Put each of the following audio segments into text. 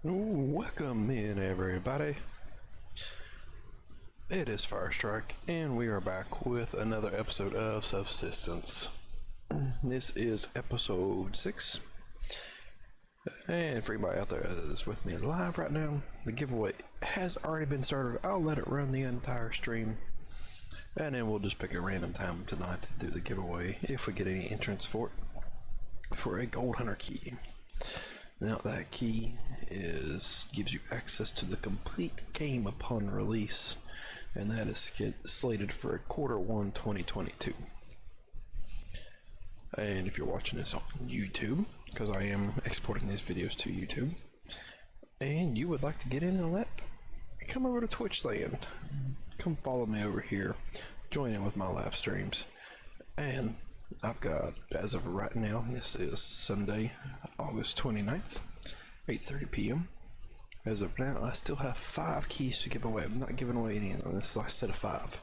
Welcome in, everybody. It is Firestrike, and we are back with another episode of Subsistence. This is episode 6. And for anybody out there that is with me live right now, the giveaway has already been started. I'll let it run the entire stream, and then we'll just pick a random time tonight to do the giveaway if we get any entrants for it, for a gold hunter key. Now that key gives you access to the complete game upon release, and that is slated for Q1 2022. And if you're watching this on YouTube, because I am exporting these videos to YouTube, and you would like to get in on that, come over to Twitch land. Come follow me over here. Join in with my live streams. And I've got, as of right now, this is Sunday, August 29th, 8:30 p.m. As of now, I still have 5 keys to give away. I'm not giving away any of this last set of 5.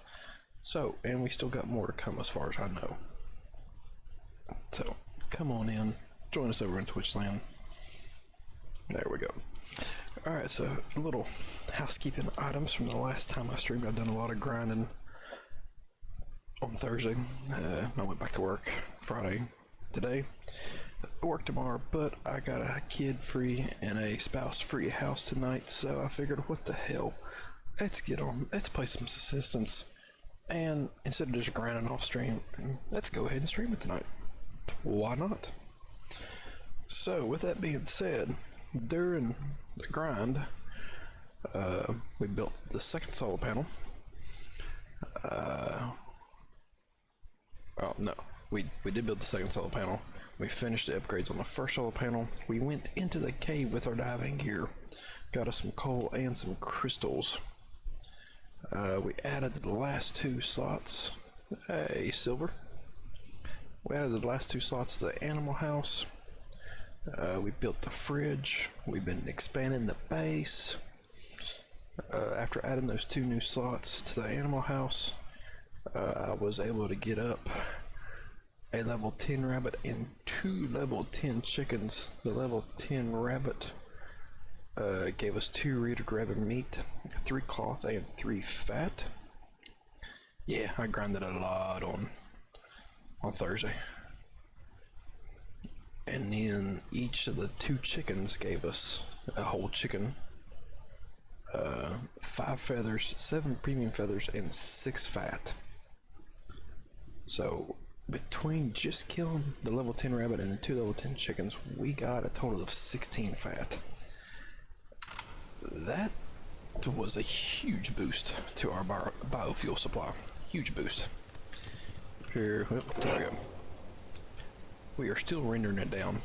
So, and we still got more to come as far as I know. So, come on in, join us over in Twitch land. There we go. Alright, so a little housekeeping items from the last time I streamed. I've done a lot of grinding on Thursday. I went back to work Friday today. I work tomorrow, but I got a kid free and a spouse free house tonight, so I figured, what the hell, let's play some Subsistence, and instead of just grinding off stream, let's go ahead and stream it tonight. Why not? So with that being said, during the grind, we built the second solar panel. Oh no, we did build the second solar panel. We finished the upgrades on the first solar panel. We went into the cave with our diving gear, got us some coal and some crystals. We added the last 2 slots. Hey, silver. We added the last 2 slots to the animal house. We built the fridge. We've been expanding the base. After adding those 2 new slots to the animal house, I was able to get up a level 10 rabbit and 2 level 10 chickens. The level 10 rabbit gave us 2 reared rabbit meat, 3 cloth, and 3 fat. Yeah, I grinded a lot on Thursday. And then each of the 2 chickens gave us a whole chicken, 5 feathers, 7 premium feathers, and 6 fat. So between just killing the level 10 rabbit and the 2 level 10 chickens, we got a total of 16 fat. That was a huge boost to our biofuel supply. Huge boost. Here we go. We are still rendering it down.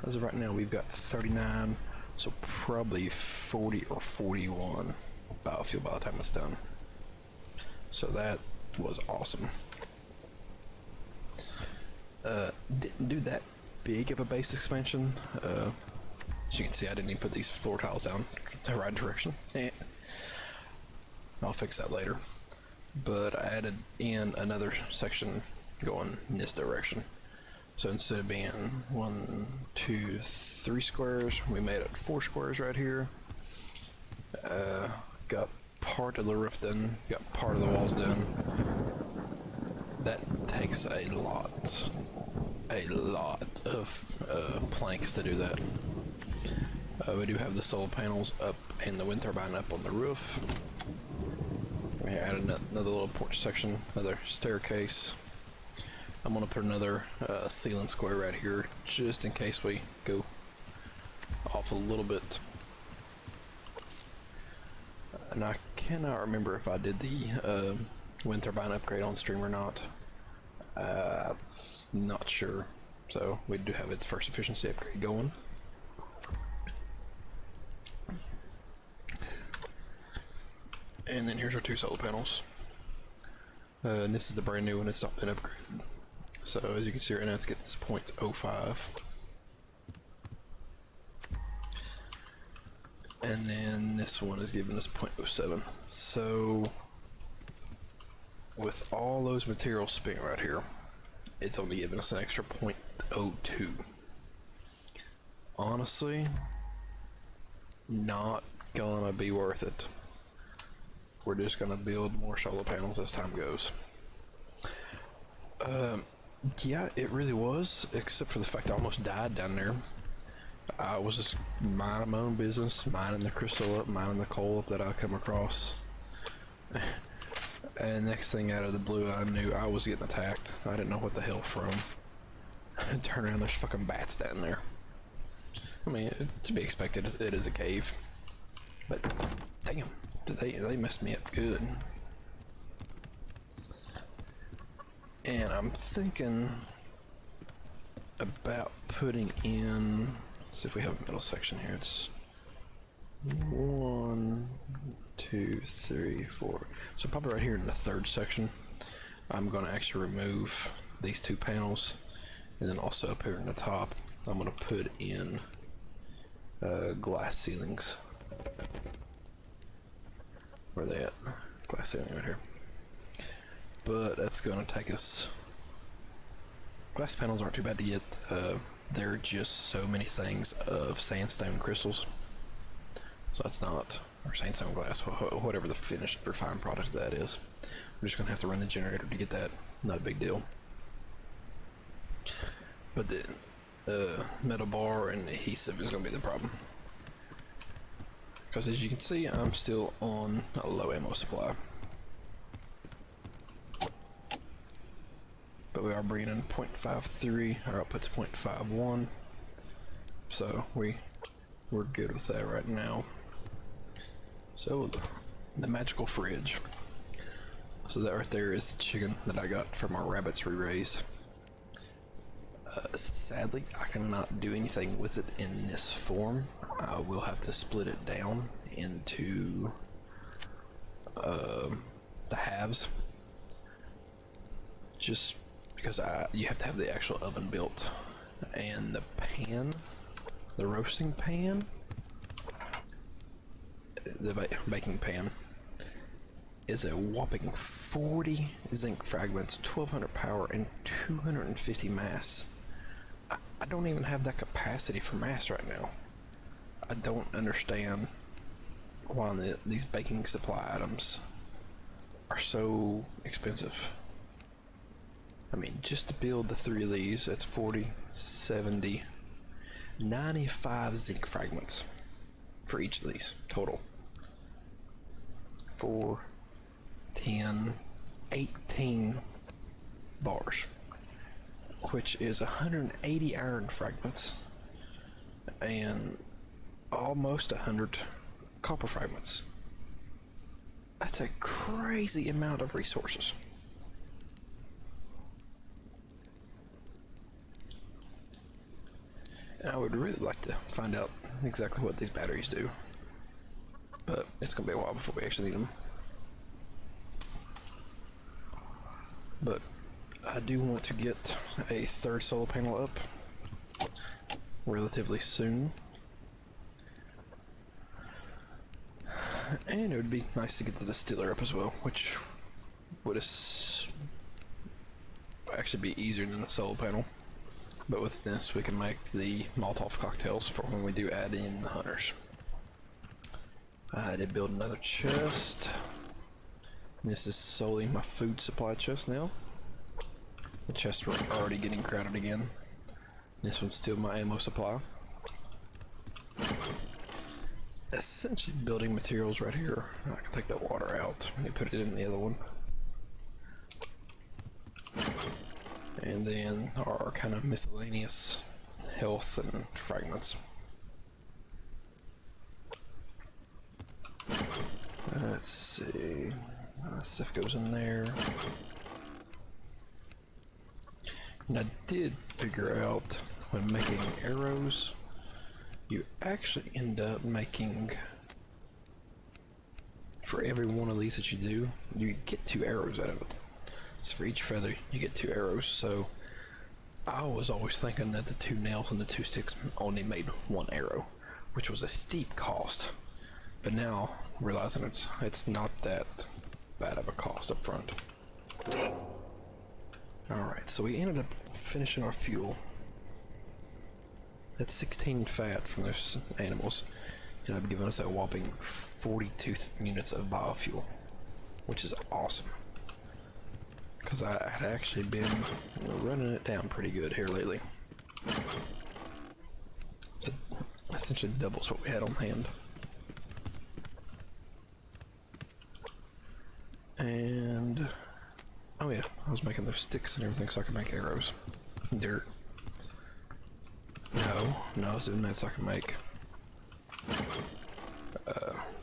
As of right now, we've got 39, so probably 40 or 41 biofuel by the time it's done. So that was awesome. Didn't do that big of a base expansion. As you can see, I didn't even put these floor tiles down the right direction. I'll fix that later. But I added in another section going in this direction. So instead of being 1, 2, 3 squares, we made it 4 squares right here. Got part of the roof done, got part of the walls done. That takes a lot of planks to do that. We do have the solar panels up and the wind turbine up on the roof. We added another little porch section, another staircase. I'm gonna put another ceiling square right here, just in case we go off a little bit. And I cannot remember if I did the wind turbine upgrade on stream or not. Not sure. So we do have its first efficiency upgrade going. And then here's our 2 solar panels. And this is the brand new one, it's not been upgraded. So as you can see right now, it's getting this 0.05. And then this one is giving us 0.07. So with all those materials spent right here, it's only giving us an extra 0.02. Honestly, not gonna be worth it. We're just gonna build more solar panels as time goes. Yeah, it really was, except for the fact I almost died down there. I was just minding my own business, mining the crystal up, mining the coal up that I come across. And next thing out of the blue, I knew I was getting attacked. I didn't know what the hell from. Turn around, there's fucking bats down there. I mean, to be expected, it is a cave. But, damn, they messed me up good. And I'm thinking about putting in, let's see if we have a middle section here. It's 1, 2, 3, 4. So probably right here in the third section, I'm going to actually remove these 2 panels, and then also up here in the top, I'm going to put in glass ceilings. Where are they at? Glass ceiling right here. But that's going to take us. Glass panels aren't too bad to get. They're just so many things of sandstone crystals. So that's not, or sandstone glass, whatever the finished refined product of that is. We're just going to have to run the generator to get that. Not a big deal. But the metal bar and adhesive is going to be the problem. Because as you can see, I'm still on a low ammo supply. But we are bringing in 0.53, our output's 0.51, so we're good with that right now. So the magical fridge. So that right there is the chicken that I got from our rabbits we raised. Sadly, I cannot do anything with it in this form. I will have to split it down into the halves. Just because you have to have the actual oven built, and the pan, the roasting pan, the baking pan, is a whopping 40 zinc fragments, 1200 power, and 250 mass. I don't even have that capacity for mass right now. I don't understand why these baking supply items are so expensive. I mean, just to build the 3 of these, that's 40, 70, 95 zinc fragments for each of these total. 4, 10, 18 bars, which is 180 iron fragments and almost 100 copper fragments. That's a crazy amount of resources. And I would really like to find out exactly what these batteries do, but it's gonna be a while before we actually need them. But I do want to get a 3rd solar panel up relatively soon, and it would be nice to get the distiller up as well, which would actually be easier than the solar panel. But with this, we can make the Molotov cocktails for when we do add in the hunters. I did build another chest. This is solely my food supply chest now. The chests were already getting crowded again. This one's still my ammo supply. Essentially building materials right here. I can take that water out. Let me put it in the other one. And then our kind of miscellaneous health and fragments. Let's see. Stuff goes in there. And I did figure out when making arrows, you actually end up making, for every one of these that you do, you get 2 arrows out of it. So for each feather, you get 2 arrows. So I was always thinking that the 2 nails and the 2 sticks only made 1 arrow, which was a steep cost. But now, realizing it's not that bad of a cost up front. Alright, so we ended up finishing our fuel. That's 16 fat from those animals. and I've given us a whopping 42 units of biofuel, which is awesome. Because I had actually been running it down pretty good here lately. So essentially doubles what we had on hand. And oh yeah, I was making those sticks and everything so I could make arrows. Dirt. No, I was doing that so I could make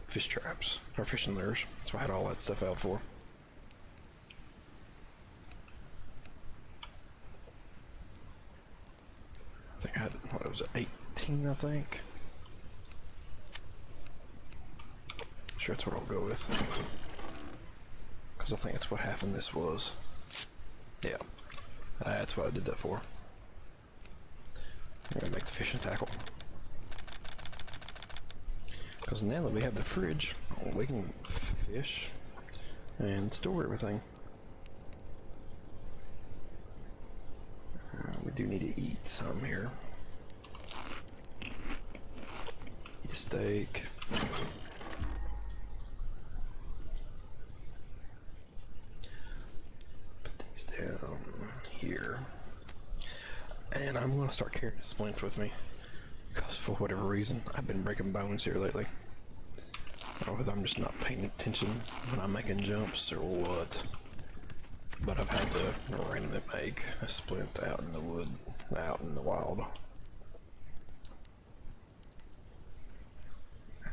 fish traps or fishing lures. That's what I had all that stuff out for. I think I had, what was it, 18, I think? Sure, that's what I'll go with. Because I think that's what half in this was. Yeah, that's what I did that for. I'm gonna make the fishing tackle. Because now that we have the fridge, we can fish and store everything. We do need to eat some here. Eat a steak. Put these down here. And I'm going to start carrying a splint with me. Because for whatever reason, I've been breaking bones here lately. I don't know whether I'm just not paying attention when I'm making jumps or what. But I've had to randomly make a splint out in the wood, out in the wild.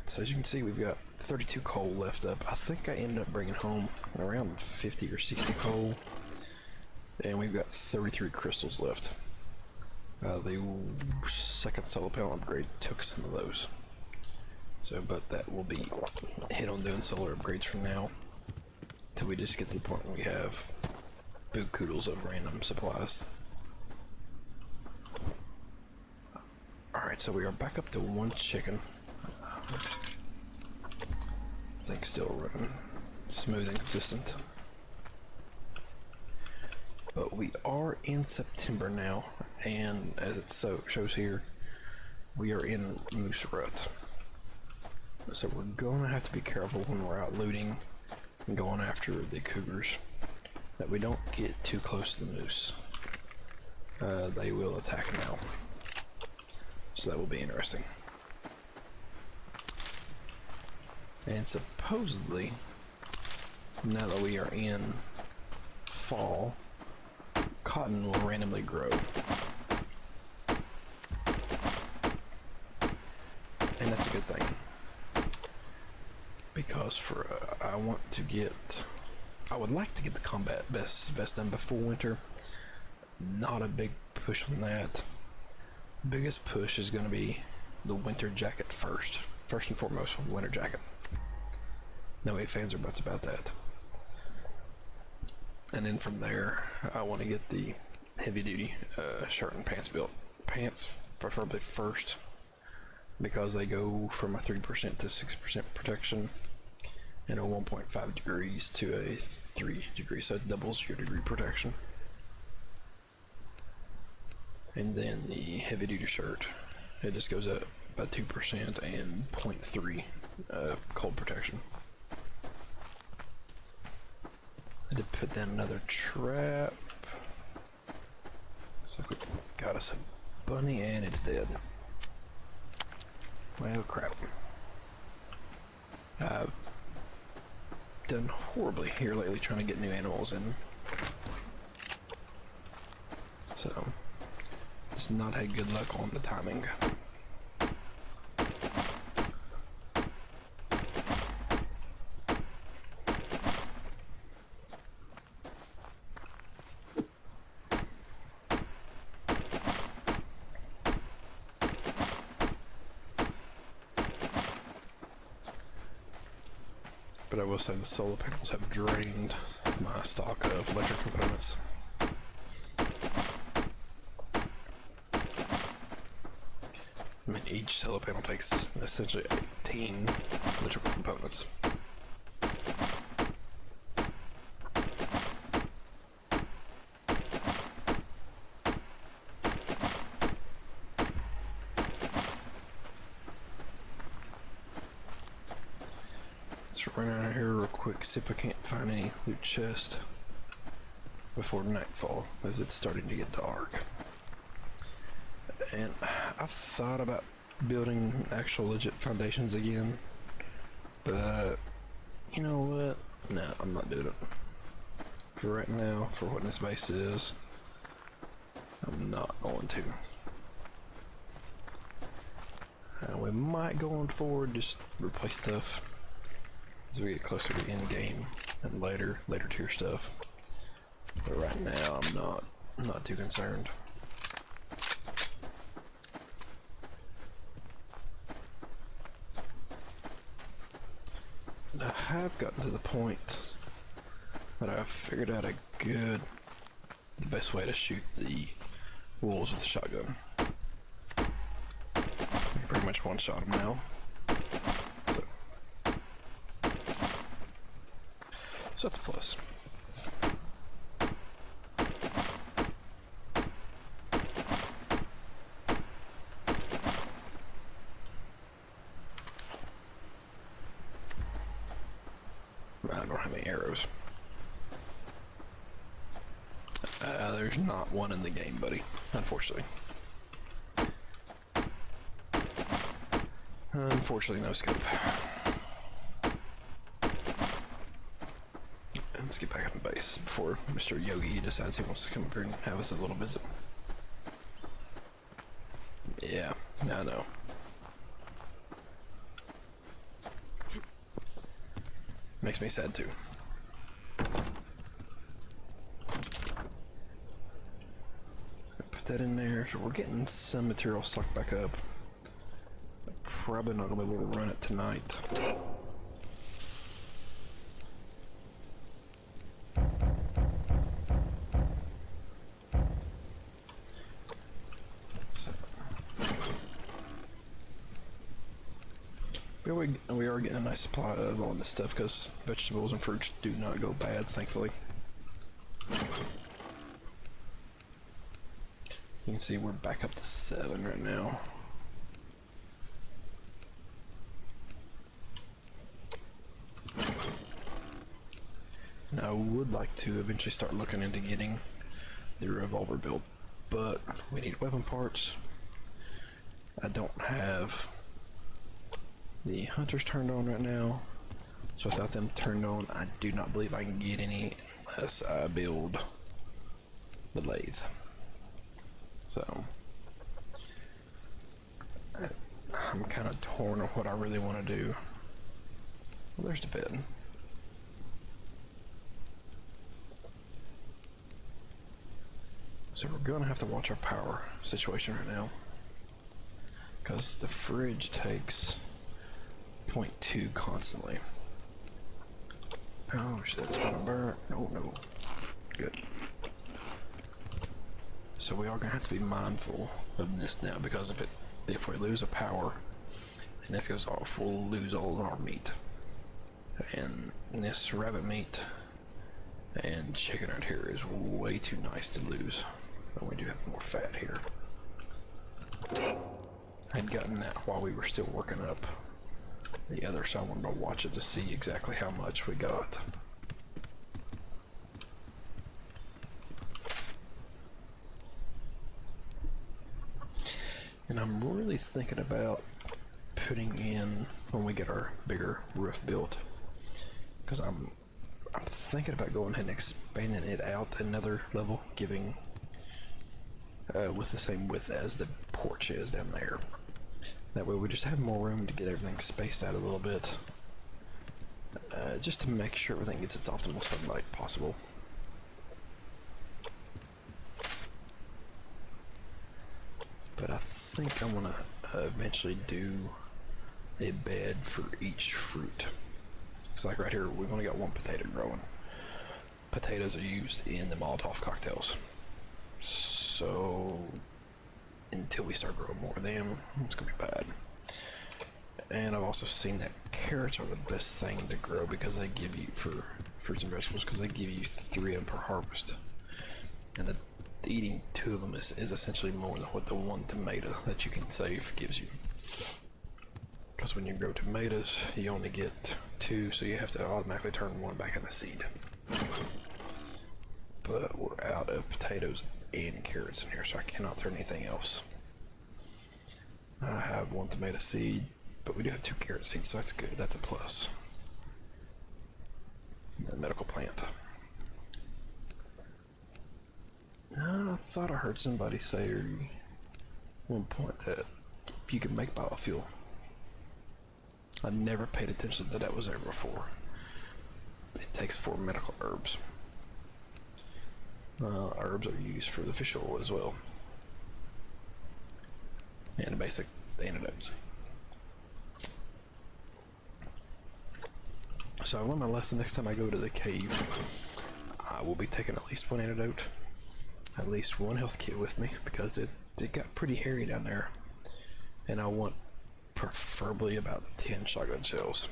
So as you can see, we've got 32 coal left up. I think I ended up bringing home around 50 or 60 coal. And we've got 33 crystals left. The second solar panel upgrade took some of those. So, but that will be hit on doing solar upgrades from now till we just get to the point where we have boot-koodles of random supplies. Alright, so we are back up to 1 chicken. I think still running smooth and consistent. But we are in September now, and as it shows here, we are in moose rut. So we're going to have to be careful when we're out looting and going after the cougars, that we don't get too close to the moose. They will attack now. So that will be interesting. And supposedly, now that we are in fall, cotton will randomly grow. And that's a good thing. Because I would like to get the combat vest done before winter. Not a big push on that. Biggest push is going to be the winter jacket first. First and foremost, winter jacket. No ifs or buts about that. And then from there, I want to get the heavy duty shirt and pants built. Pants preferably first, because they go from a 3% to 6% protection and a 1.5 degrees to a 3 degrees, so it doubles your degree protection. And then the heavy duty shirt, it just goes up by 2% and 0.3 cold protection. I did put down another trap. Looks like we got us a bunny and it's dead. Well, crap. I've done horribly here lately trying to get new animals in. So, just not had good luck on the timing. But I will say the solar panels have drained my stock of electric components. I mean, each solar panel takes essentially 18 electrical components. Let's run out of here real quick, see if I can't find any loot chest before nightfall, as it's starting to get dark. And I've thought about building actual legit foundations again, but you know what? No, I'm not doing it. For right now, for what this base is, I'm not going to. We might going forward just replace stuff as we get closer to end game and later tier stuff. But right now, I'm not too concerned. And I have gotten to the point that I've figured out the best way to shoot the wolves with the shotgun. Pretty much one-shot them now. So that's a plus. I don't have any arrows. There's not one in the game, buddy, unfortunately. Unfortunately, no scope. Let's get back up to base before Mr. Yogi decides he wants to come up here and have us a little visit. Yeah, I know. Makes me sad too. Put that in there. So we're getting some material stocked back up. Probably not gonna be able to run it tonight. So, we are getting a nice supply of all this stuff because vegetables and fruits do not go bad, thankfully. You can see we're back up to 7 right now. Now, I would like to eventually start looking into getting the revolver built, but we need weapon parts. I don't have the hunters turned on right now, so without them turned on, I do not believe I can get any unless I build the lathe. So, I'm kind of torn on what I really want to do. Well, there's the bed. So we're going to have to watch our power situation right now, because the fridge takes 0.2 constantly. Oh shit, that's gonna burn. No. Good. So we are going to have to be mindful of this now, because if we lose a power and this goes off, we'll lose all of our meat. And this rabbit meat and chicken right here is way too nice to lose. But we do have more fat here. I'd gotten that while we were still working up the other, so I wanted to watch it to see exactly how much we got. And I'm really thinking about putting in, when we get our bigger roof built, because I'm thinking about going ahead and expanding it out another level, giving with the same width as the porch is down there. That way we just have more room to get everything spaced out a little bit, just to make sure everything gets its optimal sunlight possible. But I think I'm gonna eventually do a bed for each fruit. It's like right here, we've only got one potato growing. Potatoes are used in the Molotov cocktails. So until we start growing more of them, it's gonna be bad. And I've also seen that carrots are the best thing to grow because they give you, for fruits and vegetables, because they give you 3 of them per harvest. And eating 2 of them is essentially more than what the one tomato that you can save gives you. because when you grow tomatoes, you only get 2, so you have to automatically turn 1 back into seed. But we're out of potatoes and carrots in here, so I cannot turn anything else. I have 1 tomato seed, but we do have 2 carrot seeds, so that's good. That's a plus. And a medical plant. I thought I heard somebody say at one point that you can make biofuel. I never paid attention that was there before. It takes 4 medical herbs. Herbs are used for the fish oil as well. And basic antidotes. So I learned my lesson. Next time I go to the cave, I will be taking at least 1 antidote, at least 1 health kit with me, because it got pretty hairy down there. And I want preferably about 10 shotgun shells.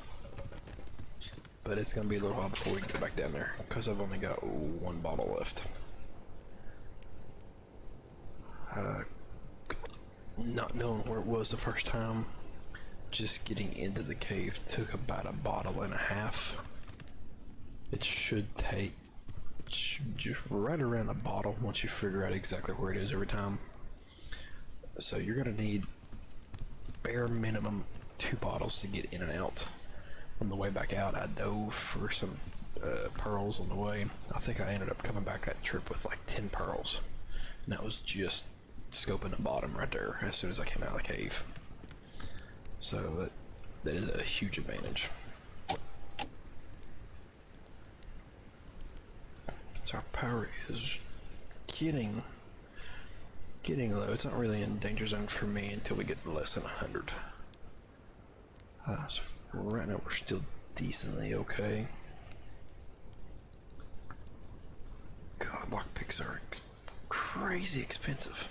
But it's going to be a little while before we can go back down there, because I've only got 1 bottle left. Not knowing where it was the first time, just getting into the cave took about 1.5 bottles. It should take just right around a bottle once you figure out exactly where it is every time. So you're going to need bare minimum 2 bottles to get in and out. On the way back out, I dove for some pearls on the way. I think I ended up coming back that trip with like 10 pearls. And that was just scoping the bottom right there as soon as I came out of the cave. So that is a huge advantage. So our power is getting low. It's not really in danger zone for me until we get less than 100. So right now we're still decently okay. God, lockpicks are crazy expensive.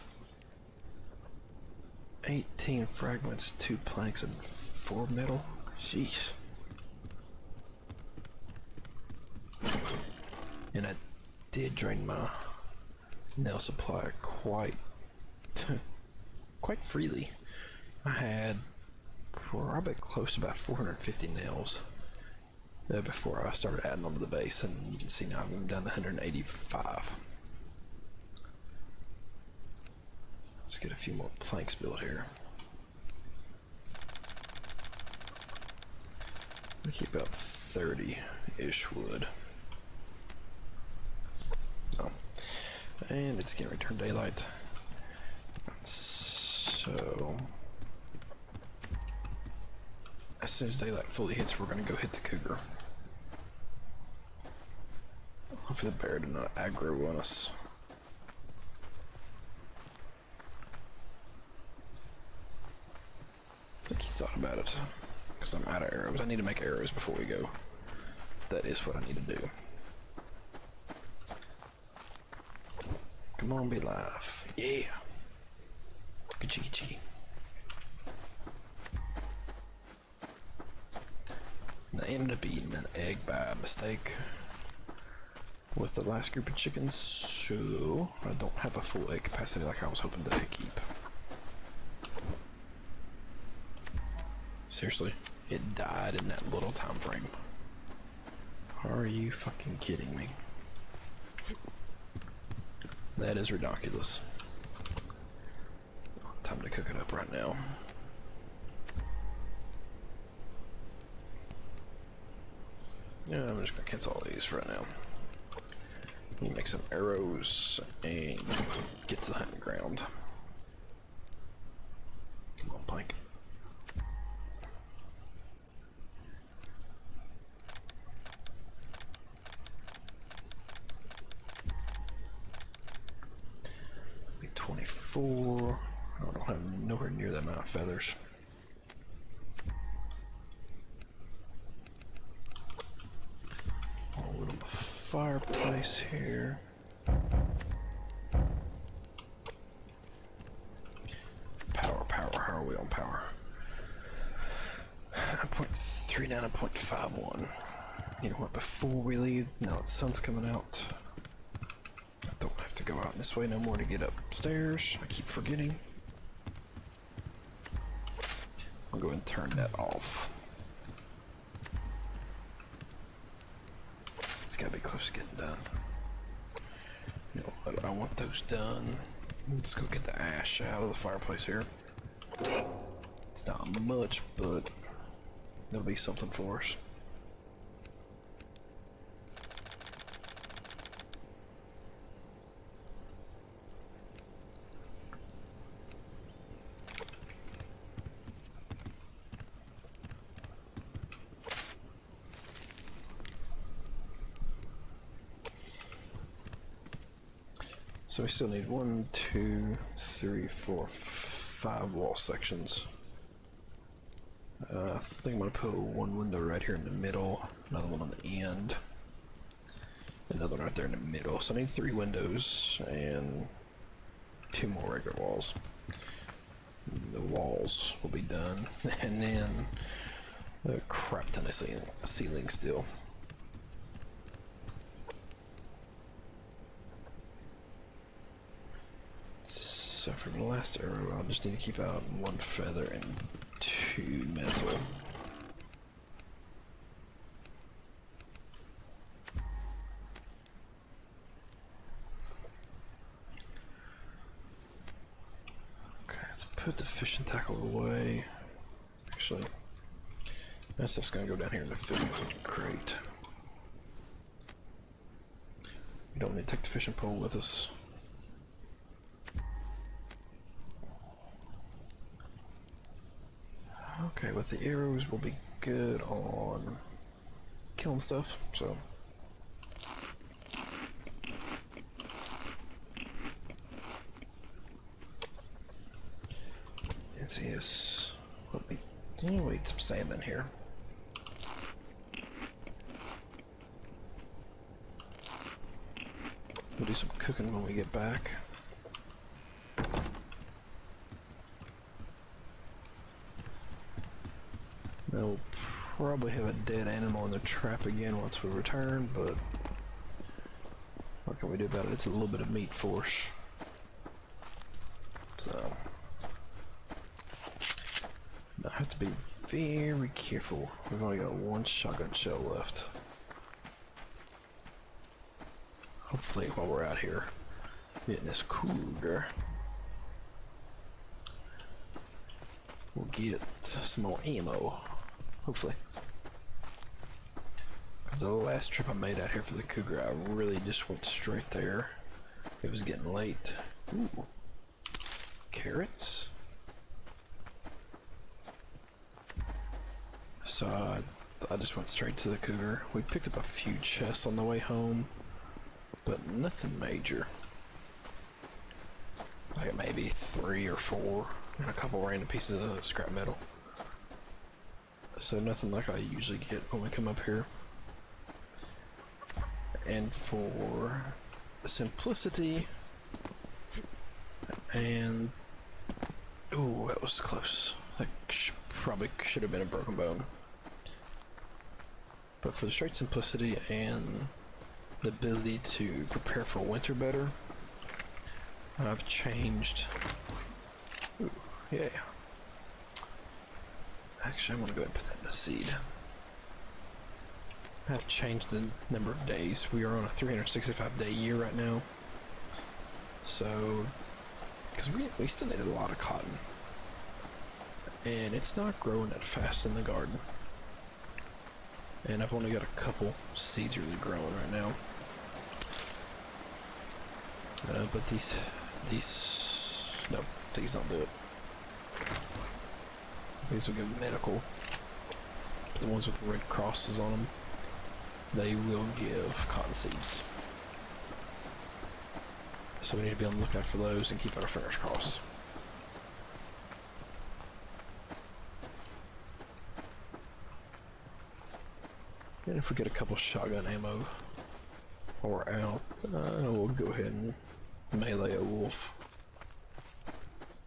18 fragments, 2 planks, and 4 metal. Sheesh. And I did drain my nail supply quite freely. I had probably close to about 450 nails before I started adding them to the base, and you can see now I'm down to 185. Let's get a few more planks built here. I keep about 30-ish wood. Oh. And it's gonna return daylight. So as soon as daylight fully hits, we're gonna go hit the cougar. Hopefully the bear did not aggro on us. I think he thought about it, because I'm out of arrows. I need to make arrows before we go. That is what I need to do. Come on, be live. Yeah. Good cheeky cheeky. And I ended up eating an egg by mistake with the last group of chickens, so I don't have a full egg capacity like I was hoping to keep. Seriously, it died in that little time frame. Are you fucking kidding me? That is ridiculous. Time to cook it up right now. Yeah, I'm just gonna cancel all these for right now. Let me make some arrows and get to the hunting ground. Come on, plank. It's gonna be 24. I don't have nowhere near that amount of feathers. A little fireplace here. Power. How are we on power? 0.3 down to 0.51. You know what? Before we leave, now the sun's coming out. I don't have to go out this way no more to get upstairs. I keep forgetting. I'll go ahead and turn that off. It's gotta be close to getting done. You know what? I want those done. Let's go get the ash out of the fireplace here. It's not much, but it'll be something for us. So we still need 1, 2, 3, 4, 5 wall sections. I think I'm going to put one window right here in the middle, another one on the end, another one right there in the middle. So I need 3 windows and 2 more regular walls. The walls will be done, and then a crap ton of ceiling still. So for the last arrow, I'll just need to keep out 1 feather and 2 metal. Okay, let's put the fishing tackle away. Actually, that stuff's gonna go down here in the fishing crate. We don't need to take the fishing pole with us. Okay, with the arrows, we'll be good on killing stuff, so. Let's see this. We'll eat some salmon here. We'll do some cooking when we get back. We'll probably have a dead animal in the trap again once we return, but what can we do about it? It's a little bit of meat for us. So I have to be very careful. We've only got 1 shotgun shell left. Hopefully while we're out here getting this cougar, we'll get some more ammo. Hopefully. Because the last trip I made out here for the cougar, I really just went straight there. It was getting late. Ooh. Carrots. So I just went straight to the cougar. We picked up a few chests on the way home, but nothing major. Like maybe 3 or 4, and a couple random pieces of scrap metal. So nothing like I usually get when we come up here. And for simplicity, and ooh, that was close. That probably should have been a broken bone. But for the straight simplicity and the ability to prepare for winter better, I've changed. Ooh, yeah. Actually, I'm going to go ahead and put that in a seed. I've changed the number of days. We are on a 365-day year right now. So, because we still need a lot of cotton. And it's not growing that fast in the garden. And I've only got a couple seeds really growing right now. But these don't do it. These will give medical. The ones with red crosses on them, they will give cotton seeds. So we need to be on the lookout for those and keep our fingers crossed. And if we get a couple shotgun ammo while we're out, we'll go ahead and melee a wolf.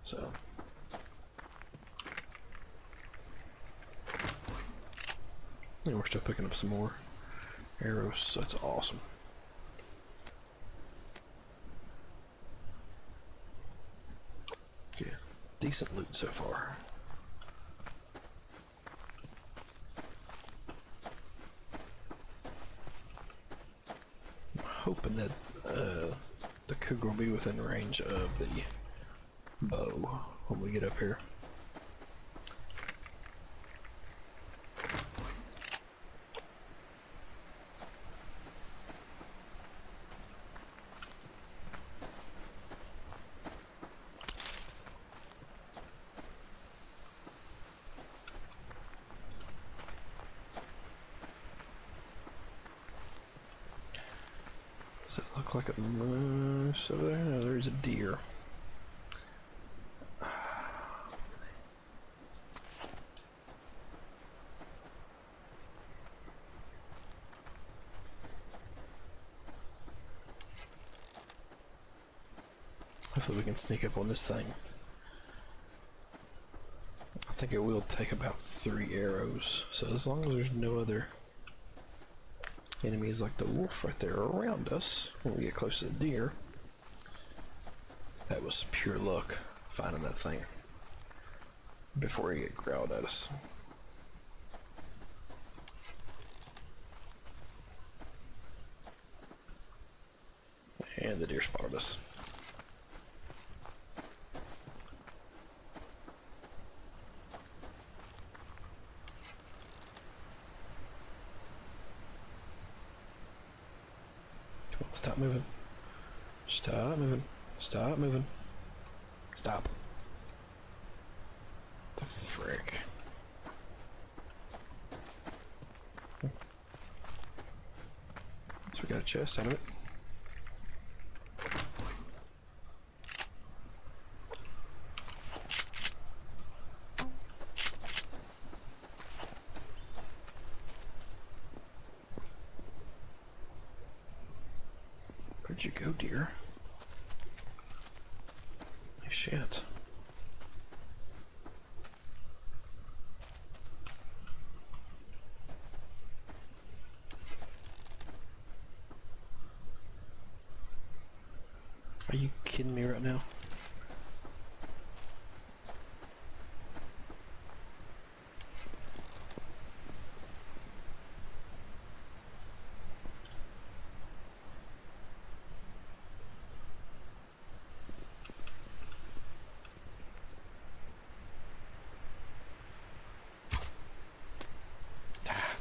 So. And we're still picking up some more arrows, so that's awesome. Yeah, decent loot so far. hoping that the cougar will be within range of the bow when we get up here. Does it look like a moose over there? No, there's a deer. Hopefully we can sneak up on this thing. I think it will take about 3 arrows, so as long as there's no other enemies like the wolf right there around us when we get close to the deer. That was pure luck finding that thing before he get growled at us. And the deer spotted us. Stop moving. Stop moving. Stop moving. Stop. The frick. So we got a chest out of it. Where'd you go, dear? Holy shit. Are you kidding me right now?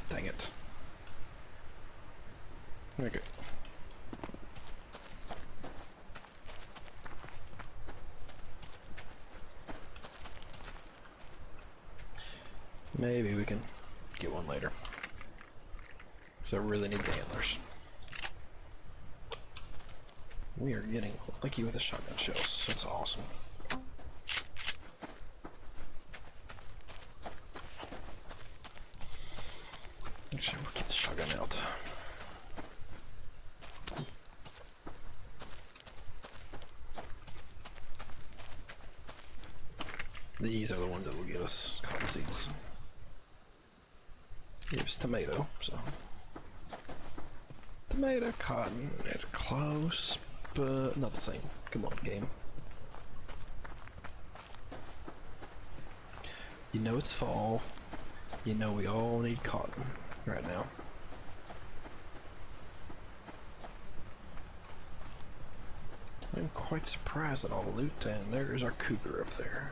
Dang it. Okay. Maybe we can get one later. So I really need the antlers. We are getting lucky with the shotgun shells. That's awesome. Actually, we'll keep the shotgun out. These are the ones that will give us cotton seeds. Here's tomato, so. Tomato, cotton, it's close, but not the same. Come on, game. You know it's fall. You know we all need cotton right now. I'm quite surprised at all the loot, and there's our cougar up there.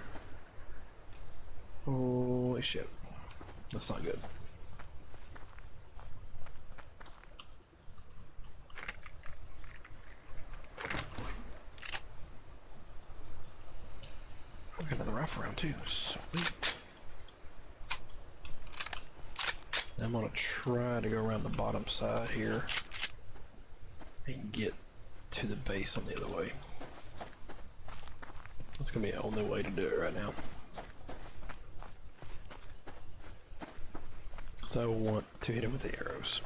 Holy shit. That's not good. We got another rifle round too. Sweet. I'm gonna try to go around the bottom side here and get to the base on the other way. That's gonna be the only way to do it right now. So I want to hit him with the arrows.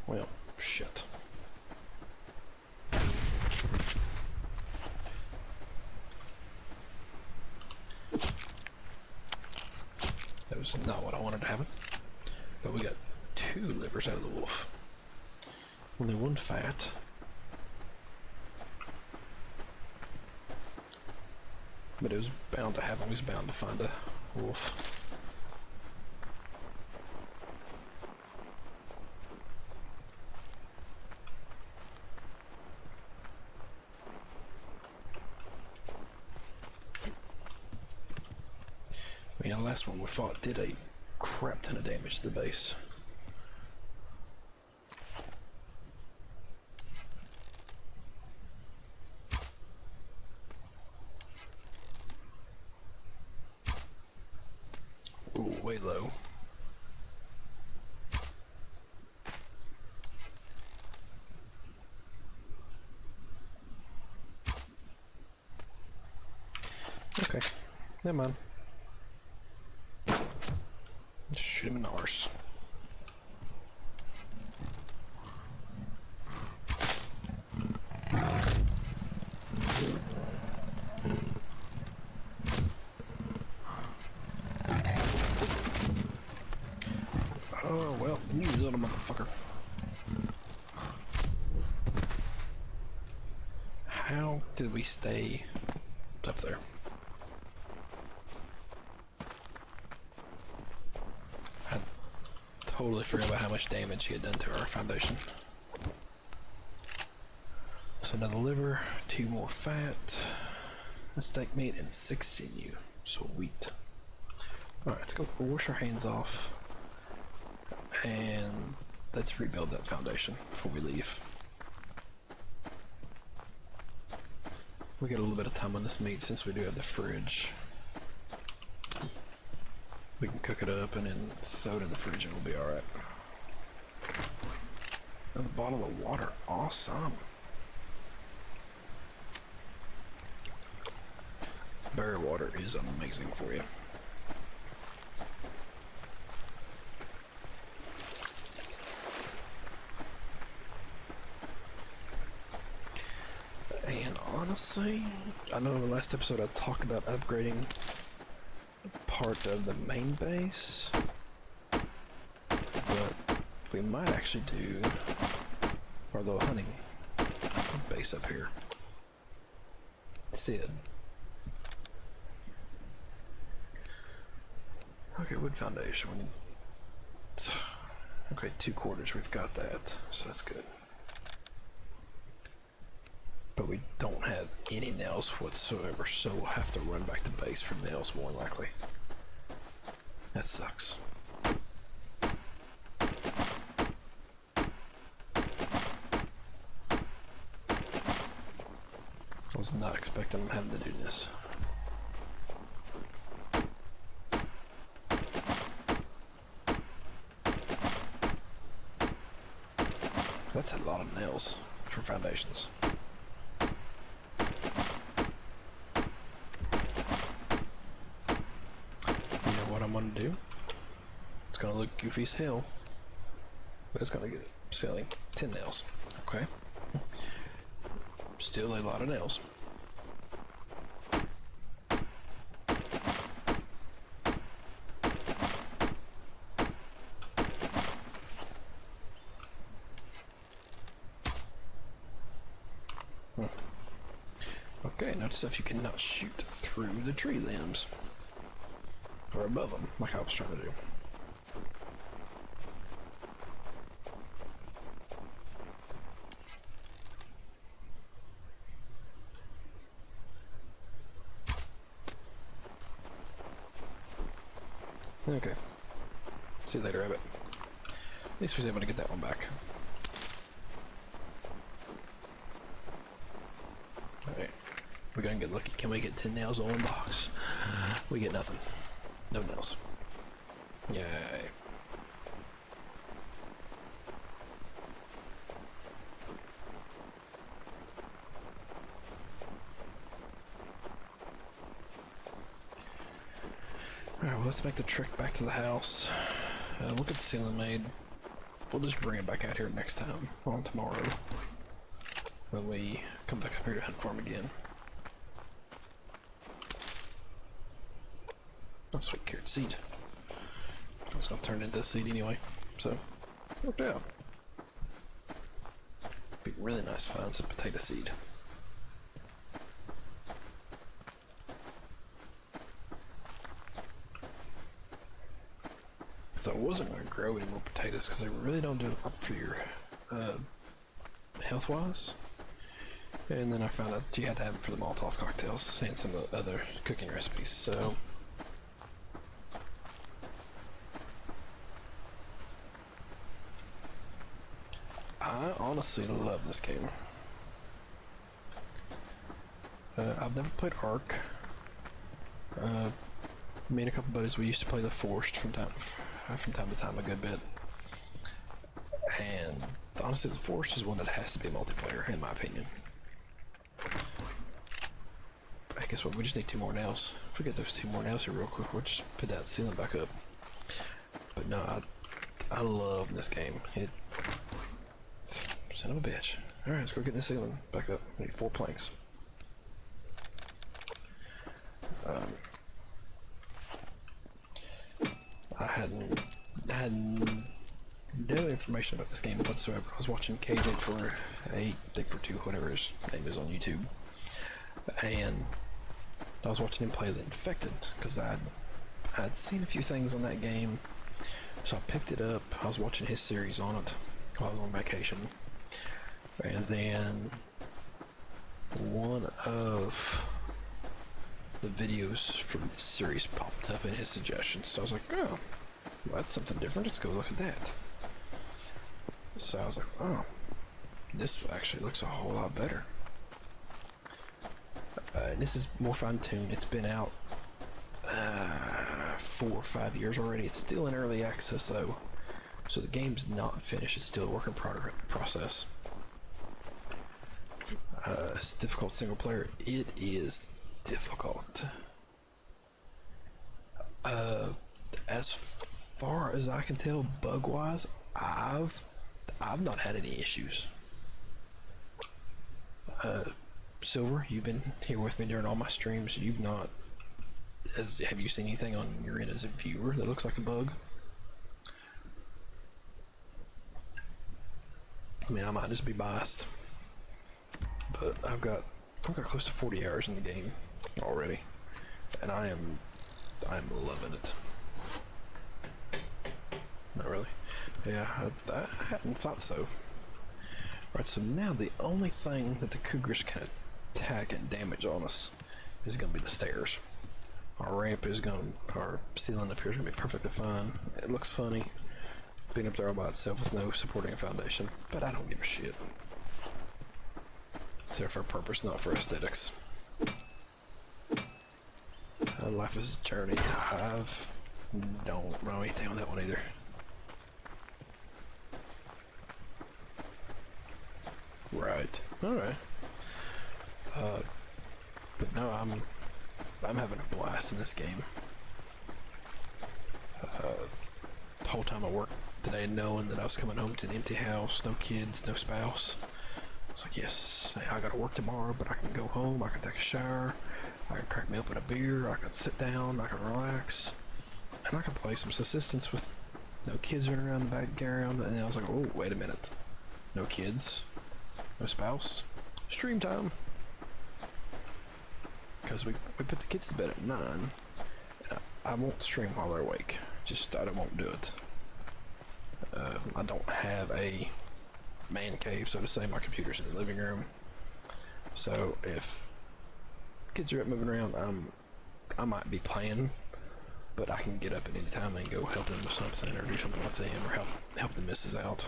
Well, shit. That was not what I wanted to happen. But we got 2 livers out of the wolf. Only 1 fat. But it was bound to happen. We was bound to find a wolf. Yeah, the last one we fought did a crap ton of damage to the base. Ooh, way low. Okay, never mind. Shoot him in the arse. Oh, well, you little motherfucker. How did we stay up there? I totally forgot about how much damage he had done to our foundation. So another liver, 2 more fat, a steak meat, and 6 sinew. Sweet. Alright, let's go wash our hands off. And let's rebuild that foundation before we leave. We got a little bit of time on this meat since we do have the fridge. We can cook it up and then throw it in the fridge and it'll be alright. Another bottle of water. Awesome. Berry water is amazing for you. And honestly, I know in the last episode I talked about upgrading part of the main base, but we might actually do our little hunting base up here instead. Okay, wood foundation. Okay, 2 quarters, we've got that, so that's good. But we don't have any nails whatsoever, so we'll have to run back to base for nails more likely. That sucks. I was not expecting them having to do this. That's a lot of nails for foundations. I'm gonna do. It's gonna look goofy as hell, but it's gonna get selling 10 nails. Okay, still a lot of nails. Okay, note stuff you cannot shoot through the tree limbs. Or above them, like I was trying to do. Okay. See you later, Rabbit. At least we was able to get that one back. Alright. We're gonna get lucky. Can we get 10 nails on one box? We get nothing. No nails. Yay. Alright, well, let's make the trek back to the house. Look at the ceiling made. We'll just bring it back out here next time, on tomorrow, when we come back up here to hunt for him again. Oh, sweet carrot seed. I was gonna turn into a seed anyway, so worked out. Be really nice to find some potato seed. So I wasn't gonna grow any more potatoes because they really don't do a lot for your health-wise. And then I found out you had to have it for the Molotov cocktails and some other cooking recipes. So I honestly love this game. I've never played Ark. Me and a couple buddies, we used to play The Forest from time to time a good bit. And honestly, The Forest is one that has to be multiplayer, in my opinion. I guess what, we just need 2 more nails. If we get those 2 more nails here real quick, we'll just put that ceiling back up. But no, I love this game. Son of a bitch. Alright, let's go get the ceiling back up. We need 4 planks. I had no information about this game whatsoever. I was watching KJ for 8, Dick for 2, whatever his name is on YouTube, and I was watching him play The Infected because I'd seen a few things on that game, so I picked it up. I was watching his series on it while I was on vacation, and then one of the videos from this series popped up in his suggestions, so I was like, oh, well, that's something different, let's go look at that. So I was like, oh, this actually looks a whole lot better. And this is more fine-tuned. It's been out 4 or 5 years already. It's still in early access though, so the game's not finished. It's still a work in process. It's difficult single player. It is difficult. As far as I can tell, bug-wise, I've not had any issues. Silver, you've been here with me during all my streams. You've not. Have you seen anything on your end as a viewer that looks like a bug? I mean, I might just be biased, but I've got close to 40 hours in the game already, and I'm loving it. Not really. Yeah, I hadn't thought so. Right, so now the only thing that the cougars can attack and damage on us is going to be the stairs. Our ramp is going to, our ceiling up here is going to be perfectly fine. It looks funny being up there all by itself with no supporting foundation, but I don't give a shit. It's there for a purpose, not for aesthetics. Life is a journey. I don't know anything on that one either. Right. Alright. But no, I'm having a blast in this game. The whole time I worked today, knowing that I was coming home to an empty house, no kids, no spouse. I was like, yes, I gotta work tomorrow, but I can go home, I can take a shower, I can crack me open a beer, I can sit down, I can relax, and I can play some Subsistence with no kids running around the background. And I was like, oh, wait a minute. No kids, no spouse, stream time. Because we put the kids to bed at 9, and I won't stream while they're awake. Just, I won't do it. I don't have a man cave, so to say. My computer's in the living room. So if kids are up moving around, I might be playing, but I can get up at any time and go help them with something, or do something with them, or help the missus out.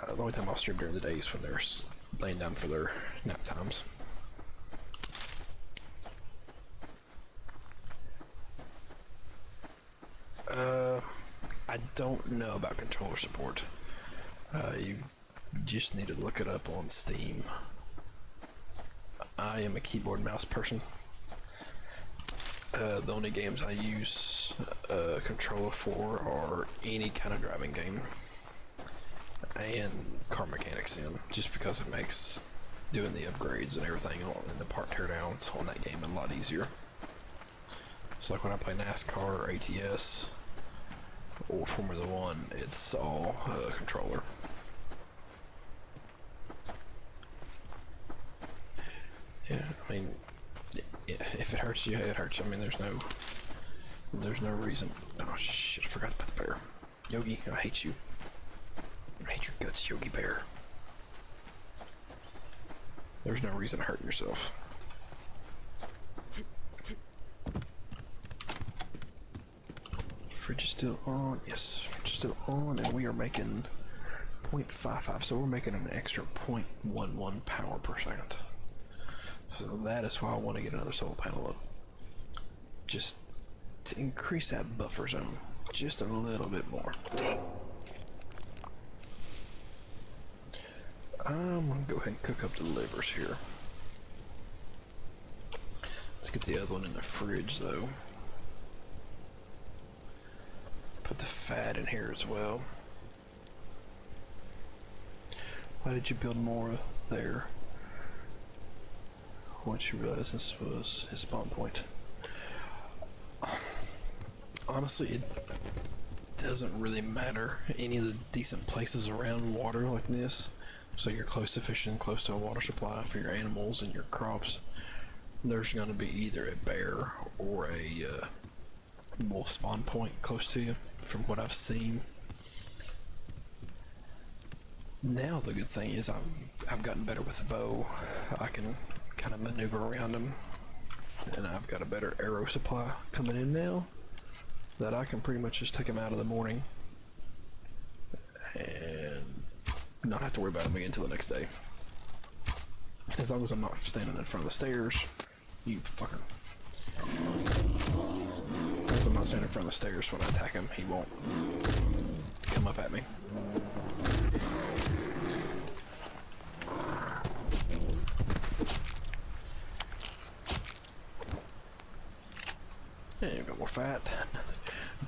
The only time I'll stream during the day is when they're laying down for their nap times. I don't know about controller support. You just need to look it up on Steam. I am a keyboard and mouse person. The only games I use a controller for are any kind of driving game and car mechanics in, just because it makes doing the upgrades and everything and the part teardowns on that game a lot easier. It's like when I play NASCAR or ATS or Formula 1, it's all controller. Yeah, I mean, if it hurts you, it hurts. I mean, there's no reason. Oh shit, I forgot to put the bear. Yogi, I hate you. I hate your guts, Yogi Bear. There's no reason hurting yourself. Fridge is still on. Yes, fridge is still on, and we are making 0.55, so we're making an extra 0.11 power per second. So that is why I want to get another solar panel up. Just to increase that buffer zone just a little bit more. I'm going to go ahead and cook up the livers here. Let's get the other one in the fridge though. Put the fat in here as well. Why did you build more there? Once you realize this was his spawn point. Honestly, it doesn't really matter any of the decent places around water like this. So you're close to fishing, close to a water supply for your animals and your crops. There's going to be either a bear or a wolf spawn point close to you, from what I've seen. Now the good thing is I've gotten better with the bow. I can kind of maneuver around them, and I've got a better arrow supply coming in now that I can pretty much just take them out of the morning and not have to worry about them again until the next day. As long as I'm not standing in front of the stairs. You fucker. As long as I'm not standing in front of the stairs when I attack him, he won't come up at me. There you go, more fat.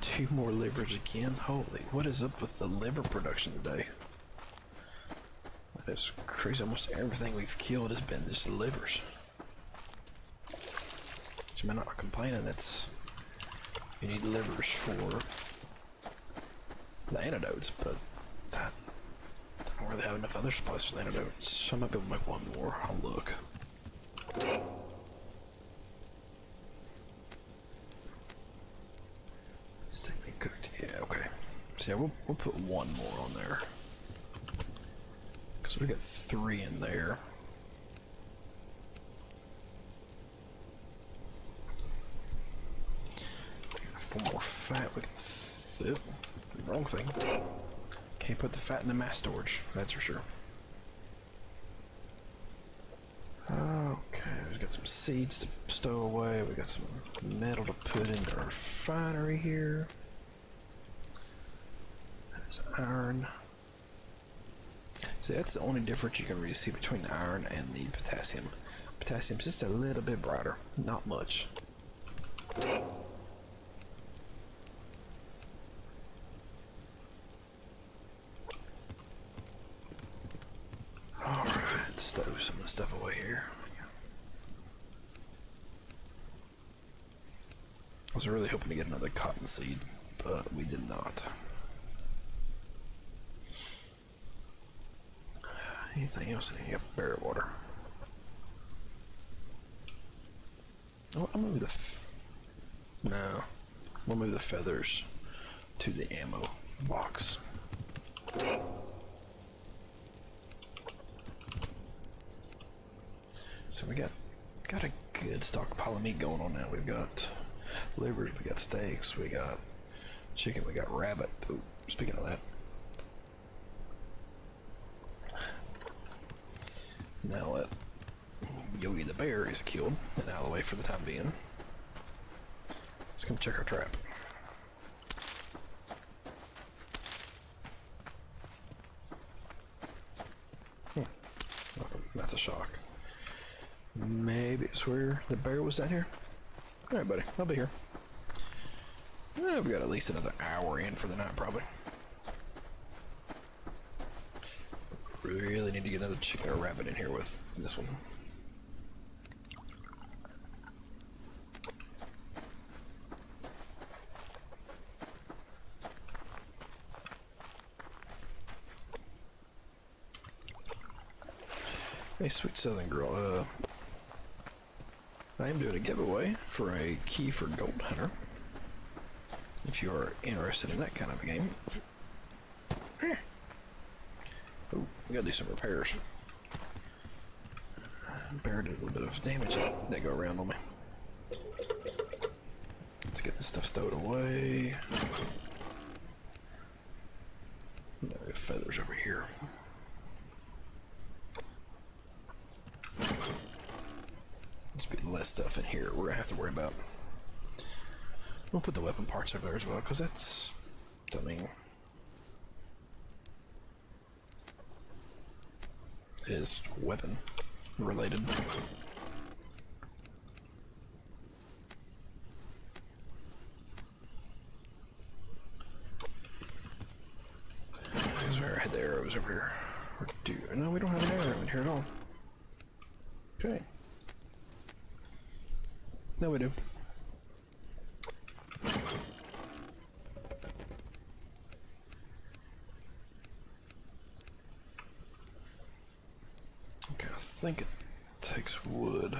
2 more livers again. Holy, what is up with the liver production today? That is crazy. Almost everything we've killed has been just livers. I'm not complaining. That's, you need livers for the antidotes, but I don't really have enough other supplies for the antidotes. So I might be able to make one more. I'll look. Steak meat cooked. Yeah, okay. So yeah, we'll put 1 more on there because we got 3 in there. 4 more fat. We can wrong thing. Can't put the fat in the mass storage, that's for sure. Okay, we've got some seeds to stow away. We got some metal to put into our refinery here. That's iron. See, that's the only difference you can really see between the iron and the potassium. Potassium's just a little bit brighter, not much. Alright, stow some of the stuff away here. I was really hoping to get another cotton seed, but we did not. Anything else in here? Bear water. Oh, I'm gonna move the no. We'll move the feathers to the ammo box. So we got a good stockpile of meat going on now. We've got livers, we got steaks, we got chicken, we got rabbit. Ooh, speaking of that. Now that Yogi the bear is killed and out of the way for the time being, let's come check our trap. Nothing. That's a shock. Maybe it's where the bear was down here. Alright, buddy. I'll be here. We've got at least another hour in for the night, probably. Really need to get another chicken or rabbit in here with this one. Hey, sweet southern girl. I am doing a giveaway for a key for Gold Hunter. If you are interested in that kind of a game. Oh, we gotta do some repairs. Bear did a little bit of damage that go around on me. Let's get this stuff stowed away. No feathers over here. here. There's be less stuff in here we're gonna have to worry about. We'll put the weapon parts over there as well, because that's, I mean, it is weapon related. Because where I had the arrows over here. No, we don't have an arrow in here at all. Okay. No, we do. Okay, I think it takes wood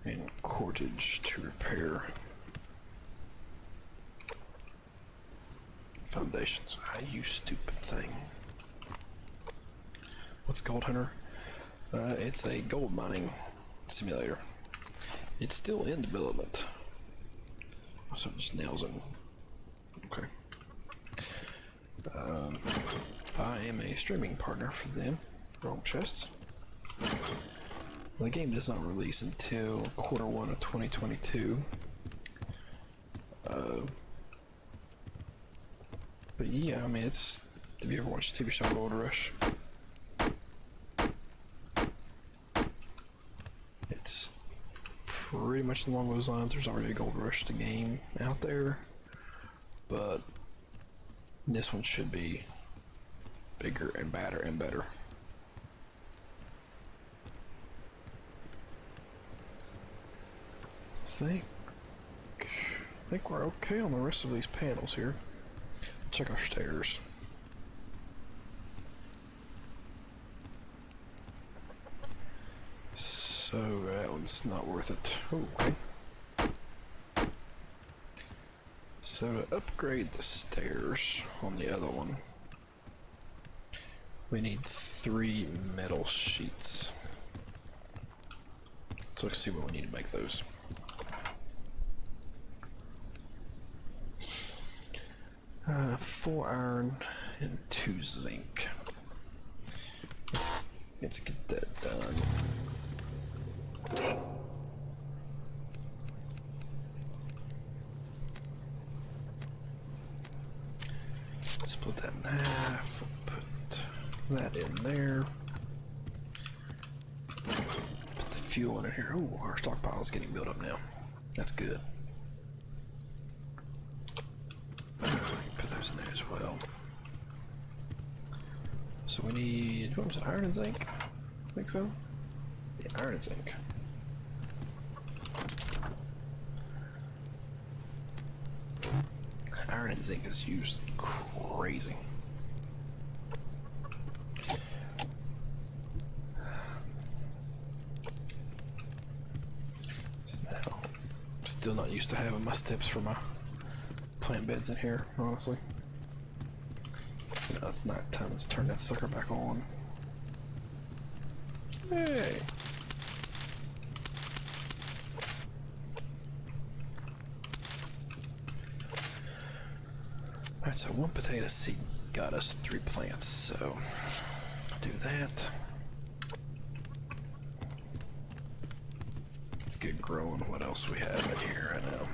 and cordage to repair foundations. Ah, you stupid thing. What's Gold Hunter? It's a gold mining simulator. It's still in development. So just nails in. Okay. I am a streaming partner for them. Wrong chests. The game does not release until Q1 of 2022. But yeah, I mean, it's. Have you ever watched the TV show Gold Rush? It's pretty much along those lines. There's already a Gold Rush the game out there, but this one should be bigger and badder and better. I think we're okay on the rest of these panels here. Check our stairs. So that one's not worth it. Oh, okay. So to upgrade the stairs on the other one, we need 3 metal sheets. So let's see what we need to make those. 4 iron and 2 zinc. Let's get that done. Split that in half. Put that in there. Put the fuel in here. Ooh, our stockpile is getting built up now. That's good. Put those in there as well. So we need, what was it, iron and zinc? I think so. Yeah, iron and zinc. Iron and zinc is used crazy. Now, still not used to having my steps for my plant beds in here, honestly. Now it's night time. Let's turn that sucker back on. Hey! Alright, so 1 potato seed got us 3 plants, so do that. Let's get growing what else we have in here right now.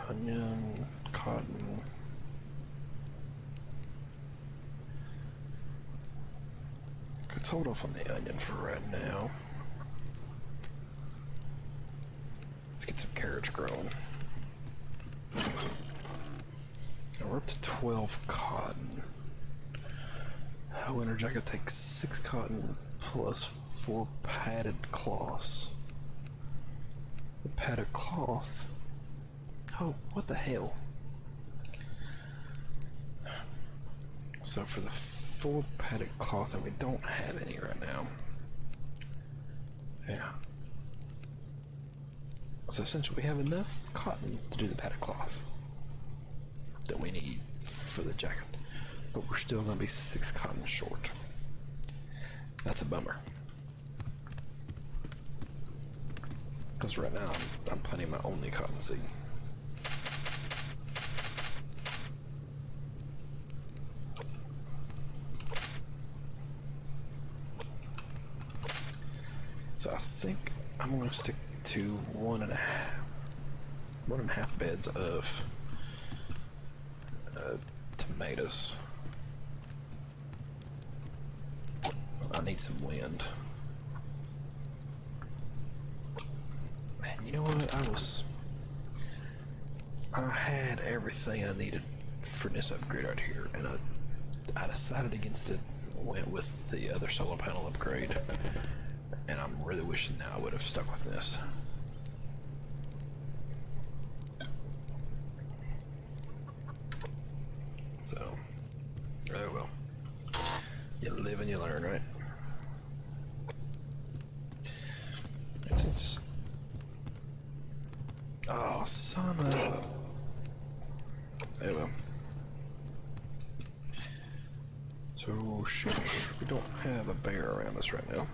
Onion, cotton. Let's hold off on the onion for right now. Let's get some carrots growing. Now we're up to 12 cotton. Winter jacket takes 6 cotton plus 4 padded cloths. The padded cloth. Oh, what the hell? So for the 4 padded cloth, and we don't have any right now. Yeah. So essentially we have enough cotton to do the padded cloth that we need for the jacket. But we're still going to be 6 cotton short. That's a bummer. Because right now I'm planting my only cottonseed. So I think I'm going to stick to 1.5 beds of tomatoes. I need some wind. Man, you know what? I had everything I needed for this upgrade out here, and I decided against it. Went with the other solar panel upgrade, and I'm really wishing now I would have stuck with this. So, oh well. You live and you learn, right? And since, oh, son of a, oh well. So, shit, we don't have a bear around us right now.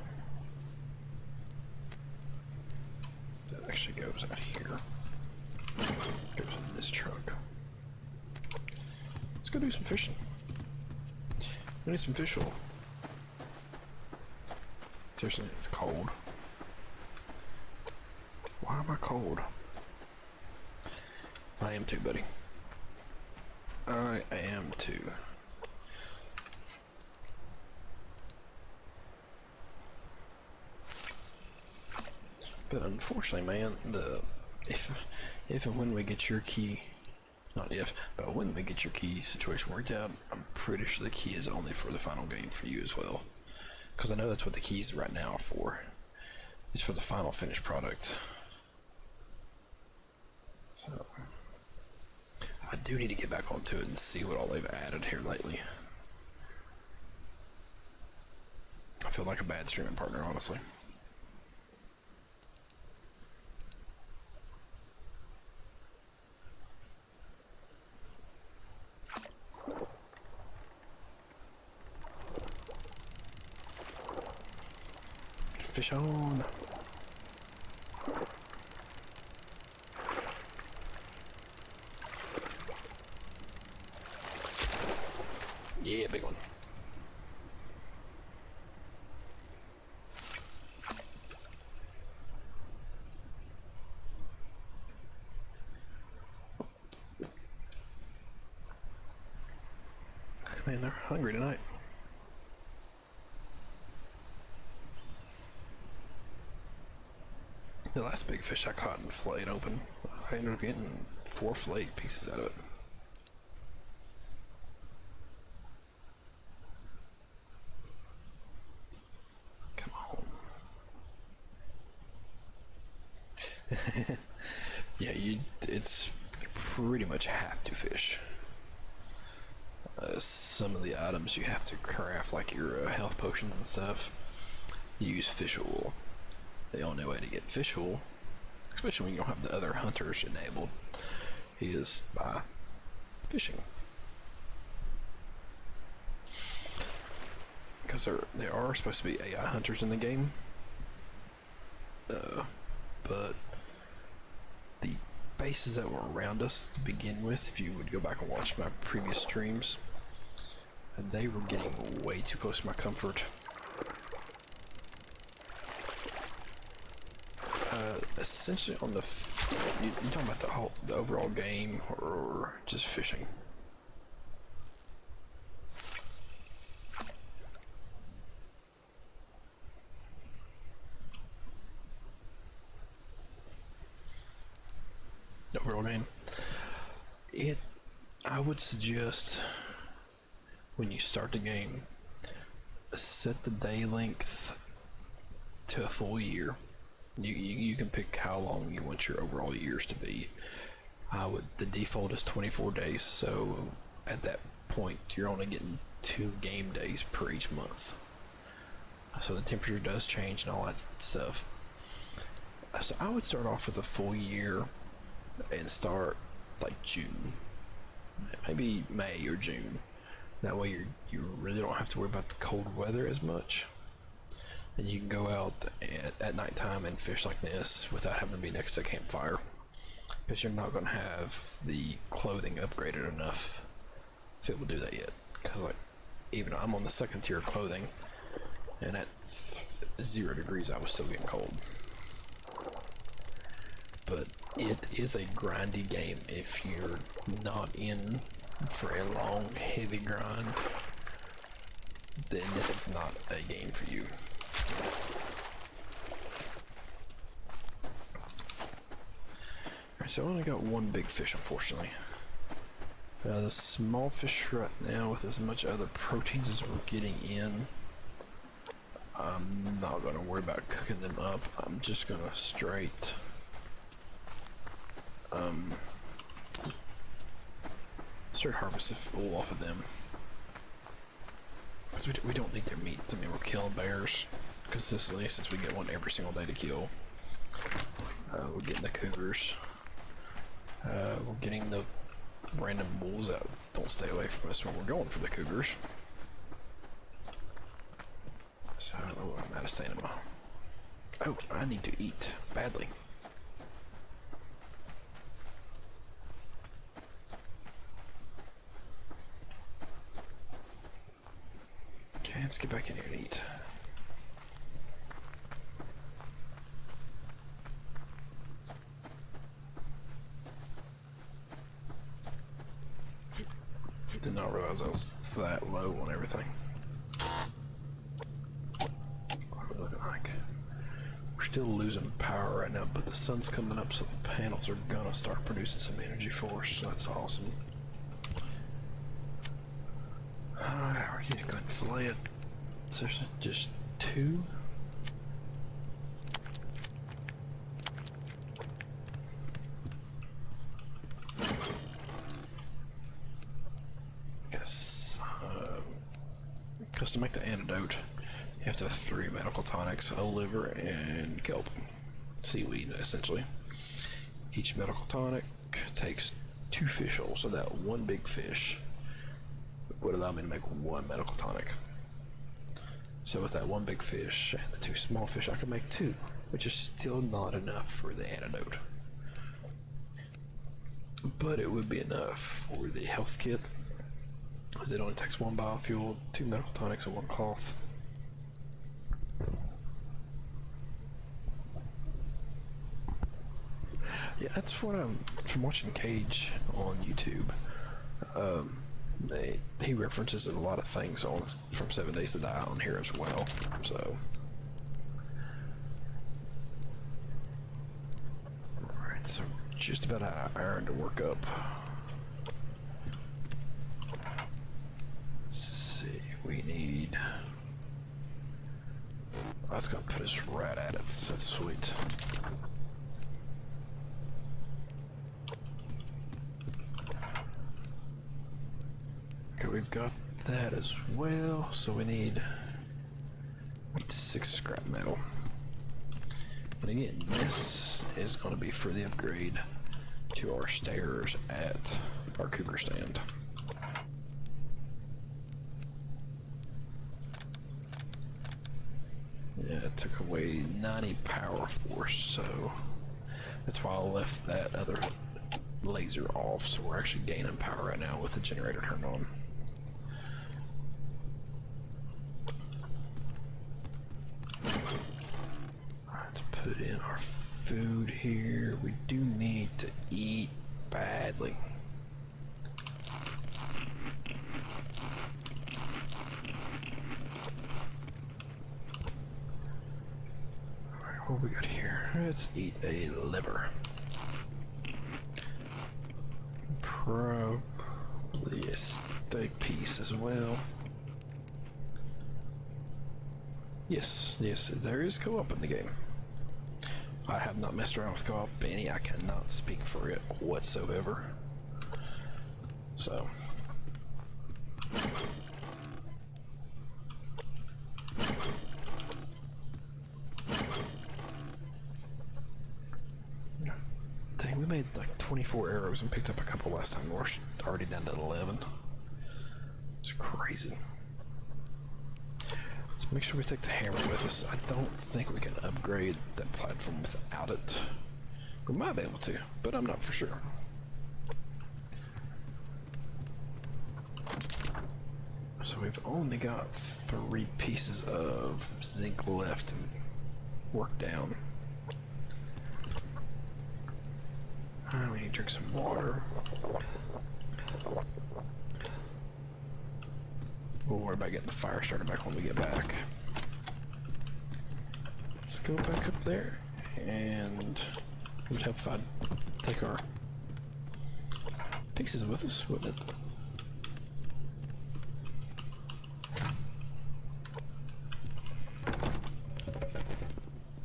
That actually goes out here. Goes in this truck. Let's go do some fishing. We need some fish oil. Seriously, it's cold. Why am I cold? I am too, buddy. I am too. But unfortunately, man, if and when we get your key, not if, but when we get your key situation worked out, I'm pretty sure the key is only for the final game for you as well. Because I know that's what the keys right now are for. It's for the final finished product. So, I do need to get back onto it and see what all they've added here lately. I feel like a bad streaming partner, honestly. Fish on. Yeah, big one. Man, they're hungry tonight. The last big fish I caught and filleted open, I ended up getting 4 fillet pieces out of it. Come on. Yeah, it's pretty much have to fish. Some of the items you have to craft, like your health potions and stuff, use fish oil. The only way to get fish oil, especially when you don't have the other hunters enabled, is by fishing. Because there are supposed to be AI hunters in the game, but the bases that were around us to begin with, if you would go back and watch my previous streams, they were getting way too close to my comfort. Essentially on the, you talking about the overall game or just fishing? The overall game. I would suggest when you start the game, set the day length to a full year. You can pick how long you want your overall years to be. The default is 24 days, so at that point you're only getting 2 game days per each month. So the temperature does change and all that stuff. So I would start off with a full year and start like June, maybe May or June. That way you really don't have to worry about the cold weather as much. and you can go out at nighttime and fish like this without having to be next to a campfire, because you're not going to have the clothing upgraded enough to be able to do that yet. Because like, even I'm on the second tier of clothing, and at 0 degrees I was still getting cold. But it is a grindy game if you're not in for a long, heavy grind. Then this is not a game for you. Alright, so I only got one big fish, unfortunately. The small fish right now, with as much other proteins as we're getting in, I'm not going to worry about cooking them up. I'm just going to straight harvest the wool off of them. Because we don't need their meat. I mean, we're killing bears consistently since we get one every single day to kill. We're getting the cougars. We're getting the random wolves that don't stay away from us when we're going for the cougars. So, I'm out of stamina. Oh, I need to eat badly. Okay, let's get back in here and eat. Did not realize I was that low on everything. What are we looking like? We're still losing power right now, but the sun's coming up, so the panels are gonna start producing some energy for us. So that's awesome. We're gonna go ahead and fillet it. So there's just 2. Because to make the antidote, you have to have 3 medical tonics, a liver, and kelp. Seaweed, essentially. Each medical tonic takes 2 fish holes, so that one big fish would allow me to make 1 medical tonic. So with that 1 big fish and the 2 small fish, I can make 2, which is still not enough for the antidote. But it would be enough for the health kit, as it only takes 1 biofuel, 2 medical tonics, and 1 cloth. Yeah, that's what I'm from watching Cage on YouTube. He references a lot of things on from 7 Days to Die on here as well. So, all right, so just about out of iron to work up. Let's see, we need. Oh, it's gonna put us right at it. So that's sweet. Okay, we've got that as well. So we need 6 scrap metal. And again, this is going to be for the upgrade to our stairs at our cougar stand. Yeah, it took away 90 power force, so that's why I left that other laser off, so we're actually gaining power right now with the generator turned on. Let's put in our food here. We do need to eat badly. Alright, what we got here? Let's eat a liver. Probably a steak piece as well. Yes, there is co-op in the game. I have not messed around with co-op any. I cannot speak for it whatsoever. So. Dang, we made like 24 arrows and picked up a couple last time. We're already down to 11. It's crazy. Let's Make sure we take the hammer with us. I don't think we can upgrade that platform without it. We might be able to, but I'm not for sure. So we've only got 3 pieces of zinc left to work down. We need to drink some water. We'll worry about getting the fire started back when we get back. Let's go back up there, and it would help if I'd take our pieces with us, wouldn't it?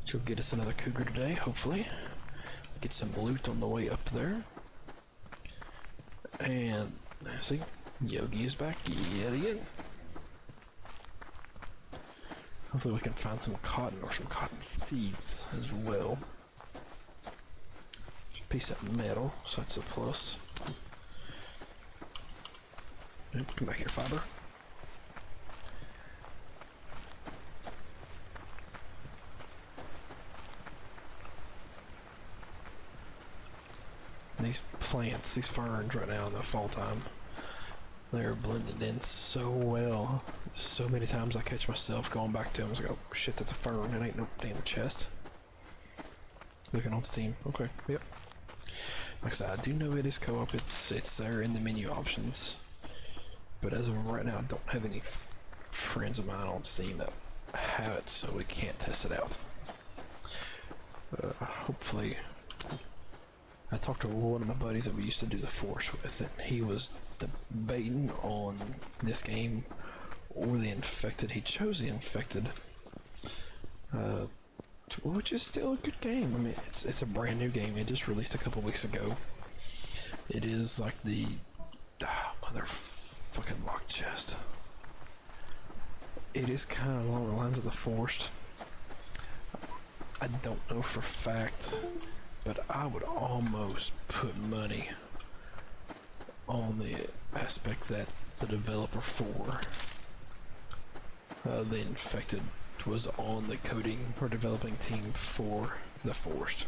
Which will get us another cougar today, hopefully. Get some loot on the way up there. And see, Yogi is back yet again. Hopefully we can find some cotton or some cotton seeds as well. Piece of metal, so that's a plus. Come back here, fiber. These plants, these ferns right now in the fall time, they're blending in so well. So many times I catch myself going back to them. I was like, oh shit, that's a fern. It ain't no damn chest. Looking on Steam. Okay, yep. Like I said, I do know it is co-op. It's there in the menu options. But as of right now, I don't have any friends of mine on Steam that have it, so we can't test it out. Hopefully, I talked to one of my buddies that we used to do the Force with, and he was debating on this game or the Infected. He chose the Infected, which is still a good game. I mean, it's a brand new game. It just released a couple weeks ago. It is like the motherfucking lock chest. It is kind of along the lines of the Forced. I don't know for a fact, but I would almost put money on the aspect that the developer for the Infected was on the coding or developing team for the Forced.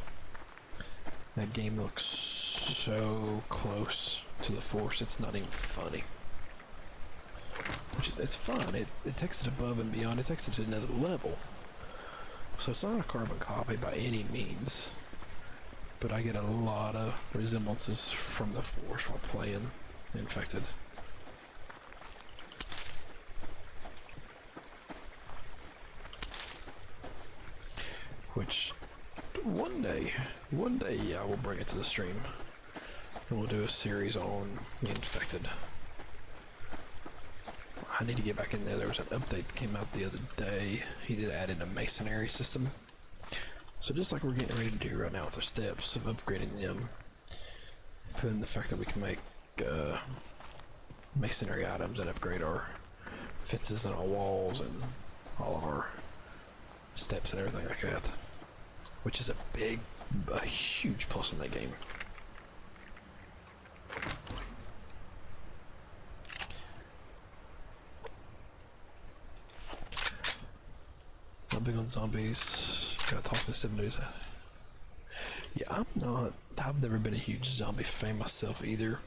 That game looks so close to the Forced, it's not even funny. It's fun. It takes it above and beyond. It takes it to another level. So it's not a carbon copy by any means, but I get a lot of resemblances from the Force while playing Infected. Which one day I will bring it to the stream, and we'll do a series on the Infected. I need to get back in there. There was an update that came out the other day. He did add in a masonry system. So just like we're getting ready to do right now with our steps of upgrading them, putting the fact that we can make masonry items and upgrade our fences and our walls and all of our steps and everything like that, which is a huge plus in that game. Not big on zombies. Gotta talk to 7 days. Yeah, I've never been a huge zombie fan myself either,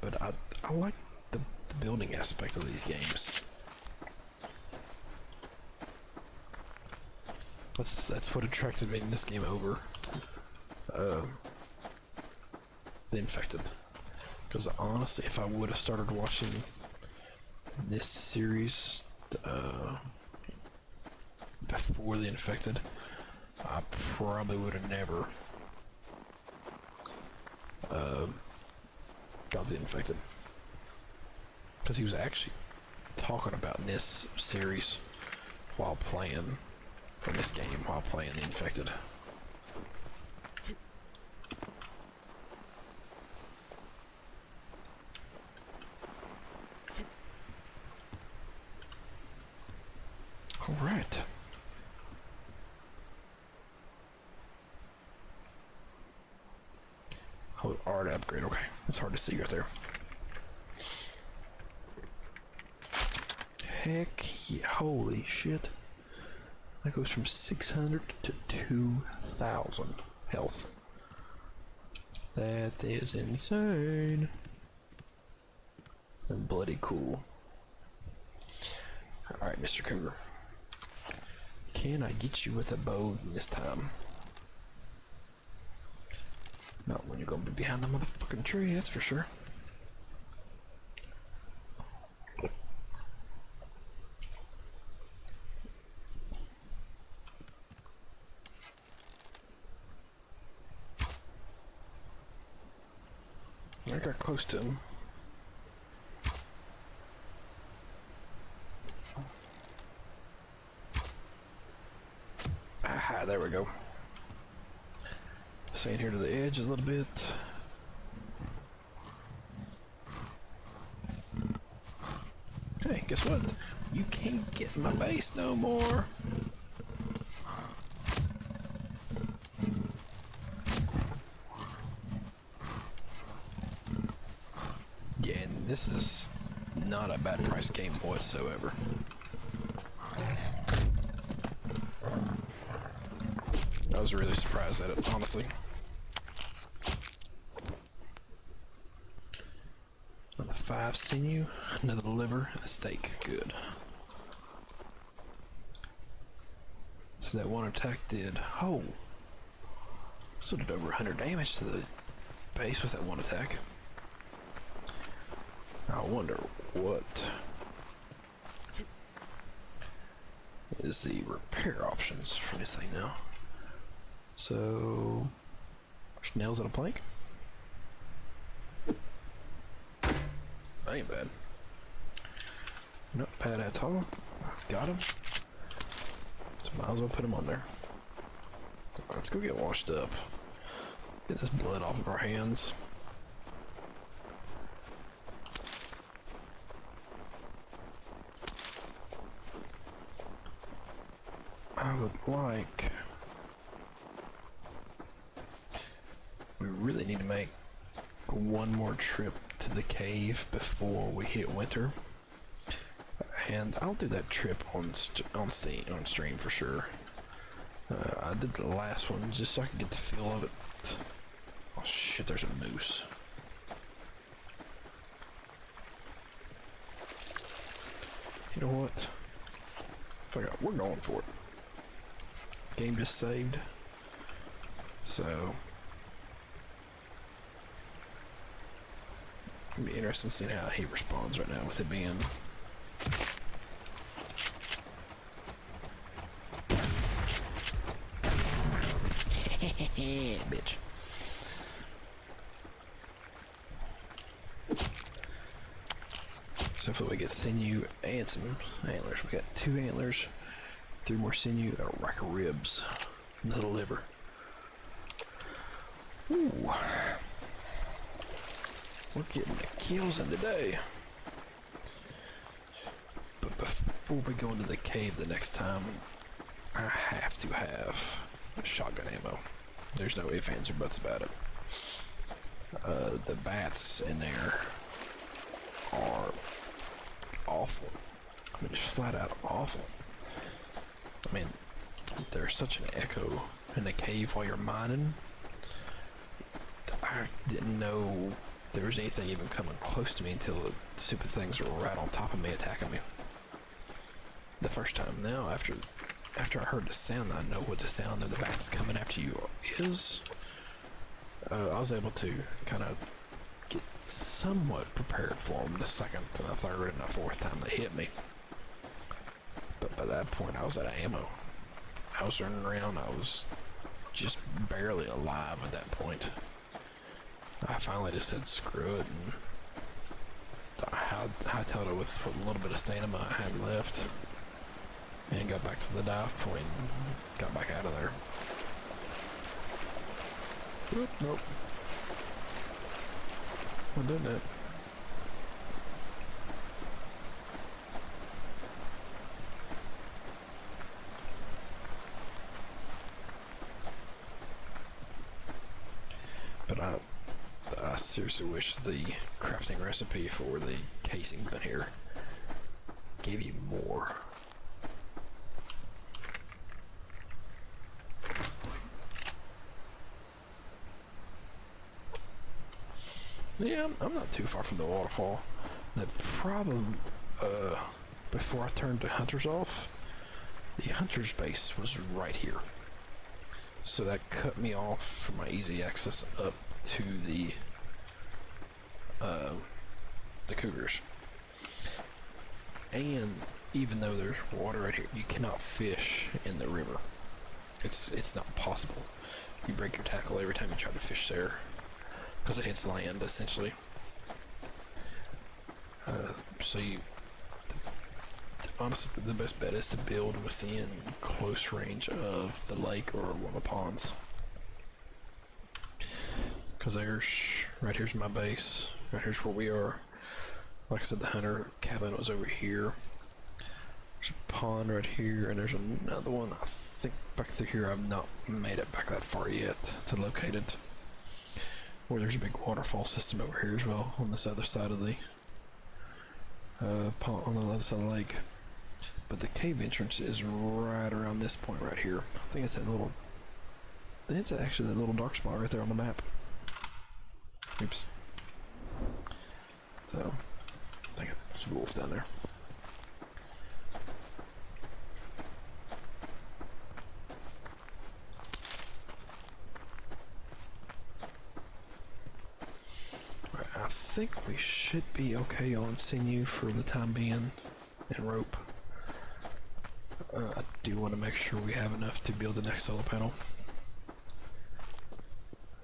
but I like the building aspect of these games. That's what attracted me in this game over the Infected. Because honestly, if I would have started watching this series before the Infected, I probably would have never got the Infected. Because he was actually talking about this series while playing, or this game while playing the Infected. Alright. Oh, art upgrade, okay. It's hard to see right there. heck yeah, holy shit. That goes from 600 to 2,000 health. That is insane. And bloody cool. Alright, Mr. Cougar. Can I get you with a bow this time? Not when you're gonna be behind the motherfucking tree, that's for sure. I got close to him. Aha, there we go. Staying here to the edge a little bit. Hey, guess what? You can't get in my base no more. Yeah, and this is not a bad price game whatsoever. I was really surprised at it, honestly. Another 5 sinew, another liver, and a steak. Good. So that one attack did, oh, so did over 100 damage to the base with that one attack. I wonder what is the repair options for this thing now. So, nails and a plank. That ain't bad. Not bad at all. Got him. So might as well put him on there. Let's go get washed up. Get this blood off of our hands. I would like... We really need to make one more trip to the cave before we hit winter. And I'll do that trip on stream for sure. I did the last one just so I could get the feel of it. Oh shit, there's a moose. You know what? We're going for it. Game just saved. So it'll be interesting seeing how he responds right now with it being bitch. So hopefully we get sinew and some antlers. We got 2 antlers, 3 more sinew, and a rack of ribs, another liver. Ooh. We're getting the kills in today. But before we go into the cave the next time, I have to have shotgun ammo. There's no ifs, ands, or buts about it. The bats in there are awful. I mean, just flat out awful. I mean, there's such an echo in the cave while you're mining. I didn't know there was anything even coming close to me until the stupid things were right on top of me attacking me. The first time. Now, after I heard the sound, I know what the sound of the bats coming after you is. I was able to kind of get somewhat prepared for them the second and the third and the fourth time they hit me. But by that point, I was out of ammo. I was running around. I was just barely alive at that point. I finally just said screw it and I hightailed it with a little bit of stamina I had left and got back to the dive point and got back out of there. Oop, nope. I'm doing that. But I seriously wish the crafting recipe for the casings in here gave you more. Yeah, I'm not too far from the waterfall. The problem, before I turned the hunters off, the hunter's base was right here. So that cut me off from my easy access up to the cougars. And even though there's water right here, you cannot fish in the river. It's not possible. You break your tackle every time you try to fish there, because it hits land, essentially. So honestly, the best bet is to build within close range of the lake or one of the ponds. Because right here's my base. Right here's where we are. Like I said, the hunter cabin was over here. There's a pond right here, and there's another one, I think, back through here. I've not made it back that far yet to locate it. Or there's a big waterfall system over here as well, on this other side of the pond, on the other side of the lake. But the cave entrance is right around this point right here. I think it's it's actually that little dark spot right there on the map. Oops. So, I think there's a wolf down there. Right, I think we should be okay on sinew for the time being, and rope. I do want to make sure we have enough to build the next solar panel.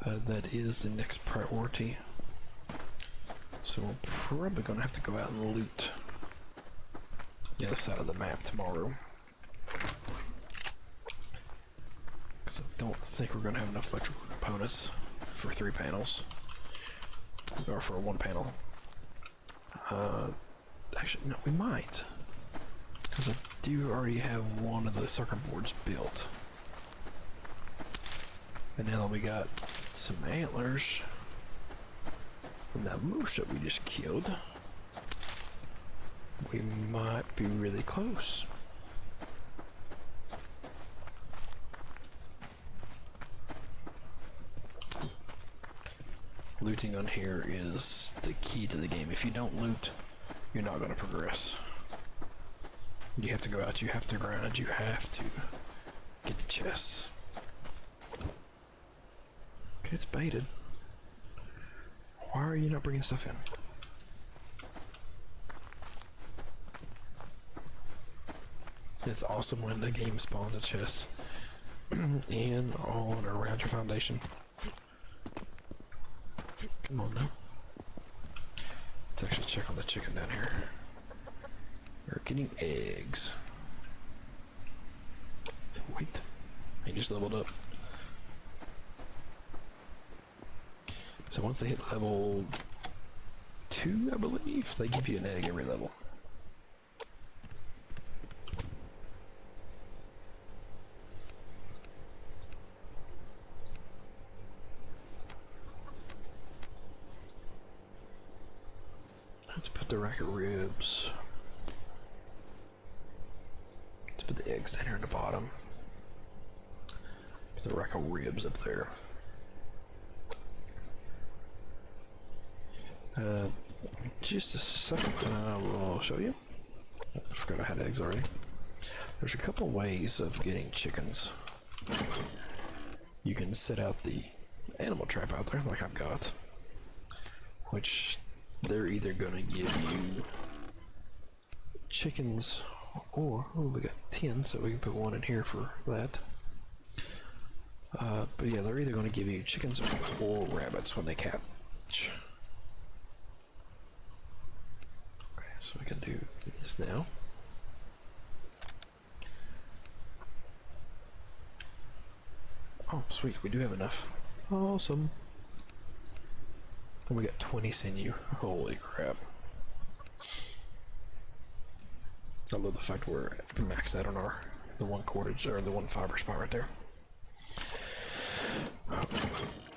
That is the next priority. So we're probably going to have to go out and loot the other side of the map tomorrow. Because I don't think we're going to have enough electrical components for 3 panels. Or for 1 panel. Actually, no, we might. Because I do already have one of the circuit boards built. And now that we got some antlers from that moose that we just killed, we might be really close. Looting on here is the key to the game. If you don't loot, you're not going to progress. You have to go out, you have to grind, you have to get the chests. Okay, it's baited. Why are you not bringing stuff in? It's awesome when the game spawns a chest in, on, or around your foundation. Come on now. Let's actually check on the chicken down here. We're getting eggs. Wait, he just leveled up. So once they hit level 2, I believe, they give you an egg every level. Let's put the rack of ribs. Let's put the eggs down here in the bottom. Put the rack of ribs up there. Just a second, I will show you. I forgot I had eggs already. There's a couple ways of getting chickens. You can set out the animal trap out there, like I've got, which they're either going to give you chickens, or we got 10, so we can put 1 in here for that. But yeah, they're either going to give you chickens or rabbits when they catch. So we can do this now. Oh, sweet, we do have enough. Awesome. And we got 20 sinew. Holy crap. I love the fact we're maxed out on the 1 cordage, or the 1 fiber spot right there.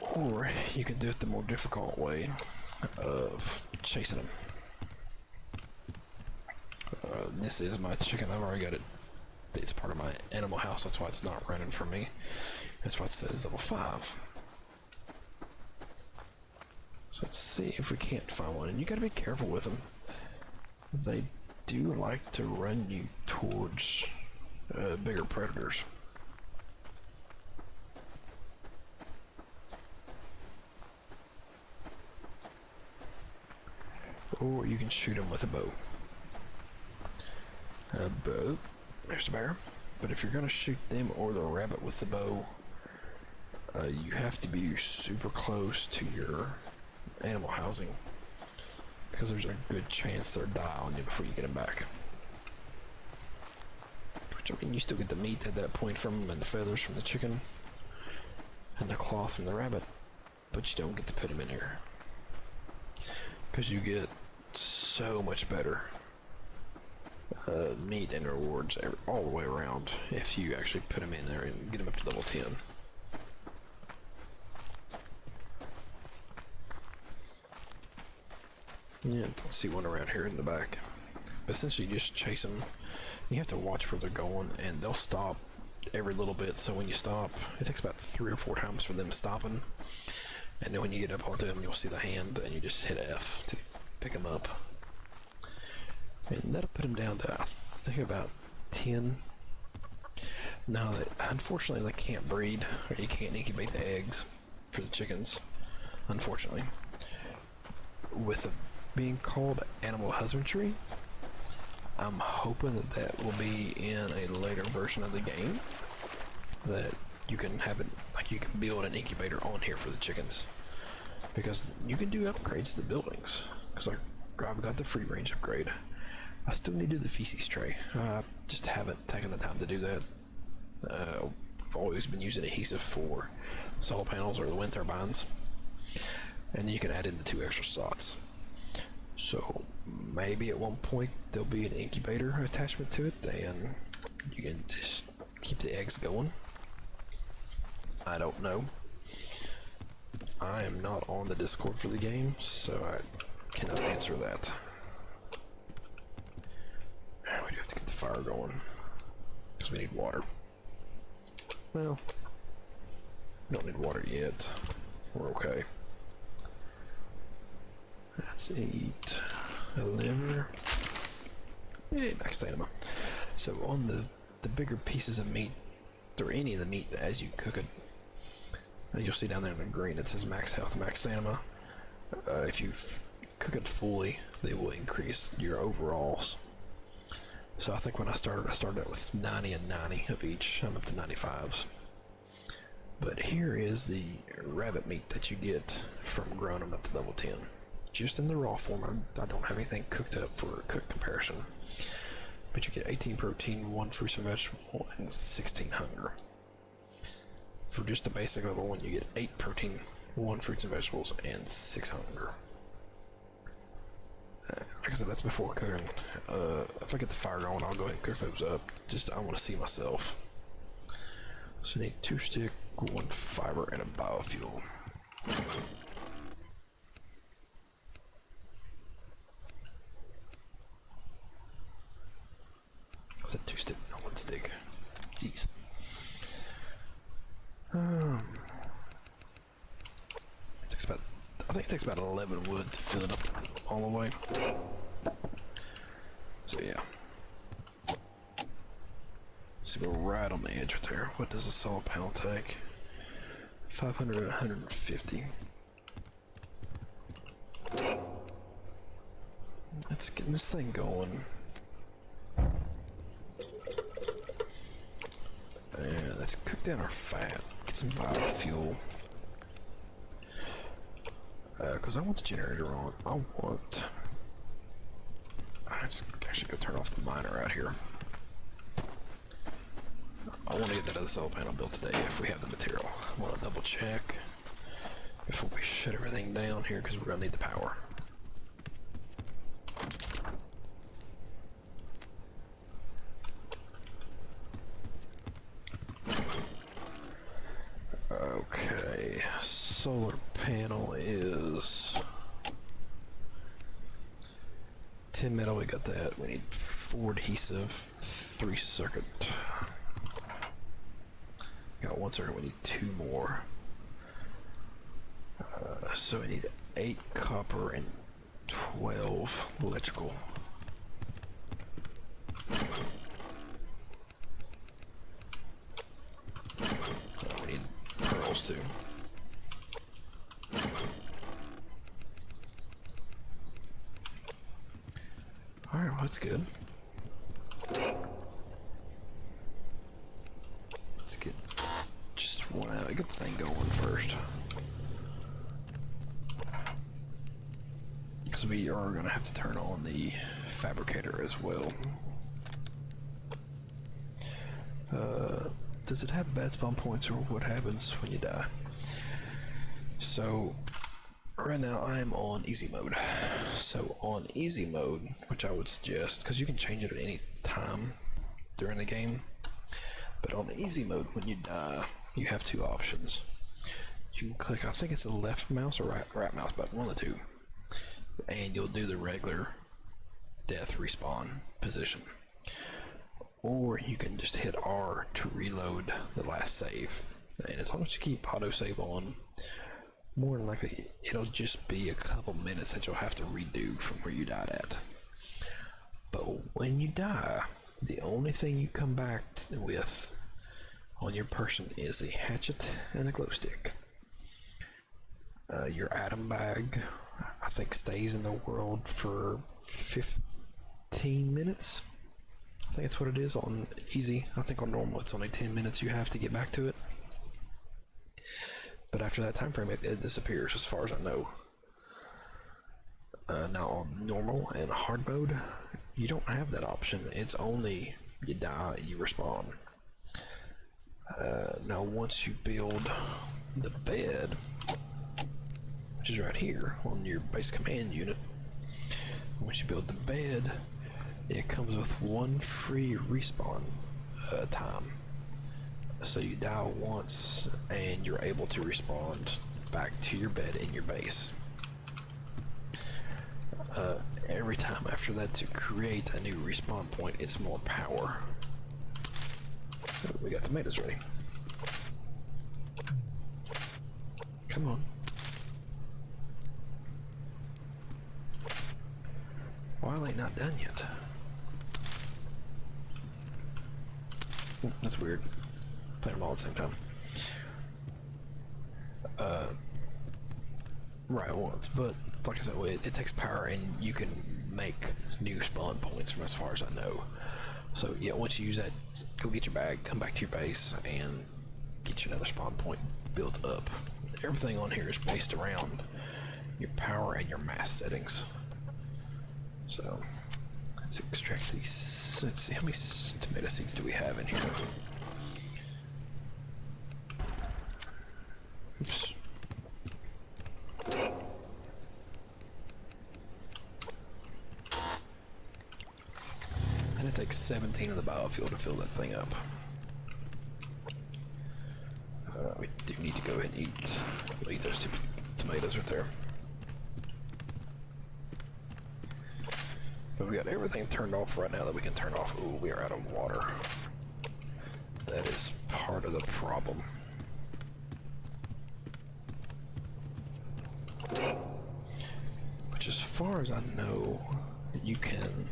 Or you can do it the more difficult way of chasing them. this is my chicken. I've already got it. It's part of my animal house. That's why it's not running for me. That's why it says level 5. So let's see if we can't find one. And you gotta be careful with them. They do like to run you towards bigger predators. Or you can shoot them with a bow. There's the bear. But if you're gonna shoot them or the rabbit with the bow, you have to be super close to your animal housing, because there's a good chance they'll die on you before you get them back. Which, I mean, you still get the meat at that point from them, and the feathers from the chicken, and the cloth from the rabbit, but you don't get to put them in here, because you get so much better meat and rewards all the way around if you actually put them in there and get them up to level 10. Yeah, don't see one around here in the back. But essentially, you just chase them. You have to watch where they're going, and they'll stop every little bit. So when you stop, it takes about 3 or 4 times for them stopping. And then when you get up onto them, you'll see the hand, and you just hit F to pick them up. And that'll put them down to, I think, about 10. Now, unfortunately, they can't breed, or you can't incubate the eggs for the chickens, unfortunately. With being called animal husbandry, I'm hoping that that will be in a later version of the game, that you can have it, like you can build an incubator on here for the chickens, because you can do upgrades to the buildings. Because I've got the free range upgrade. I still need to do the feces tray. I just haven't taken the time to do that. I've always been using adhesive for solar panels or the wind turbines, and then you can add in the 2 extra slots. So maybe at one point there'll be an incubator attachment to it, and you can just keep the eggs going. I don't know. I am not on the Discord for the game, so I cannot answer that. We do have to get the fire going, because we need water. Well, we don't need water yet. We're okay. Let's eat a liver. Yeah, max stamina. So on the bigger pieces of meat, or any of the meat as you cook it, you'll see down there in the green it says max health, max stamina. If you cook it fully, they will increase your overalls. So I think when I started out with 90 and 90 of each. I'm up to 95s. But here is the rabbit meat that you get from growing them up to level 10. Just in the raw form. I don't have anything cooked up for a cook comparison. But you get 18 protein, 1 fruits and vegetable, and 16 hunger. For just the basic level 1, you get 8 protein, 1 fruits and vegetables, and 6 hunger. Like I said, that's before cooking. If I get the fire going, I'll go ahead and cook those up. Just, I want to see myself. So you need 2 stick, 1 fiber, and a biofuel. I said 2 stick, not 1 stick. Jeez. It takes about, I think it takes about 11 wood to fill it up all the way. So yeah. See, we're right on the edge right there. What does a solar panel take? 500 and 150. Let's get this thing going. And let's cook down our fat. Get some biofuel. Because I want the generator on. Let's actually go turn off the miner out here. I want to get that other solar panel built today if we have the material. I want to double check before we shut everything down here, because we're going to need the power. Okay, solar panel is 10 metal, we got that. We need 4 adhesive, 3 circuit. Got 1 circuit, we need 2 more. So we need 8 copper and 12 electrical. We need pearls too. Alright, well that's good. Let's get just one out, get the thing going first. Because we are going to have to turn on the fabricator as well. Does it have bad spawn points, or what happens when you die? So right now I am on easy mode. So on easy mode, which I would suggest, because you can change it at any time during the game, but on easy mode, when you die, you have 2 options. You can click, I think it's the left mouse or right mouse button, one of the 2, and you'll do the regular death respawn position. Or you can just hit R to reload the last save. And as long as you keep autosave on, more than likely it'll just be a couple minutes that you'll have to redo from where you died at. But when you die, the only thing you come back with on your person is a hatchet and a glow stick. Your atom bag, I think, stays in the world for 15 minutes. I think that's what it is on easy. I think on normal it's only 10 minutes you have to get back to it. But after that time frame, it disappears as far as I know. Now on normal and hard mode, you don't have that option. It's only you die, you respawn. Now once you build the bed, which is right here on your base command unit, once you build the bed, it comes with 1 free respawn time. So you die once and you're able to respawn back to your bed in your base. Every time after that to create a new respawn point, it's more power. Oh, we got tomatoes ready. Come on. Why ain't not done yet? That's weird. Playing them all at the same time. Right, once, but like I said, it takes power, and you can make new spawn points from as far as I know. So yeah, once you use that, go get your bag, come back to your base, and get you another spawn point built up. Everything on here is based around your power and your mass settings. So let's extract these. Let's see, how many tomato seeds do we have in here? Oops. And it takes 17 of the biofuel to fill that thing up. We do need to go ahead and eat. We'll eat those 2 tomatoes right there. But we got everything turned off right now that we can turn off. Ooh, we are out of water. That is part of the problem. Which, as far as I know, you can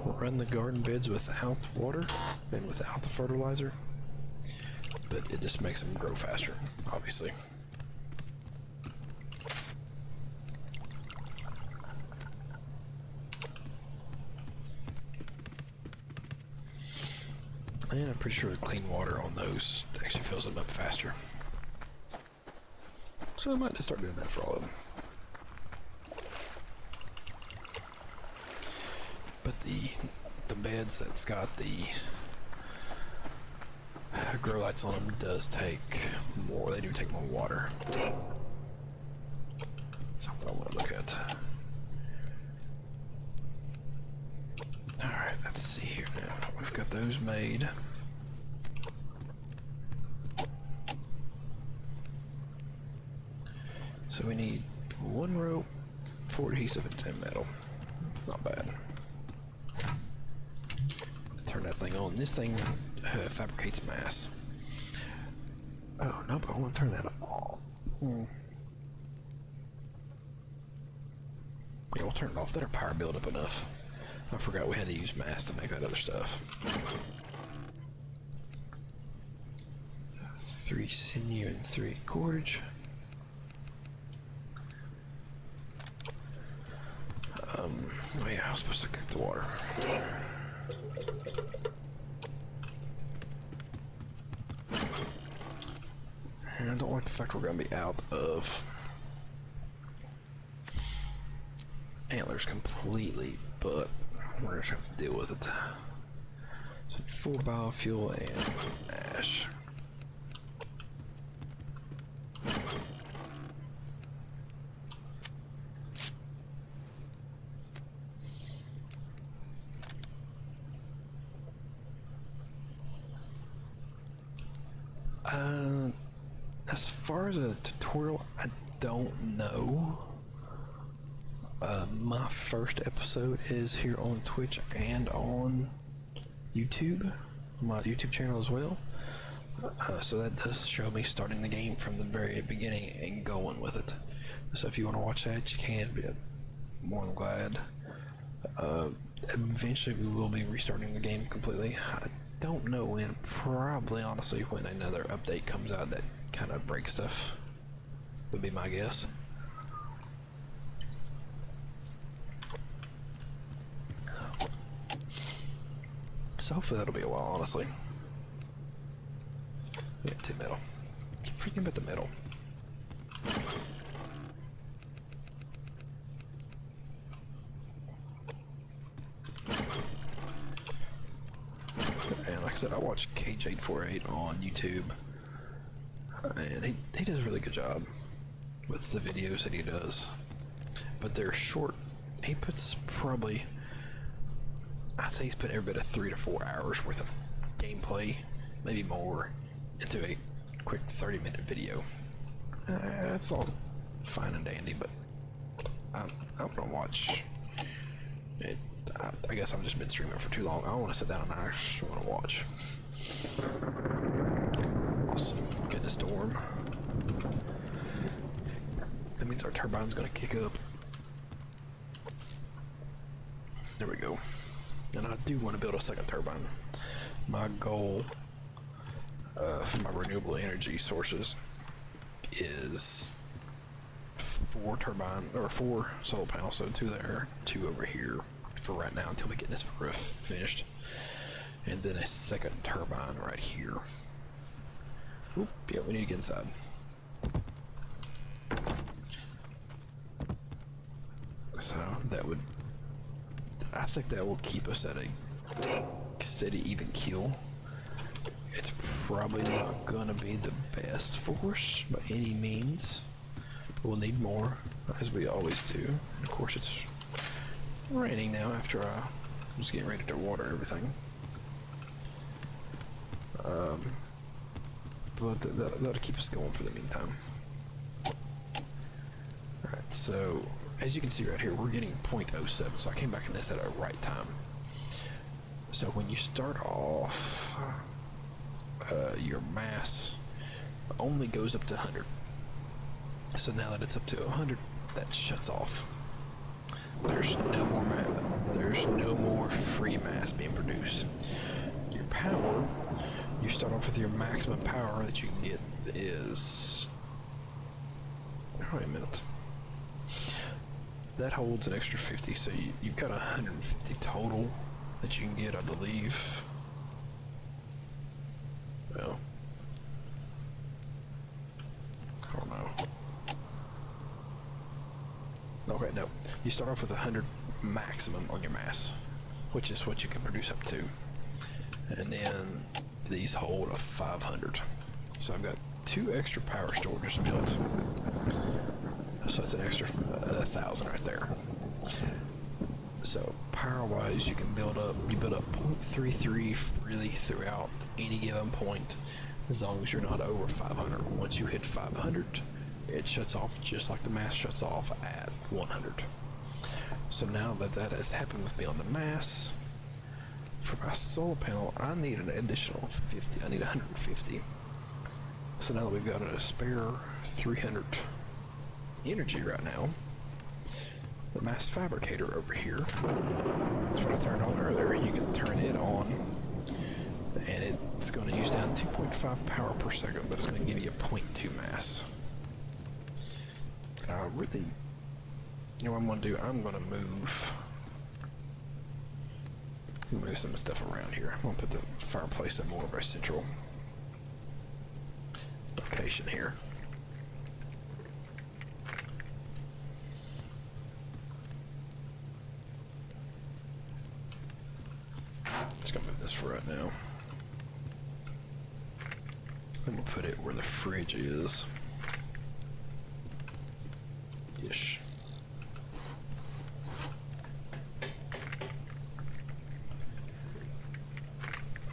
run the garden beds without water and without the fertilizer, but it just makes them grow faster, obviously. And I'm pretty sure the clean water on those actually fills them up faster. So I might just start doing that for all of them. But the beds that's got the grow lights on them does take more. They do take more water. That's what I want to look at. Alright, let's see here now. We've got those made. So we need 1 rope, 4 adhesive, and 10 metal. It's not bad. turn that thing on. This thing fabricates mass. Oh no, but I want to turn that off. Yeah, we'll turn it off. That'll power build up enough. I forgot we had to use mass to make that other stuff. 3 sinew and 3 cordage. Oh yeah, I was supposed to cook the water. And I don't like the fact we're going to be out of antlers completely, but we're just going to have to deal with it. So 4 biofuel and ash. As far as a tutorial, I don't know. My first episode is here on Twitch and on YouTube, my YouTube channel as well. So that does show me starting the game from the very beginning and going with it. So if you want to watch that, you can. Be more than glad. Eventually, we will be restarting the game completely. I don't know when. Probably, honestly, when another update comes out that kind of breaks stuff. Would be my guess. So hopefully that'll be a while, honestly. We got 2 metal. Keep freaking about the metal. And like I said, I watch Cage848 on YouTube. And he does a really good job with the videos that he does. But they're short. He puts probably, I'd say he's put every bit of 3 to 4 hours worth of gameplay, maybe more, into a quick 30-minute video. That's all fine and dandy, but I'm gonna watch it. I guess I've just been streaming for too long. I want to sit down and I actually want to watch. Awesome. Getting a storm. That means our turbine's gonna kick up. There we go. And I do want to build a second turbine. My goal for my renewable energy sources is 4 solar panels, so 2 there, 2 over here for right now until we get this roof finished, and then a second turbine right here. Oop, yeah, we need to get inside. So that would, I think that will keep us at a steady even keel. It's probably not gonna be the best force by any means. We'll need more, as we always do. And of course it's raining now after I was getting ready to water everything. But that'll keep us going for the meantime. Alright, so as you can see right here, we're getting 0.07, so I came back in this at a right time. So when you start off, your mass only goes up to 100. So now that it's up to 100, that shuts off. There's no more free mass being produced. Your power, you start off with your maximum power that you can get is, wait a minute. That holds an extra 50, so you've got 150 total that you can get, I believe. Well, I don't know. Okay, no. You start off with 100 maximum on your mass, which is what you can produce up to. And then these hold a 500. So I've got 2 extra power storages built. So that's an extra 1,000 right there. So power-wise, you build up 0.33 freely throughout any given point, as long as you're not over 500. Once you hit 500, it shuts off just like the mass shuts off at 100. So now that that has happened with me on the mass, for my solar panel, I need an additional 50. I need 150. So now that we've got a spare 300 energy right now, the mass fabricator over here, that's what I turned on earlier, you can turn it on, and it's going to use down 2.5 power per second, but it's going to give you a 0.2 mass. Really, you know what I'm going to do? I'm going to move some stuff around here. I'm going to put the fireplace in more of a central location here. Just gonna move this for right now. I'm gonna put it where the fridge is. Ish.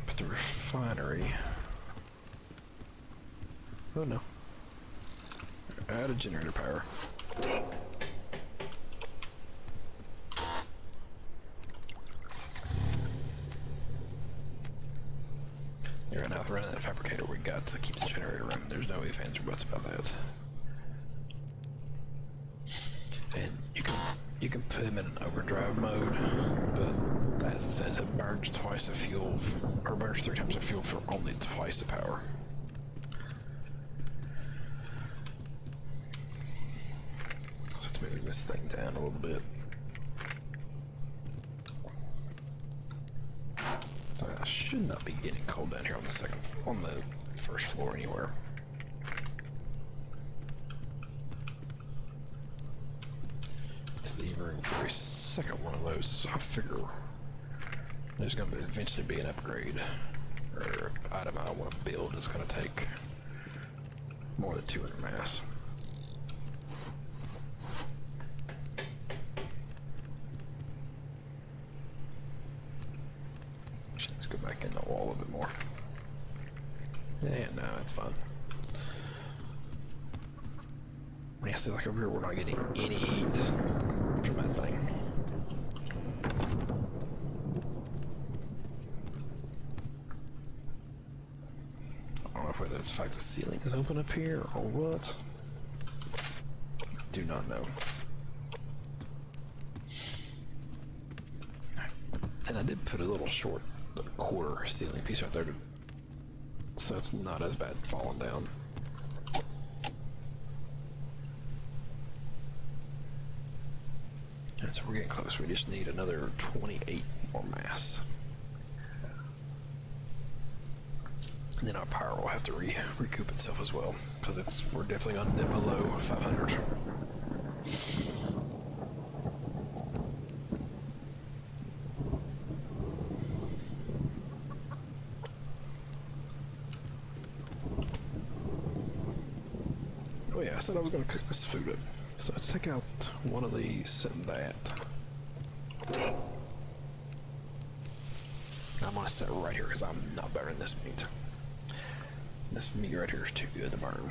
Put the refinery. Oh no. Out of generator power. Yeah, right now, with running that fabricator, we got to keep the generator running. There's no ifs, ands, or buts about that. And you can put them in overdrive mode, but as it says, it burns twice the fuel, or burns 3 times the fuel for only twice the power. So it's moving this thing down a little bit. So I should not be getting cold down here on the first floor anywhere. To leave room for a second one of those, so I figure there's going to eventually be an upgrade or item I want to build that's going to take more than 200 mass. Let's go back in the wall a little bit more. Yeah, no, it's fine. Yeah, see, like over here, we're not getting any heat from that thing. I don't know whether it's the fact the ceiling is open up here or what. Do not know. And I did put a little short quarter ceiling piece right there, so it's not as bad falling down. And so we're getting close. We just need another 28 more mass. And then our power will have to recoup itself as well, because we're definitely going to dip below 500. Oh yeah, I said I was going to cook this food up. So let's take out one of these and that. I'm going to set it right here because I'm not burning this meat. This meat right here is too good to burn.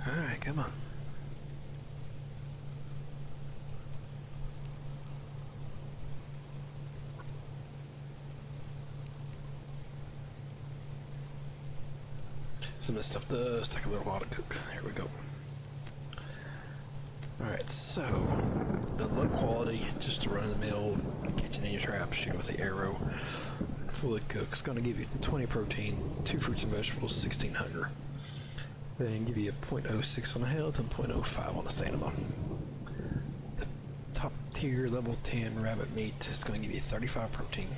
Alright, come on. Some of this stuff does take a little while to cook. Here we go. Alright, so the low quality, just to run the mill, catching in your trap, shooting with the arrow, fully cooked, is going to give you 20 protein, 2 fruits and vegetables, 16 hunger. Then give you a 0.06 on the health and 0.05 on the stamina. The top tier level 10 rabbit meat is going to give you 35 protein,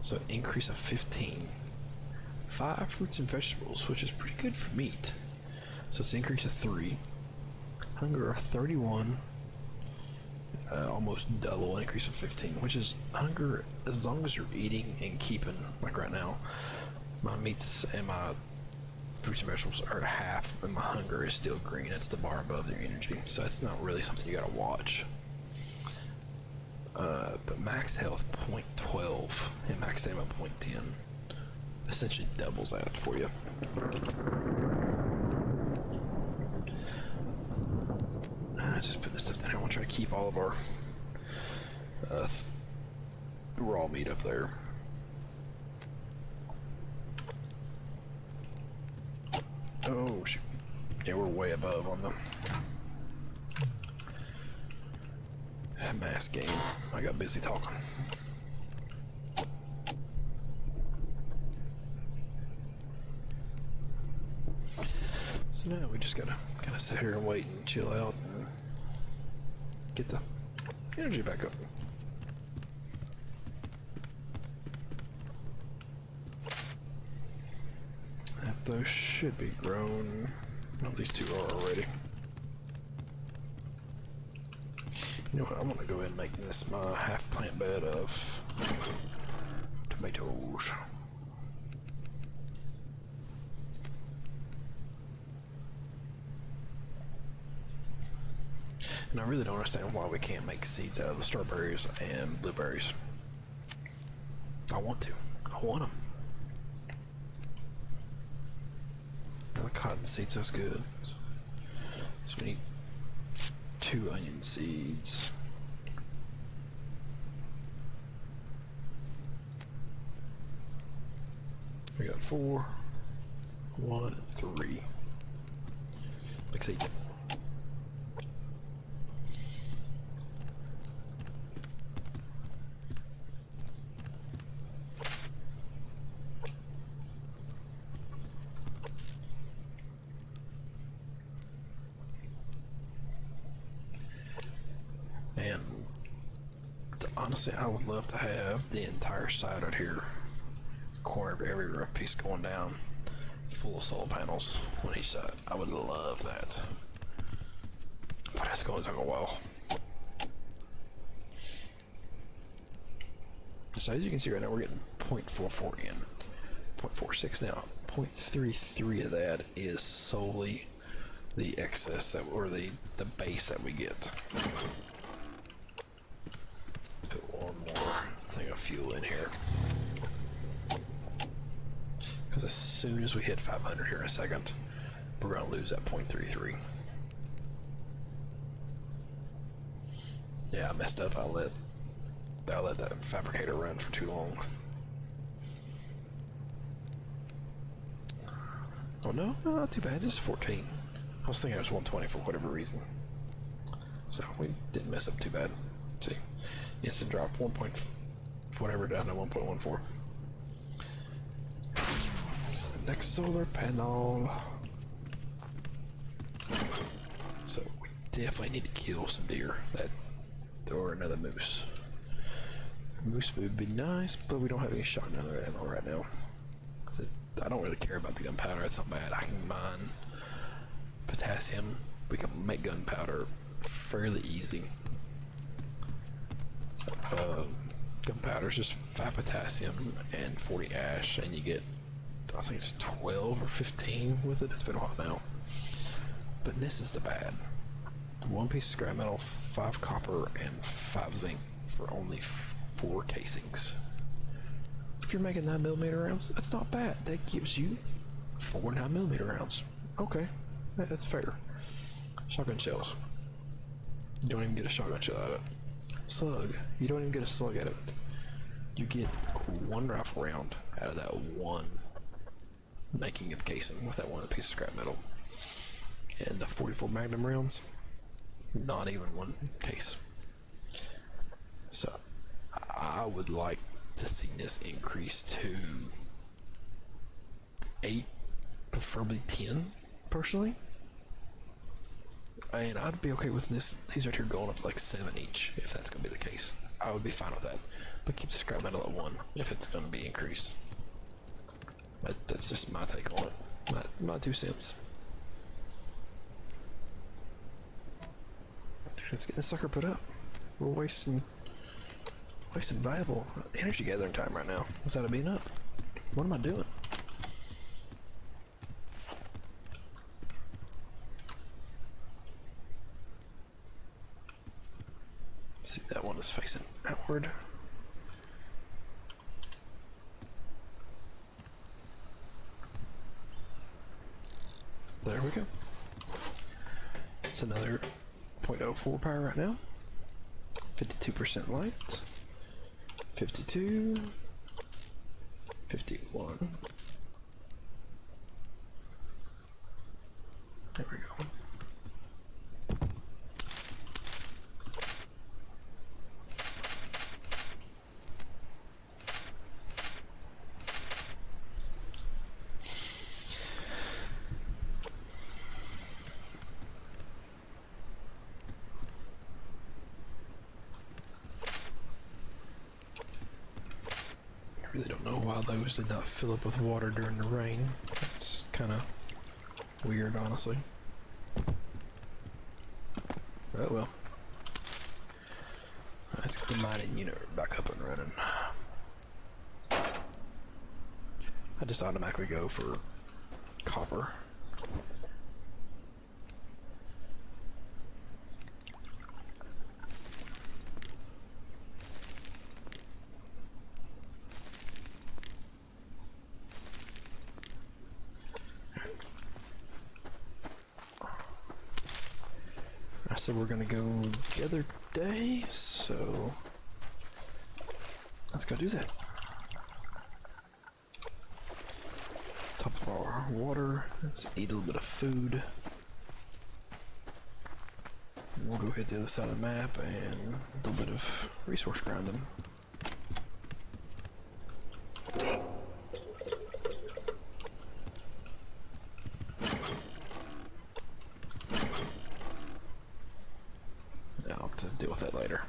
so an increase of 15. 5 fruits and vegetables, which is pretty good for meat, so it's an increase of 3. Hunger of 31, almost double, an increase of 15, which is hunger as long as you're eating and keeping, like right now, My meats and my fruits and vegetables are half, and my hunger is still green. It's the bar above their energy, so it's not really something you gotta watch. But max health 0.12 and max stamina 0.10 essentially doubles that for you. Just putting this stuff down here. I want to try to keep all of our raw meat up there. Oh shoot. Yeah, we're way above on the mass game. I got busy talking. So now we just gotta kind of sit here and wait and chill out and get the energy back up. Those should be grown. Well, these two are already. You know what? I'm gonna go ahead and make this my half plant bed of tomatoes. And I really don't understand why we can't make seeds out of the strawberries and blueberries. I want to. I want them. The cotton seeds, that's good. So we need 2 onion seeds. We got 4, 1, and 3. Makes 8. And honestly, I would love to have the entire side out here, corner of every rough piece going down, full of solar panels on each side. I would love that. But that's going to take a while. So as you can see right now, we're getting 0.44 in, 0.46 now. 0.33 of that is solely the excess that, or the base that we get. Put one more thing of fuel in here, because as soon as we hit 500 here in a second, we're going to lose that 0.33. Yeah, I messed up. I let that fabricator run for too long. Oh no, not too bad. Just 14. I was thinking it was 120 for whatever reason. So we didn't mess up too bad. See, it's a drop 1 point whatever down to 1.14. So next solar panel. So we definitely need to kill some deer, or another moose. Moose would be nice, but we don't have any shotgun ammo right now. So I don't really care about the gunpowder. It's not bad. I can mine potassium. We can make gunpowder fairly easy. Gunpowder is just 5 potassium and 40 ash, and you get, I think it's 12 or 15 with it. It's been a while now. But this is the bad. 1 piece of scrap metal, 5 copper, and 5 zinc for only 4 casings. If you're making 9mm rounds, that's not bad. That gives you 4 9mm rounds. Okay, that's fair. Shotgun shells. You don't even get a shotgun shell out of it. Slug. You don't even get a slug out of it. You get 1 rifle round out of that 1 making of casing with that 1 piece of scrap metal. And the 44 Magnum rounds, not even 1 case. So I would like to see this increase to 8, preferably 10, personally. And I'd be okay with these right here going up to like 7 each, if that's going to be the case. I would be fine with that. But keep the scrap metal at 1 if it's going to be increased. That's just my take on it. My 2 cents. Let's get this sucker put up. We're wasting valuable energy gathering time right now without it being up. What am I doing? Let's see, that one is facing outward. There we go. It's another 0.04 power right now. 52% light. 52. 51. There we go. I really don't know why those did not fill up with water during the rain. It's kind of weird, honestly. Oh well. Let's get the mining unit back up and running. I just automatically go for copper. I said we're gonna go the other day, so let's go do that. Top of our water. Let's eat a little bit of food. And we'll go hit the other side of the map and a little bit of resource grinding. I'll have to deal with that later.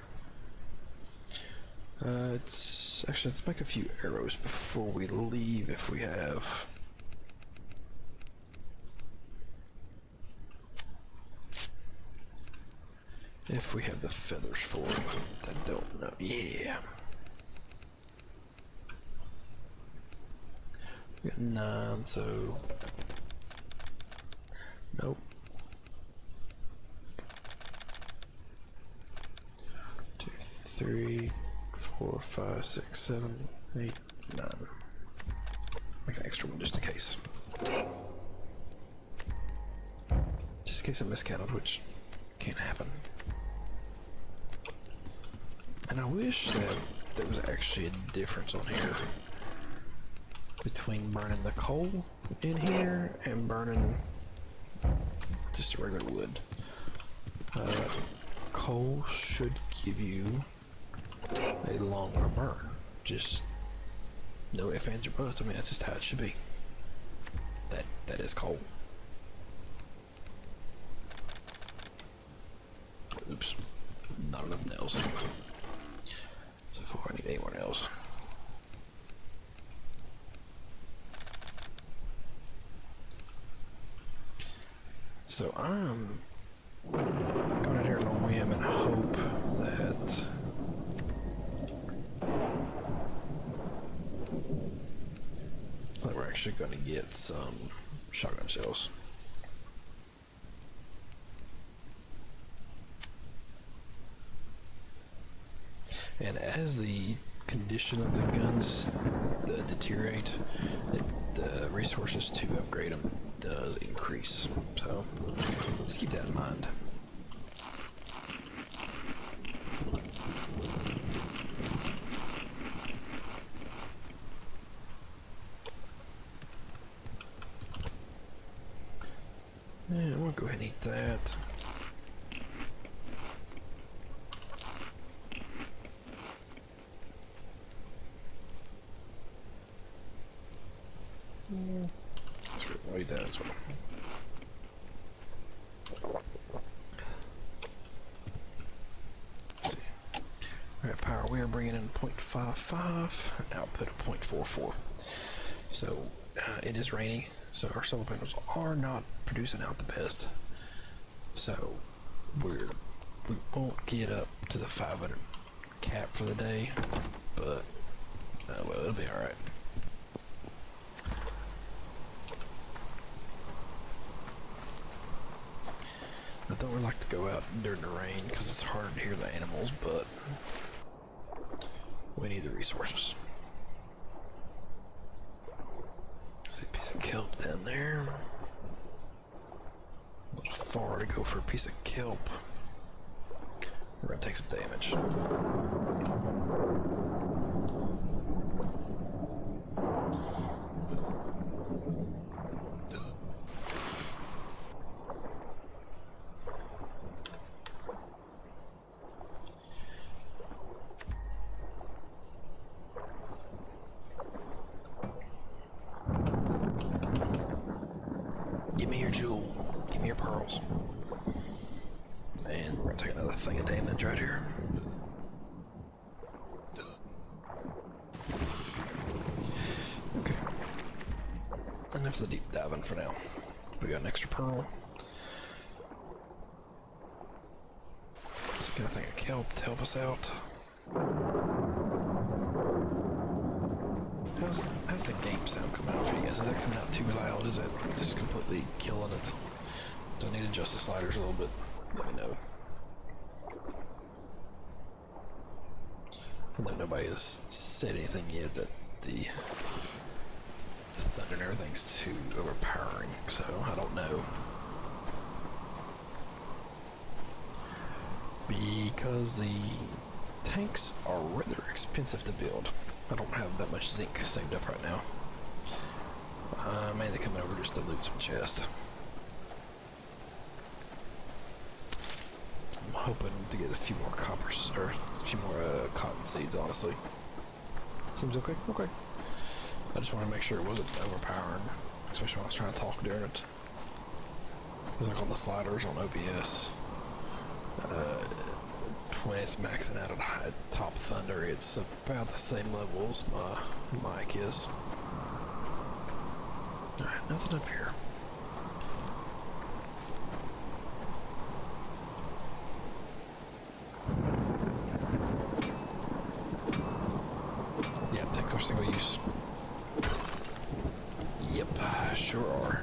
Let's make a few arrows before we leave if we have. If we have the feathers for it, I don't know. Yeah. We got 9, so. Nope. 2, 3, 4, 5, 6, 7, 8, 9. Make an extra one just in case. Just in case I miscounted, which can't happen. And I wish that there was actually a difference on here between burning the coal in here and burning just regular wood. Coal should give you a longer burn. Just no ifs, ands, or buts. I mean, that's just how it should be. That is coal. Oops, not enough nails. So before I need any more nails. So I'm going out here on a whim and hope that we're actually going to get some shotgun shells. And as the condition of the guns deteriorate, the resources to upgrade them does increase. So let's keep that in mind. Yeah, we'll go ahead and eat that. We'll eat that as well. Let's see. We're at power. We are bringing in 0.55, output of 0.44. So it is rainy, so our solar panels are not producing out the best. So we won't get up to the 500 cap for the day, but well, it'll be all right. don't really like to go out during the rain because it's harder to hear the animals, but we need the resources. See a piece of kelp down there. A little far to go for a piece of kelp. We're gonna take some damage. Give me your jewel. Give me your pearls. And we're gonna take another thing of damage right here. Okay. Enough of the deep diving for now. We got an extra pearl. Got a thing of kelp to help us out. How's the game sound coming out for you guys? Is that coming out too loud? Is it just completely killing it? Do I need to adjust the sliders a little bit? Let me know. Although nobody has said anything yet that the thunder and everything's too overpowering, so I don't know. Because the tanks are rather expensive to build. I don't have that much zinc saved up right now. I'm mainly coming over just to loot some chests. I'm hoping to get a few more coppers, or a few more cotton seeds, honestly. Seems okay? Okay. I just want to make sure it wasn't overpowering, especially when I was trying to talk during it. It's like on the sliders on OBS. When it's maxing out at top thunder, it's about the same level as my mic is. Alright, nothing up here. Yeah, tanks are single use. Yep, sure are.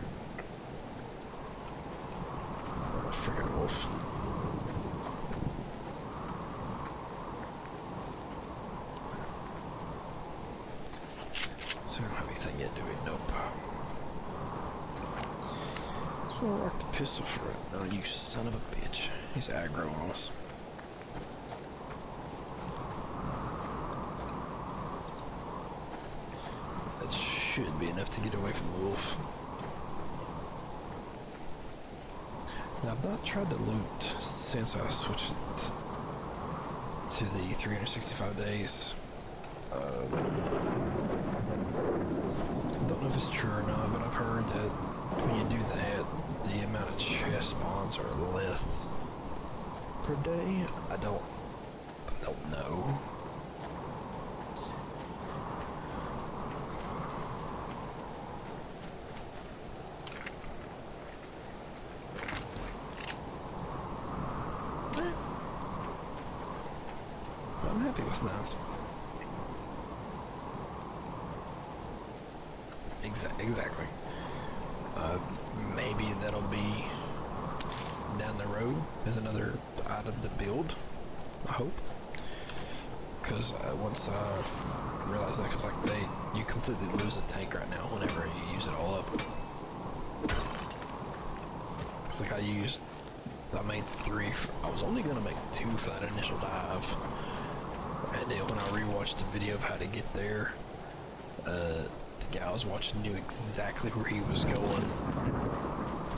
What a freaking wolf. So I don't have anything yet, do we? Nope. So I'll rock the pistol for it. Oh, you son of a bitch. He's aggro on us. That should be enough to get away from the wolf. Now, I've not tried to loot since I switched it to the 365 days. Don't know if it's true or not, but I've heard that when you do that, the amount of chest spawns are less per day. I don't know. I'm happy with that. Exactly. Maybe that'll be down the road as another item to build. I hope. Because once I realized that, because like you completely lose a tank right now whenever you use it all up. It's like I made 3. I was only gonna make 2 for that initial dive, and then when I rewatched the video of how to get there, the guy I was watching knew exactly where he was going,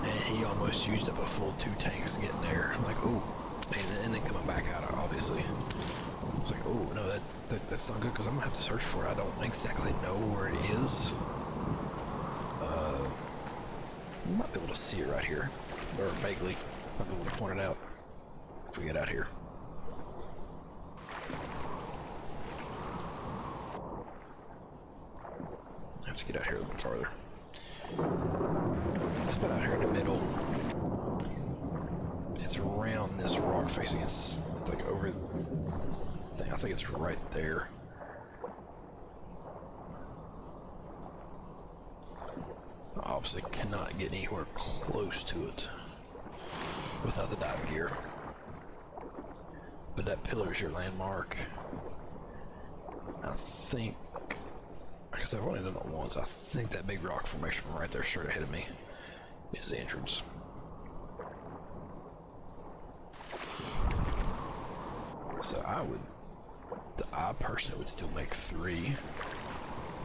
and he almost used up a full 2 tanks getting there. I'm like, oh, and then coming back out, obviously. I was like, oh, no, that's not good, because I'm going to have to search for it. I don't exactly know where it is. You might be able to see it right here, or vaguely. Might be able to point it out if we get out here. I have to get out here a little bit farther. It's about out here in the middle. It's around this rock facing. It's like over. I think it's right there. I obviously cannot get anywhere close to it. without the dive gear. But that pillar is your landmark. I think, because I've only done it once, I think that big rock formation right there straight ahead of me is the entrance. So I personally would still make 3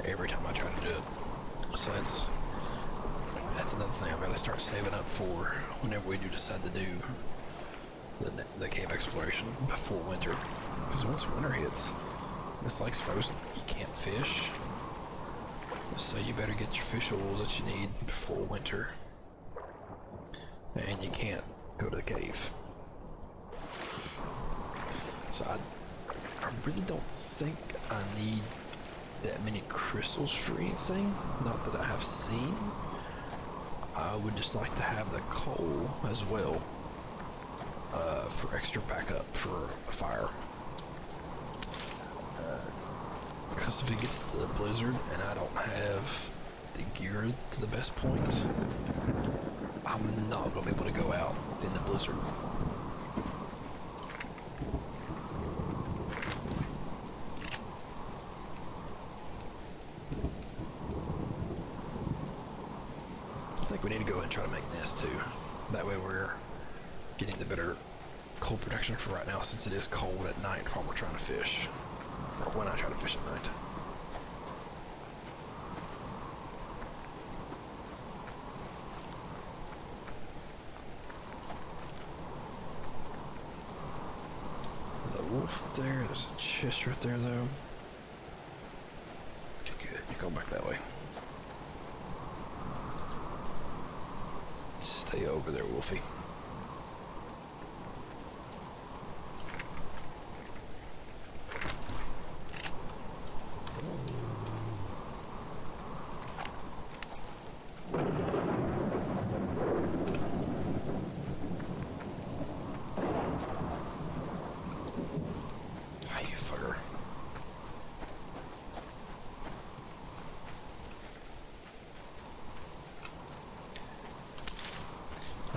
every time I try to do it. So that's another thing I've got to start saving up for whenever we do decide to do the cave exploration before winter. Because once winter hits, this lake's frozen. You can't fish. So you better get your fish oil that you need before winter. And you can't go to the cave. So I really don't think I need that many crystals for anything. Not that I have seen. I would just like to have the coal as well for extra backup for a fire. Because if it gets to the blizzard and I don't have the gear to the best point, I'm not going to be able to go out in the blizzard. I think we need to go ahead and try to make nests too. That way we're getting the better cold protection for right now, since it is cold at night while we're trying to fish. Or when I try to fish at night. The wolf up there, there's a chest right there though. Okay, good, you go back that way. Stay over there, Wolfie.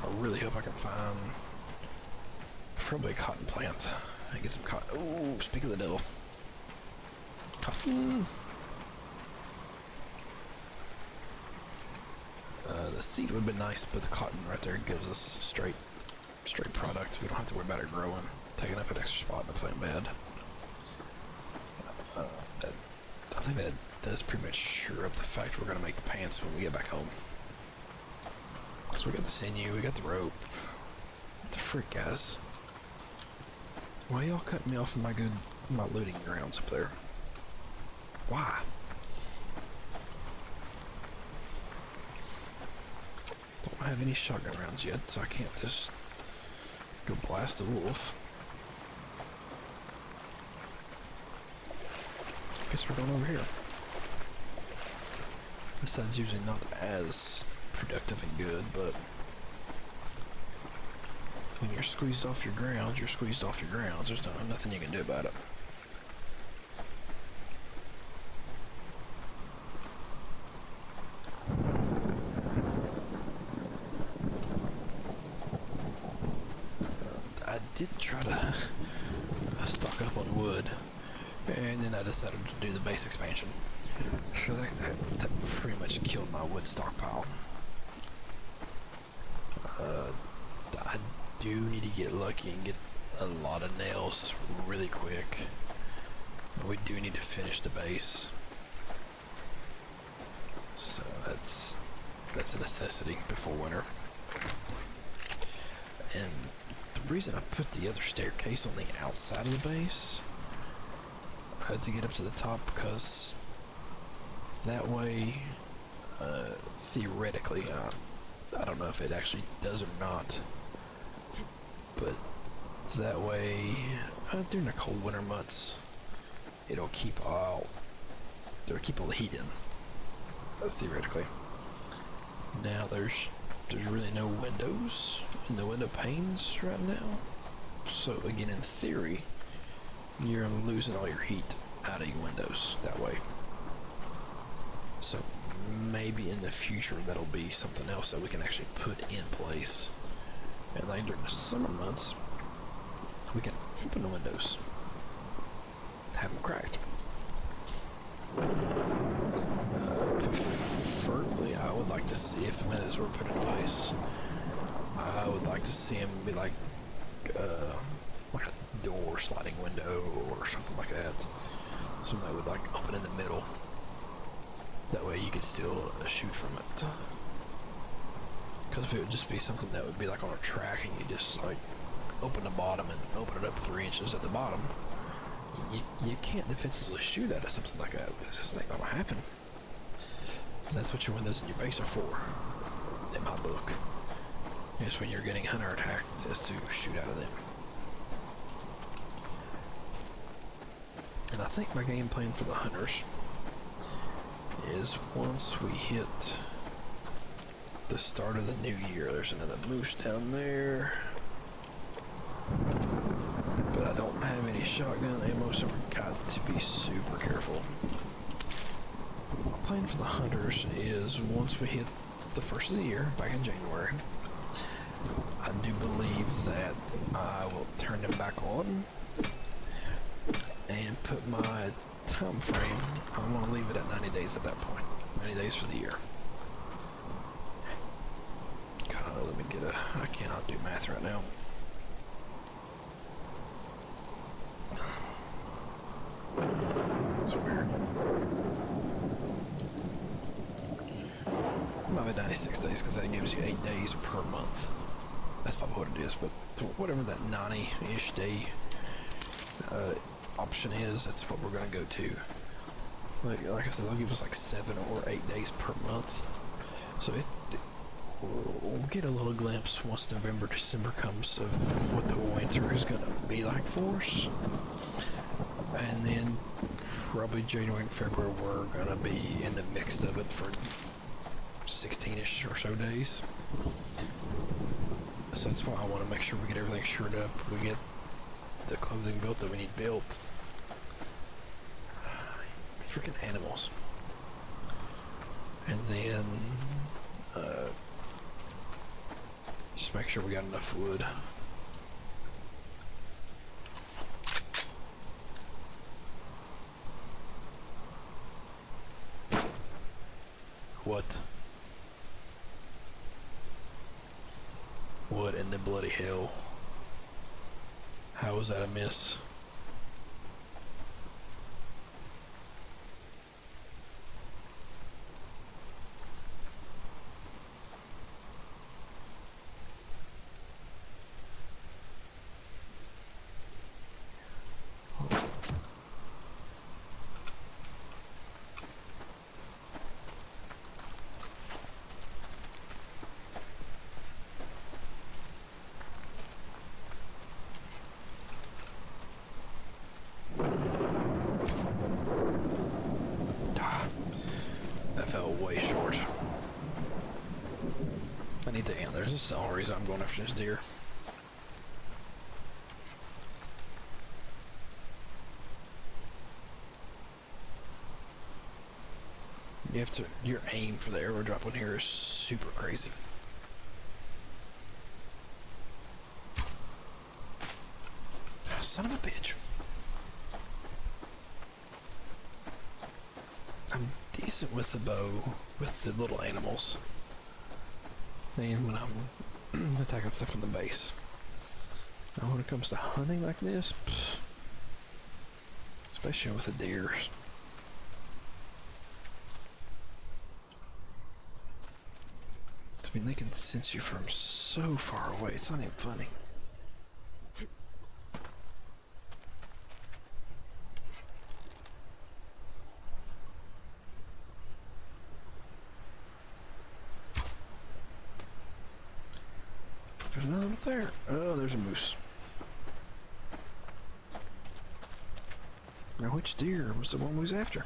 I really hope I can find preferably a cotton plant and get some cotton. Oh, speak of the devil. Cotton. The seed would have been nice, but the cotton right there gives us straight product. We don't have to worry about it growing, taking up an extra spot in the plant bed. I think that does pretty much sure up the fact we're going to make the pants when we get back home. So we got the sinew, we got the rope. What the frick, guys? Why y'all cutting me off of my looting grounds up there? Why? Don't have any shotgun rounds yet, so I can't just go blast a wolf. Guess we're going over here. This side's usually not as productive and good, but when you're squeezed off your grounds, you're squeezed off your grounds. There's nothing you can do about it. I did try to stock up on wood, and then I decided to do the base expansion. So that pretty much killed my wood stockpile. I do need to get lucky and get a lot of nails really quick. We do need to finish the base. So that's a necessity before winter. And the reason I put the other staircase on the outside of the base to get up to the top, because that way, theoretically, I don't know if it actually does or not, but that way, during the cold winter months, it'll keep all the heat in, theoretically. Now there's really no windows in the window panes right now, so again, in theory, you're losing all your heat out of your windows that way. So maybe in the future that'll be something else that we can actually put in place And then during the summer months, we can open the windows, have them cracked. Preferably, I would like to see, if the windows were put in place, I would like to see them be like a door sliding window or something like that. Something that would like open in the middle. That way you could still shoot from it. Because if it would just be something that would be like on a track and you just like open the bottom and open it up 3 inches at the bottom, you can't defensively shoot out of something like that. This just ain't gonna happen. And that's what your windows in your base are for, in my book. It's when you're getting hunter attacked, is to shoot out of them. And I think my game plan for the hunters is once we hit the start of the new year, there's another moose down there. But I don't have any shotgun ammo, so we've got to be super careful. My plan for the hunters is once we hit the first of the year, back in January, I do believe that I will turn them back on and put my time frame, I want to leave it at 90 days at that point. 90 days for the year. God, let me get I cannot do math right now. That's weird. Might be 96 days because that gives you 8 days per month. That's probably what it is, but whatever that 90-ish day option is, that's what we're going to go to. Like I said, they'll give us like 7 or 8 days per month. So we'll get a little glimpse once November, December comes of what the winter is going to be like for us. And then probably January and February we're going to be in the mix of it for 16-ish or so days. So that's why I want to make sure we get everything shored up. We get the clothing built that we need built. Freaking animals. And then just make sure we got enough wood. What? What in the bloody hell? How was that a miss? Way short. I need the antlers. This is the only reason I'm going after this deer. You have to, your aim for the arrow drop on here is super crazy. Son of a bitch. I'm decent with the bow, with the little animals, and when I'm attacking stuff from the base. Now when it comes to hunting like this, especially with the deer, I mean, they can sense you from so far away, it's not even funny. There's another one up there. Oh, there's a moose. Now, which deer was the one we was after?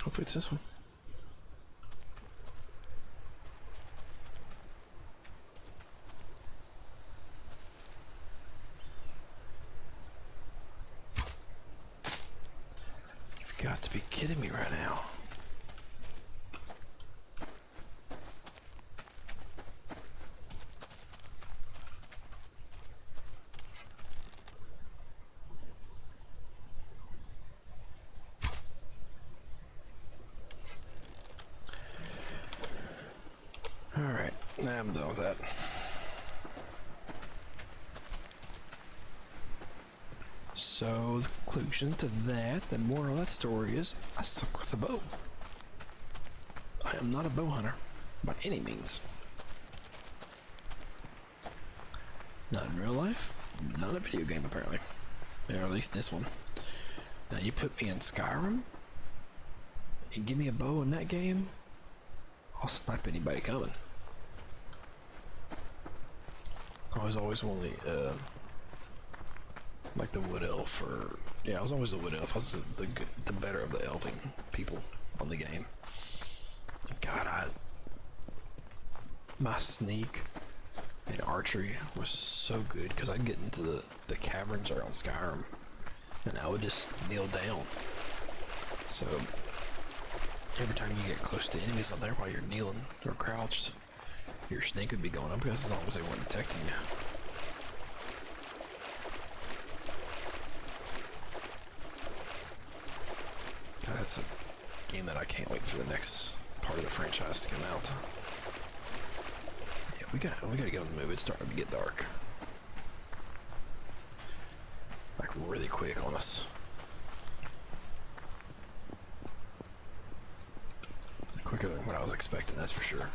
Hopefully it's this one. Got got to be kidding me right now. Alright, now I'm done with that. So, the conclusion to that, the moral of that story is, I suck with a bow. I am not a bow hunter, by any means. Not in real life, not in a video game apparently. Or at least this one. Now you put me in Skyrim, and give me a bow in that game, I'll snipe anybody coming. I was always only, like the wood elf, or yeah, I was always the wood elf. I was the better of the elving people on the game. God, my sneak and archery was so good because I'd get into the caverns around Skyrim, and I would just kneel down. So every time you get close to enemies on there while you're kneeling or crouched, your sneak would be going up because as long as they weren't detecting you. God, that's a game that I can't wait for the next part of the franchise to come out. Yeah, we gotta get on the move. It's starting to get dark. Like really quick on us. Quicker than what I was expecting, that's for sure.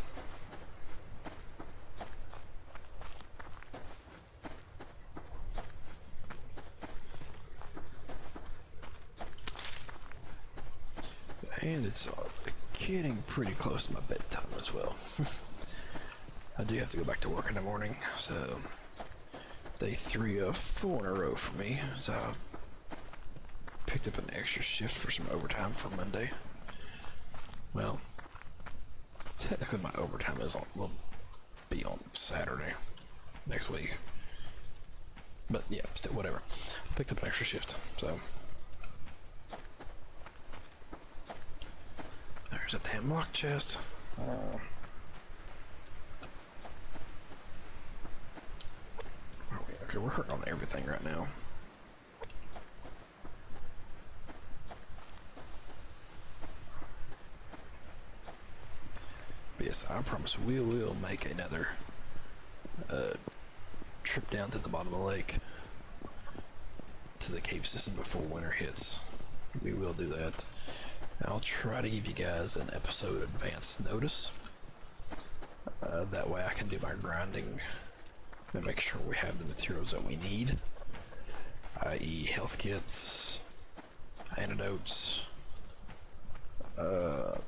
And it's getting pretty close to my bedtime as well. I do have to go back to work in the morning, so day 3 of 4 in a row for me. So I picked up an extra shift for some overtime for Monday. Well, technically my overtime will be on Saturday next week. But yeah, still whatever. Picked up an extra shift, so. There's a damn lock chest. Oh. Okay, we're hurting on everything right now. But yes, I promise we will make another trip down to the bottom of the lake to the cave system before winter hits. We will do that. I'll try to give you guys an episode advance notice. That way I can do my grinding and make sure we have the materials that we need, i.e. health kits, antidotes. I'll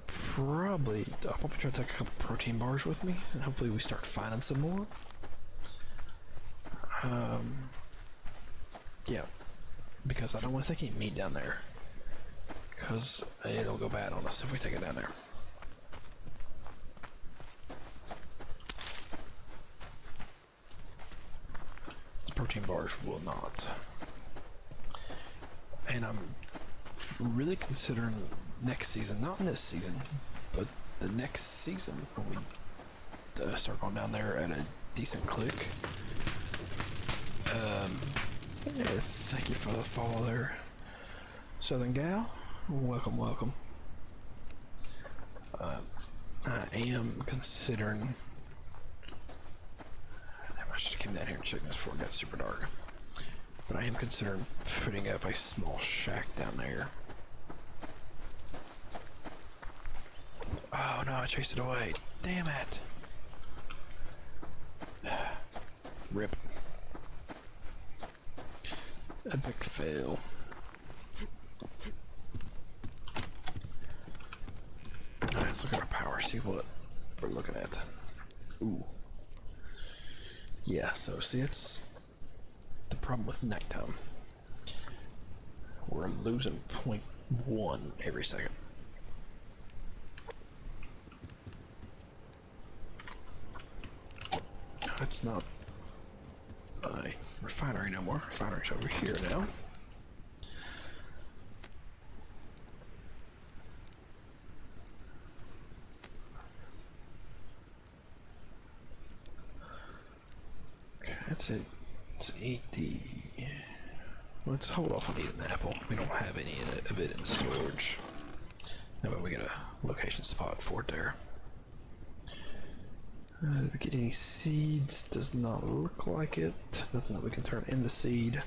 probably try to take a couple protein bars with me, and hopefully we start finding some more. Yeah, because I don't want to take any meat down there, because it'll go bad on us if we take it down there. These protein bars will not. And I'm really considering next season, not in this season, but the next season when we start going down there at a decent click. Yeah, thank you for the follow there, Southern Gal. Welcome, welcome. I am considering. I should have come down here and checked this before it got super dark. But I am considering putting up a small shack down there. Oh no, I chased it away. Damn it. Rip. Epic fail. Alright, let's look at our power, see what we're looking at. Ooh. Yeah, so see, it's the problem with nighttime. We're losing 0.1 every second. It's not my refinery no more. Refinery's over here now. Okay, that's it. Let's eat the... Let's hold off on eating the apple. We don't have any of it in storage. That way we get a location spot for it there. Did we get any seeds? Does not look like it. Nothing that we can turn into seed.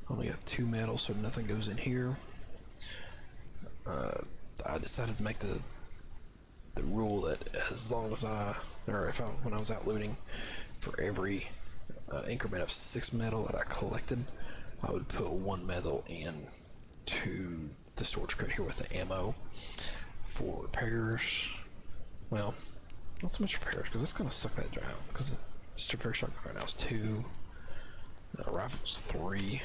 Only got 2 metal, so nothing goes in here. I decided to make the rule that as long as when I was out looting, for every increment of 6 metal that I collected, I would put 1 metal in to the storage crate here with the ammo for repairs. Well, not so much repairs because it's gonna suck that down. Because the repair shotgun right now is 2, the rifle's 3.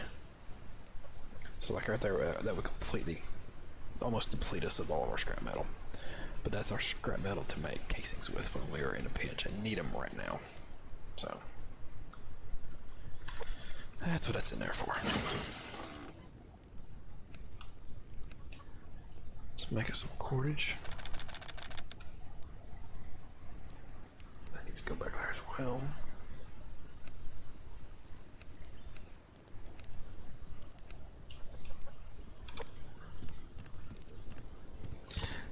So like right there, that would almost deplete us of all of our scrap metal. But that's our scrap metal to make casings with when we are in a pinch and need them right now. So that's what that's in there for. Let's make us some cordage. That needs to go back there as well.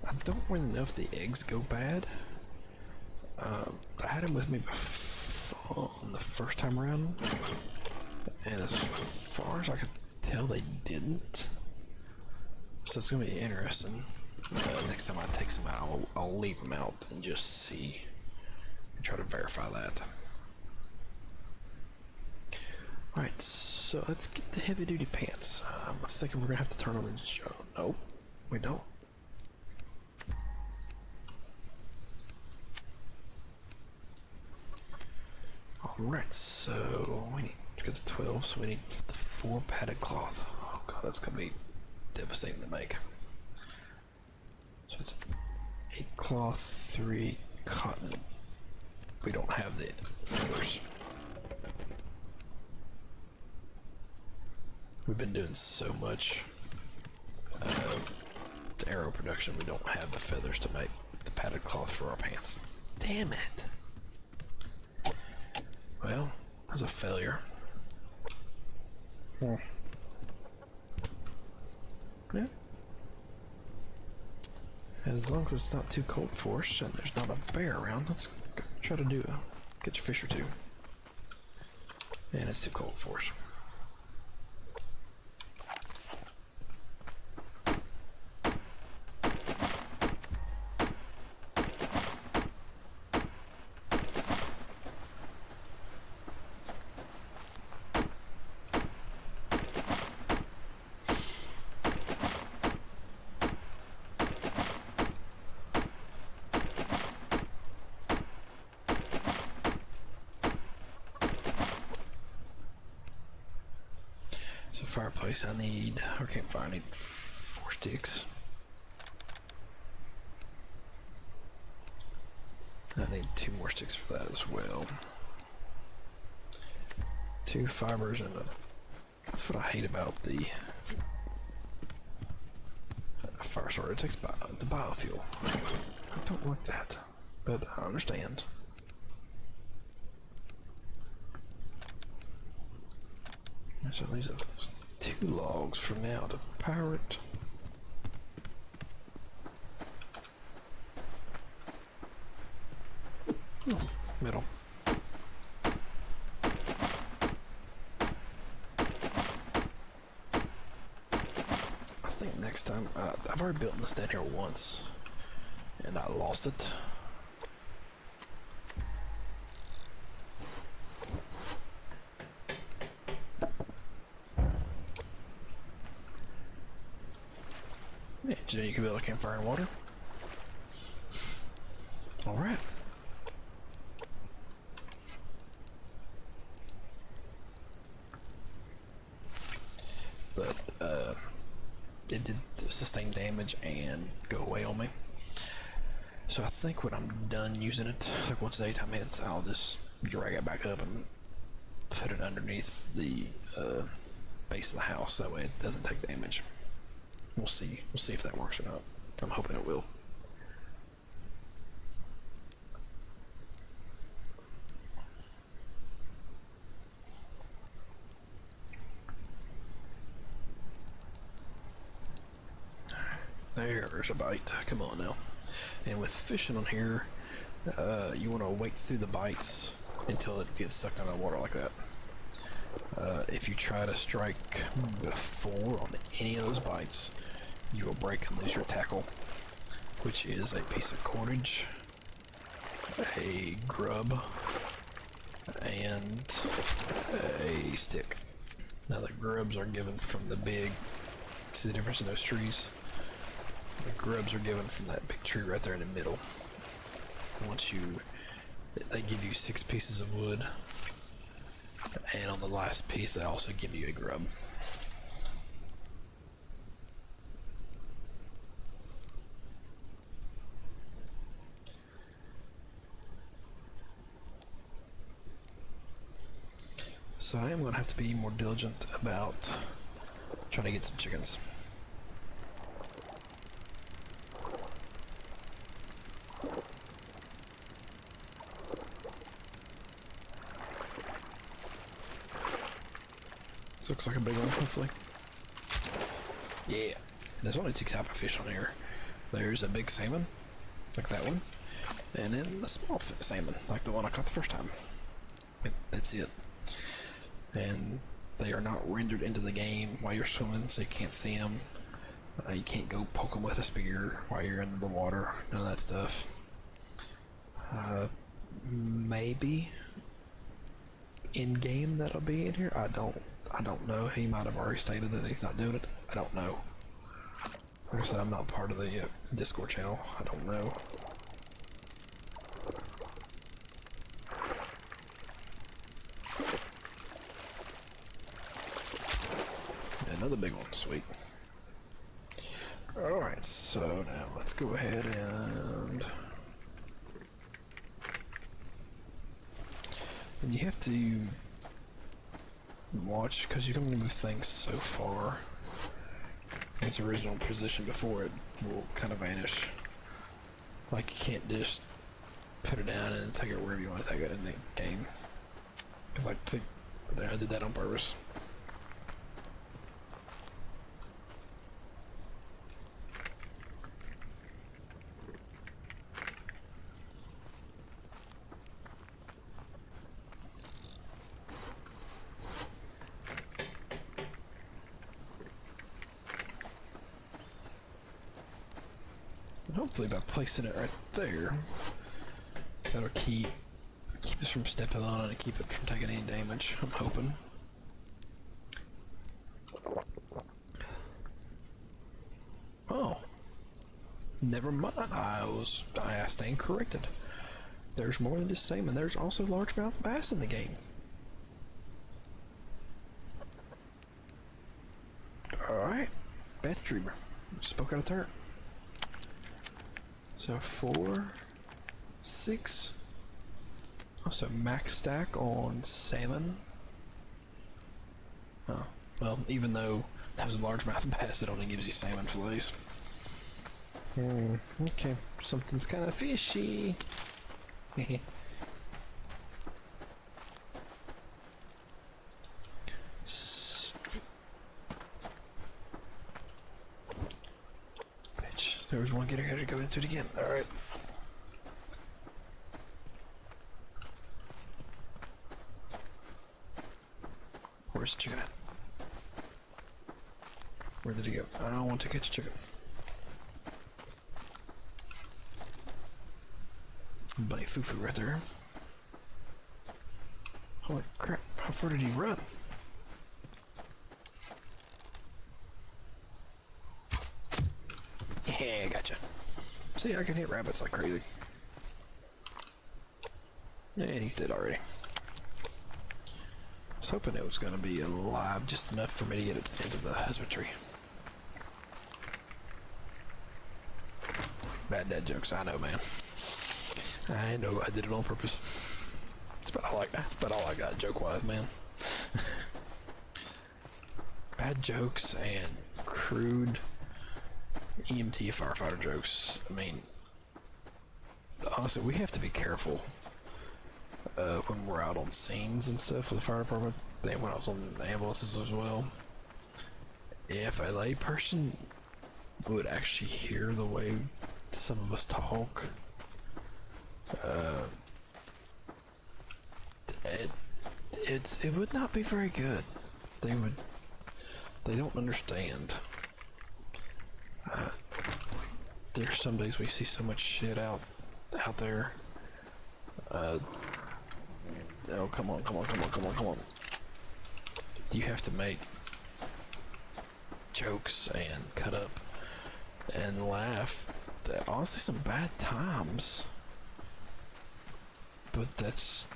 I don't really know if the eggs go bad. I had them with me before, the first time around, and as far as I could tell, they didn't. So it's gonna be interesting. Next time I take some out, I'll leave them out and just see and try to verify that. Alright, so let's get the heavy duty pants. I'm thinking we're gonna have to turn them into show. Nope, we don't. Alright, so we need to get to 12, so we need the 4 padded cloth. Oh god, that's gonna be devastating to make. So it's 8 cloth, 3 cotton. We don't have the feathers. We've been doing so much arrow production, we don't have the feathers to make the padded cloth for our pants. Damn it! Well, that's a failure. Yeah. As long as it's not too cold for us and there's not a bear around, let's try to catch a fish or 2. And it's too cold for us. Fireplace, or campfire, I need 4 sticks. I need 2 more sticks for that as well. 2 fibers and that's what I hate about the fire starter. It takes the biofuel. I don't like that, but I understand. So these are 2 logs for now to power it. Oh, metal. I think next time, I've already built this down here once, and I lost it. Yeah, did you know you can build a campfire in water? Alright. But, it did sustain damage and go away on me. So I think when I'm done using it, like once the daytime hits, I'll just drag it back up and put it underneath the base of the house. That way it doesn't take damage. We'll see. We'll see if that works or not. I'm hoping it will. There's a bite. Come on now. And with fishing on here, you want to wait through the bites until it gets sucked under the water like that. If you try to strike before on any of those bites, you will break and lose your tackle, which is a piece of cordage, a grub, and a stick. Now the grubs are given from the big, see the difference in those trees? The grubs are given from that big tree right there in the middle. They give you 6 pieces of wood, and on the last piece they also give you a grub. So I am going to have to be more diligent about trying to get some chickens. This looks like a big one, hopefully. Yeah. There's only 2 types of fish on here. There's a big salmon, like that one, and then the small salmon, like the one I caught the first time. That's it. And they are not rendered into the game while you're swimming, so you can't see them. You can't go poke them with a spear while you're in the water. None of that stuff. Maybe in game that'll be in here. I don't know. He might have already stated that he's not doing it. I don't know. Like I said, I'm not part of the Discord channel. I don't know. Another big one, sweet. Alright, so now let's go ahead and you have to watch, because you can move things so far in its original position before it will kind of vanish. Like, you can't just put it down and take it wherever you want to take it in the game. Because, like, see, I did that on purpose. Hopefully by placing it right there, that'll keep us from stepping on it and keep it from taking any damage, I'm hoping. Oh. Never mind, I stand corrected. There's more than just salmon, there's also largemouth bass in the game. Alright, Bath Dreamer. Spoke out of turn. So 4, 6. Also max stack on salmon. Oh, well, even though that was a largemouth bass, it only gives you salmon fillets. Okay, something's kind of fishy. Bitch, there was one getting ready to go into it again. Alright. Where's the chicken at? Where did he go? I don't want to catch a chicken. Bunny foo-foo right there. Holy crap, how far did he run? Yeah, gotcha. See, I can hit rabbits like crazy. And he's dead already. I was hoping it was going to be alive just enough for me to get it into the husbandry. Bad dad jokes, I know, man. I know, I did it on purpose. That's about all I got joke-wise, man. Bad jokes and crude EMT firefighter jokes. I mean, honestly, we have to be careful when we're out on scenes and stuff with the fire department. Then when I was on the ambulances as well. If a lay person would actually hear the way some of us talk. It would not be very good. They don't understand. There's some days we see so much shit out there. Oh, come on. You have to make jokes and cut up and laugh at honestly some bad times. But that's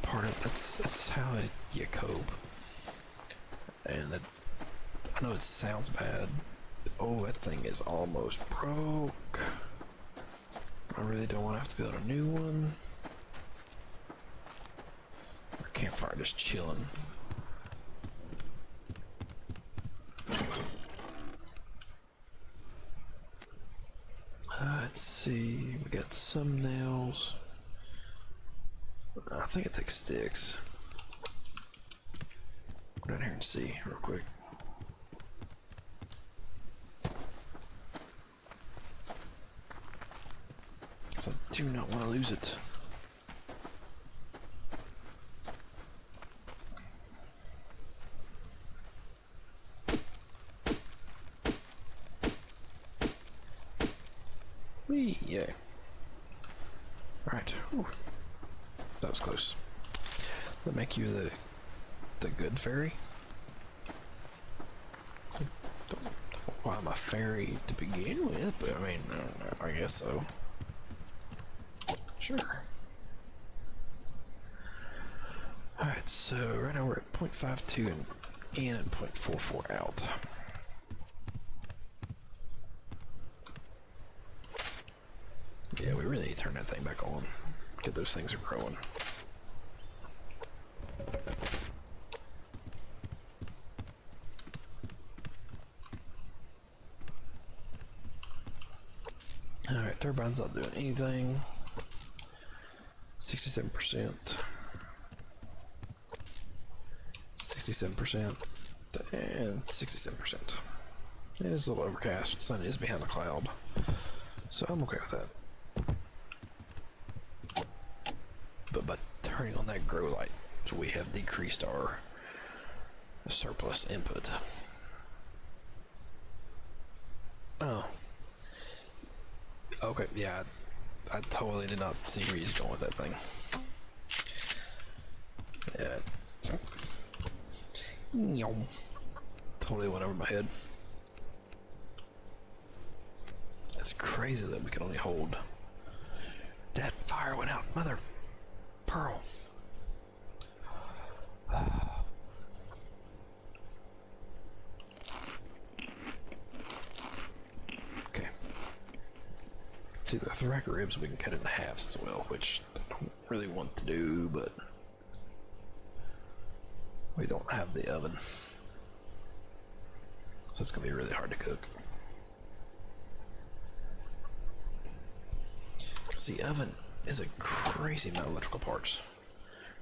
part of that's how you cope. And I know it sounds bad. Oh, that thing is almost broke. I really don't want to have to build a new one. Our campfire just chilling. Let's see. We got some nails. I think it takes sticks. Go down here and see real quick. I do not want to lose it. Whee, yeah. Alright. Whew. That was close. That make you the good fairy? Don't why I'm a fairy to begin with, but I mean, I guess so. Sure. Alright, so right now we're at 0.52 in and 0.44 out. Yeah, we really need to turn that thing back on. Get those things are growing. Alright, turbine's not doing anything. 67%. 67%. And 67%. It is a little overcast. The sun is behind the cloud. So I'm okay with that. But by turning on that grow light, we have decreased our surplus input. Oh. Okay, yeah, I totally did not see where he's going with that thing. Yeah. Totally went over my head. It's crazy that we can only hold. That fire went out, mother pearl. Okay. See, the thoracic ribs we can cut it in halves as well, which I don't really want to do, but we don't have the oven, so it's gonna be really hard to cook. Cause the oven is a crazy amount of electrical parts.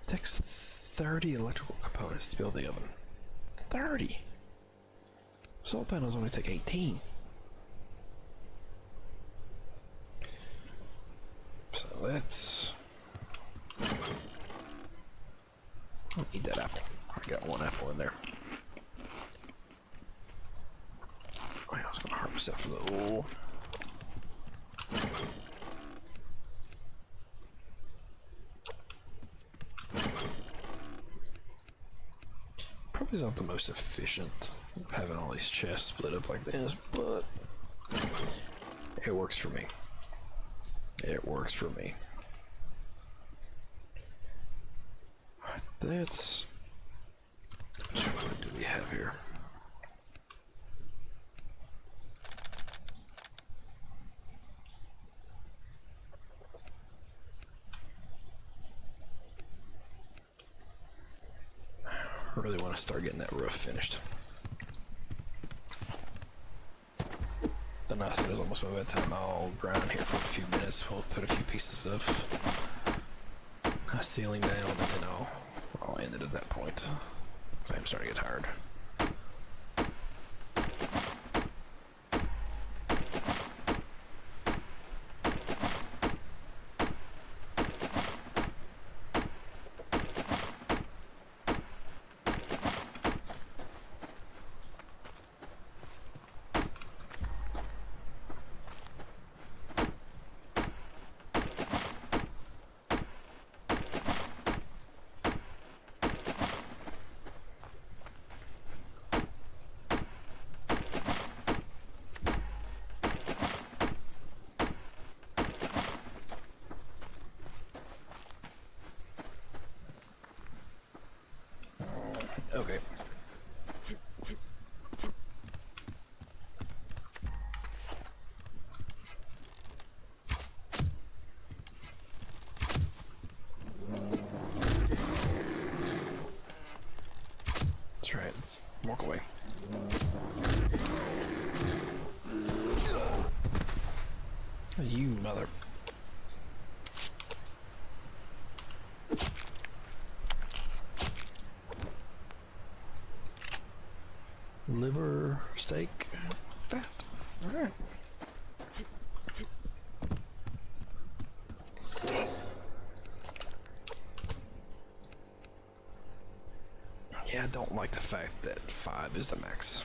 It takes 30 electrical components to build the oven. 30. Solar panels only take 18. So let's. I don't need that apple. I got one apple in there. Oh, yeah, I was gonna harvest that for the oil. Probably not the most efficient having all these chests split up like this, but it works for me. It works for me. Alright, that's. What do we have here? I really want to start getting that roof finished. The nice it is almost by bedtime. I'll grind here for a few minutes. We'll put a few pieces of ceiling down, and then I'll end it at that point. So I'm starting to get tired. walk away. You mother... Liver, steak, fat. Alright. Yeah, I don't like the fact that 5 is the max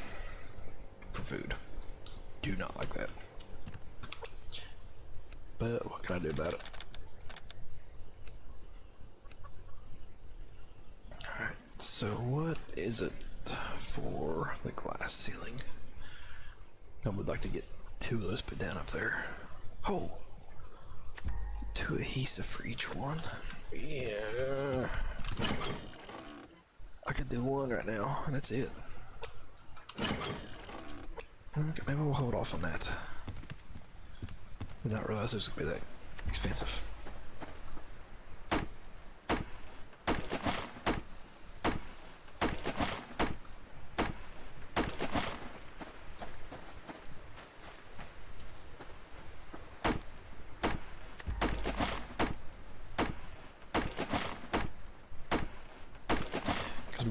for food. Do not like that. But what can I do about it? Alright, so what is it for the glass ceiling? I would like to get 2 of those put down up there. Oh! 2 adhesive for each one. Yeah. I could do 1 right now, and that's it. Okay, maybe we'll hold off on that. Did not realize it was going to be that expensive. Because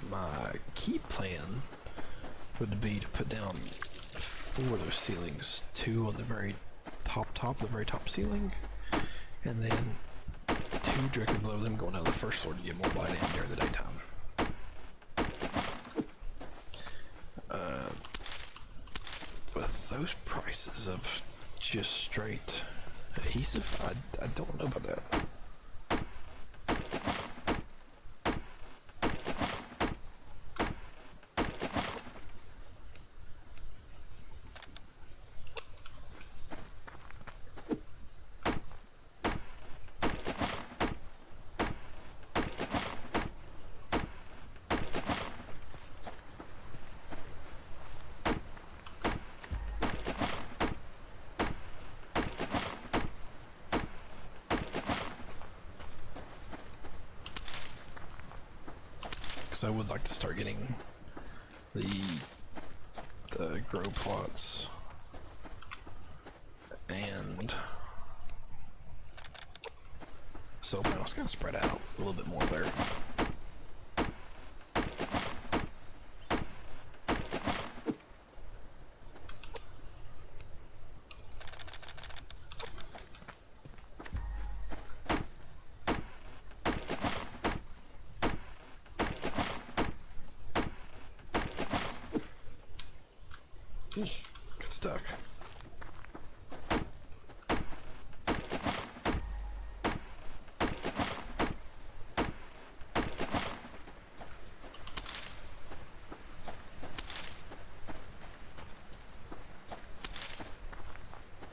my key plan would be to put down 4 of those ceilings, 2 on the very the very top ceiling, and then 2 directly below them going down the first floor to get more light in during the daytime. With those prices of just straight adhesive, I don't know about that. I would like to start getting the grow plots and solar panels kind of spread out a little bit more there. Get stuck.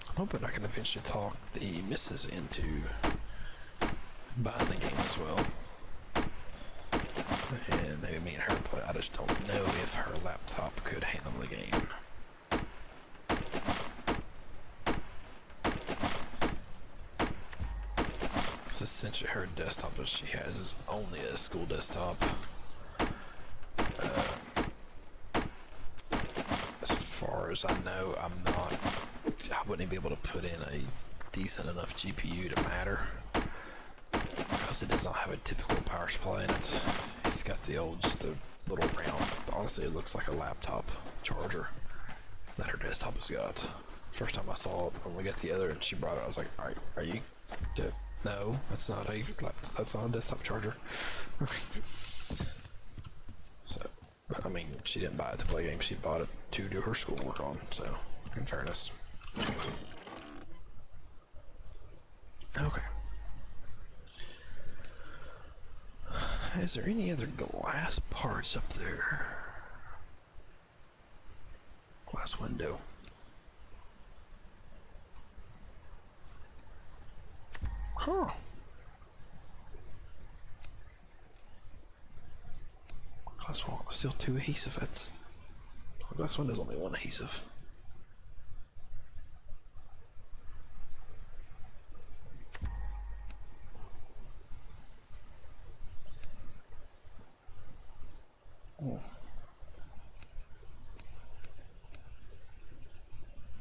I'm hoping I can eventually talk the missus into buying the game as well. And maybe me and her play. I just don't know if her laptop could handle the game. Essentially her desktop that she has is only a school desktop. As far as I know, I wouldn't be able to put in a decent enough GPU to matter, because it does not have a typical power supply in it. It's got just a little round, honestly it looks like a laptop charger that her desktop has got. First time I saw it when we got together and she brought it, I was like, are you no, that's not a desktop charger. So, but I mean, she didn't buy it to play games. She bought it to do her schoolwork on. So, in fairness. Okay. Is there any other glass parts up there? Glass window. Huh. Glass wall, still 2 adhesive. That's glass window's only 1 adhesive. Oh.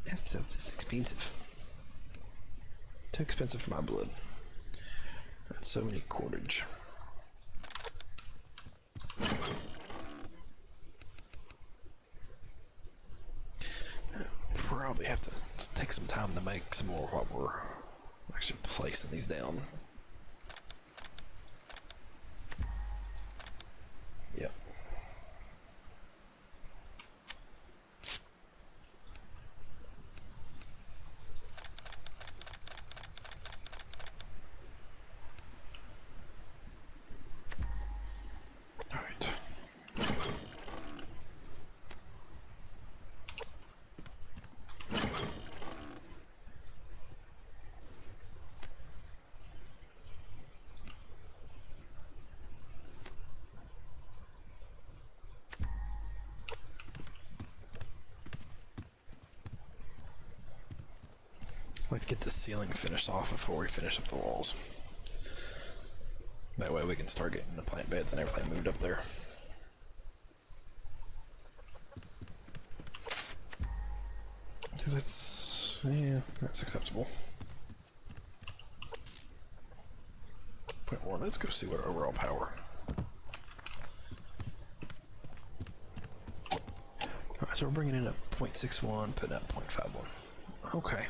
That stuff is expensive. Too expensive for my blood. That's so many cordage. Probably have to take some time to make some more while we're actually placing these down. Yep. All right. Let's get the ceiling finished off before we finish up the walls. That way we can start getting the plant beds and everything moved up there. Because it's, yeah, that's acceptable. Point one, let's go see what our overall power. Alright, so we're bringing in a 0.61, putting up 0.51. Okay.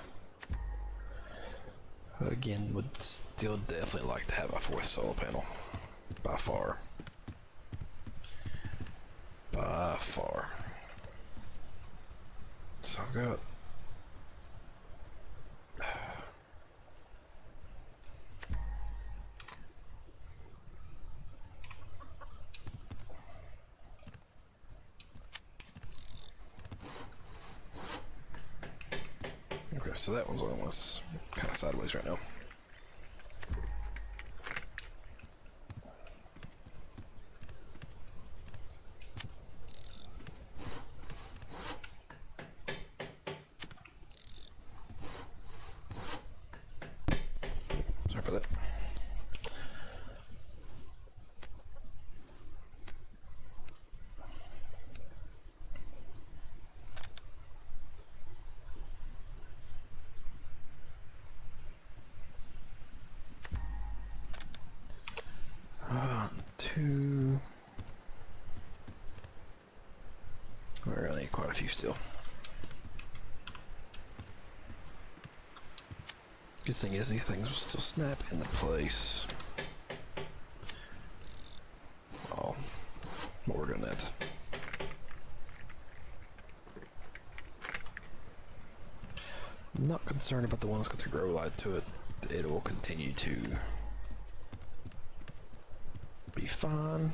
Again, would still definitely like to have a fourth solar panel. By far. By far. So I've got... Okay, so that one's the only one that's kind of sideways right now. Sorry about that. Two. We really need quite a few still. Good thing is these things will still snap into place. Oh, what we're doing that. I'm not concerned about the ones with the grow light to it. It will continue to be fine.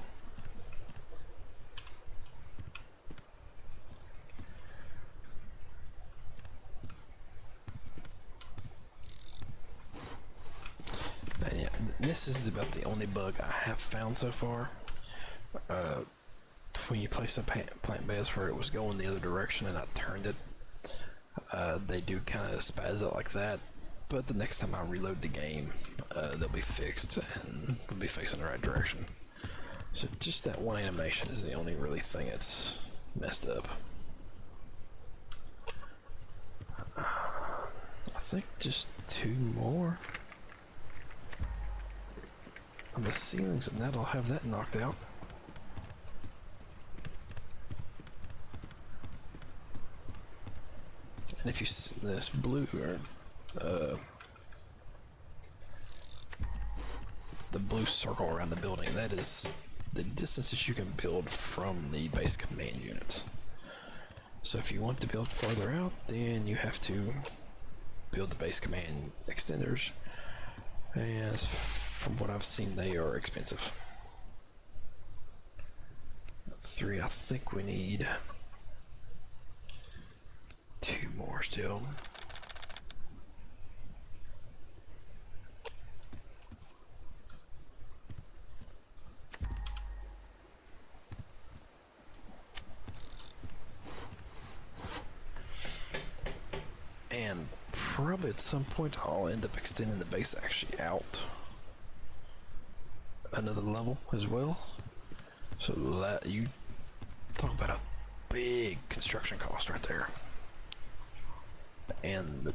And yeah, this is about the only bug I have found so far. When you place a plant beds where it was going the other direction and I turned it, they do kind of spaz out like that. But the next time I reload the game, they'll be fixed and we'll be facing the right direction. So just that one animation is the only really thing that's messed up. I think just two more on the ceilings and that'll have that knocked out. And if you see this blue, or the blue circle around the building, that is the distance that you can build from the base command unit. So if you want to build farther out, then you have to build the base command extenders. And from what I've seen, they are expensive. 3, I think we need 2 more still. And probably at some point I'll end up extending the base actually out another level as well. So that, you talk about a big construction cost right there. and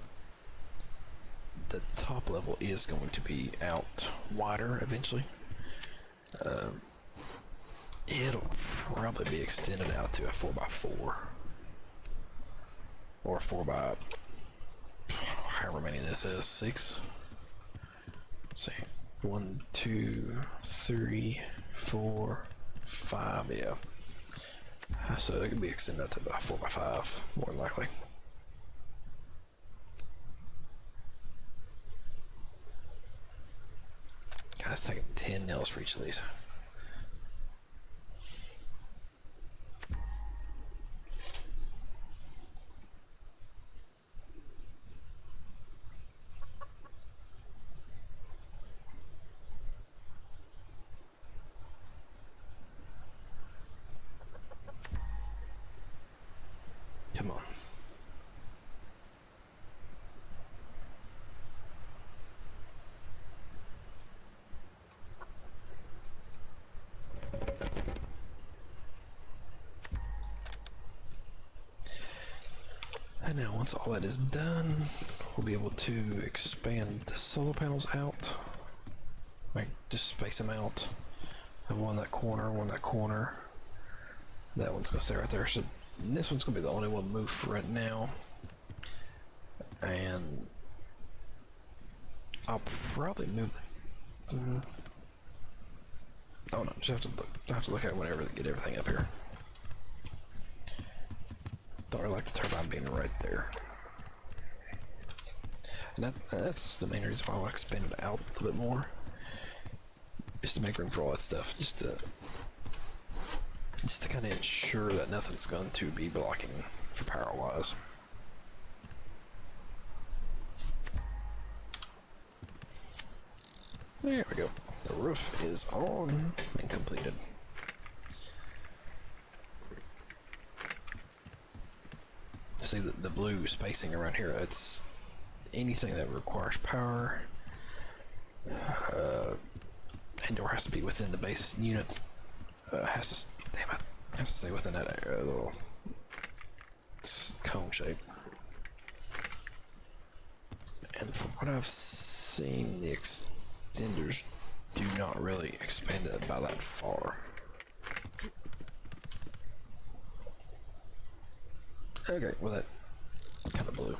the top level is going to be out wider eventually. It'll probably be extended out to a 4x4 or a 4x however many this is, 6. Let's see, 1, 2, 3, 4, 5. Yeah. So it could be extended out to about 4x5, more than likely. God, it's taking 10 nails for each of these. Come on. And now once all that is done, we'll be able to expand the solar panels out. Like, just space them out. Have one in that corner, one in that corner. That one's gonna stay right there. So this one's gonna be the only one moved for right now. And I'll probably move the oh no, just have to look at it whenever they get everything up here. Don't really like the turbine being right there. And that's the main reason why I want to expand it out a little bit more. Just to make room for all that stuff. Just to kind of ensure that nothing's going to be blocking for power wise. There we go. The roof is on and completed. See the blue spacing around here, it's anything that requires power and or has to be within the base unit has to stay within that little cone shape. And from what I've seen, the extenders do not really expand it by that far. Okay, well that kind of blue.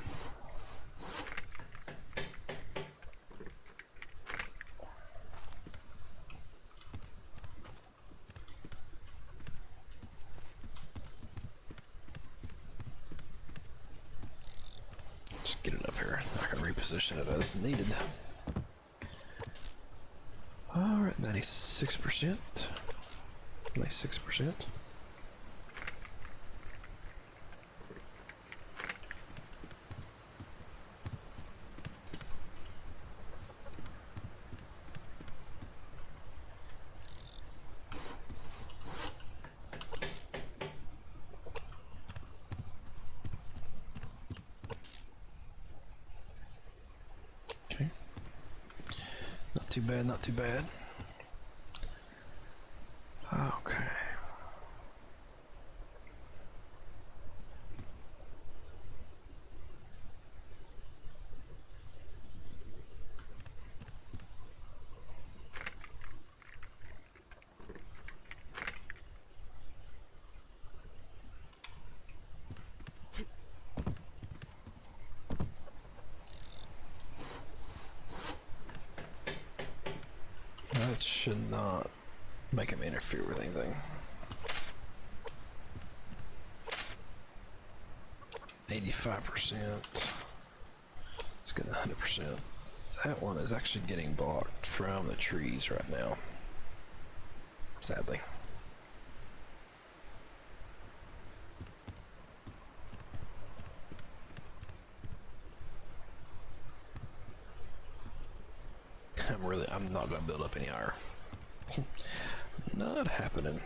Just get it up here. I can reposition it as needed. Alright, 96%. 96%. Not too bad, not too bad. Okay. That should not make him interfere with anything. 85%. Let's get 100%. That one is actually getting blocked from the trees right now. Sadly. I'm not going to build up any iron. Not happening.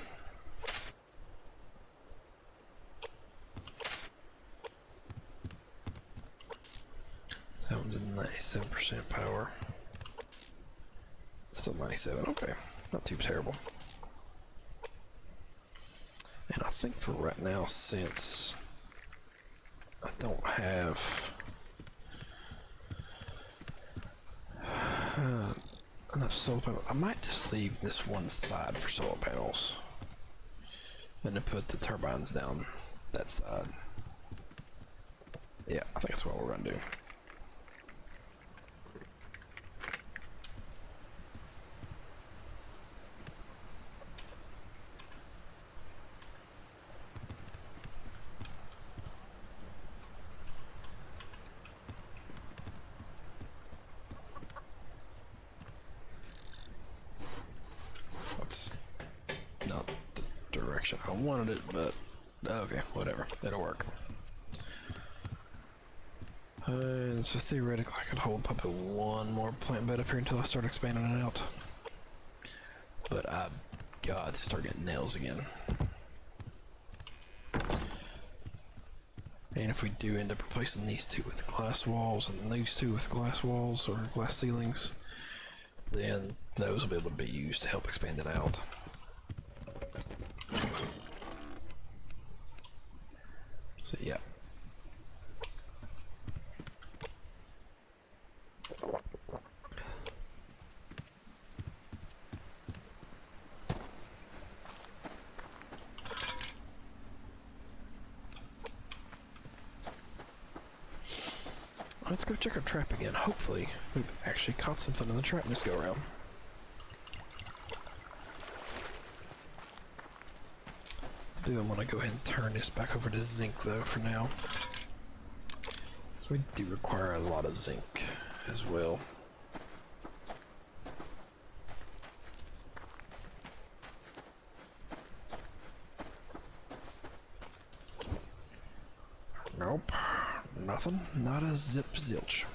That one's a 97% power. Still 97, okay. Not too terrible. And I think for right now, since I don't have solar panels. I might just leave this one side for solar panels. And then put the turbines down that side. Yeah, I think that's what we're gonna do. That's not the direction I wanted it, but okay, whatever. It'll work. And so theoretically I could hold probably one more plant bed up here until I start expanding it out. But I got to start getting nails again. And if we do end up replacing these two with glass walls and these two with glass walls or glass ceilings, then those will be able to be used to help expand it out. So yeah. Let's go check our trap again. Hopefully, we've actually caught something in the trap this go around. I'm gonna go ahead and turn this back over to zinc though for now. So we do require a lot of zinc as well. Nope. Nothing. Not a zip zilch.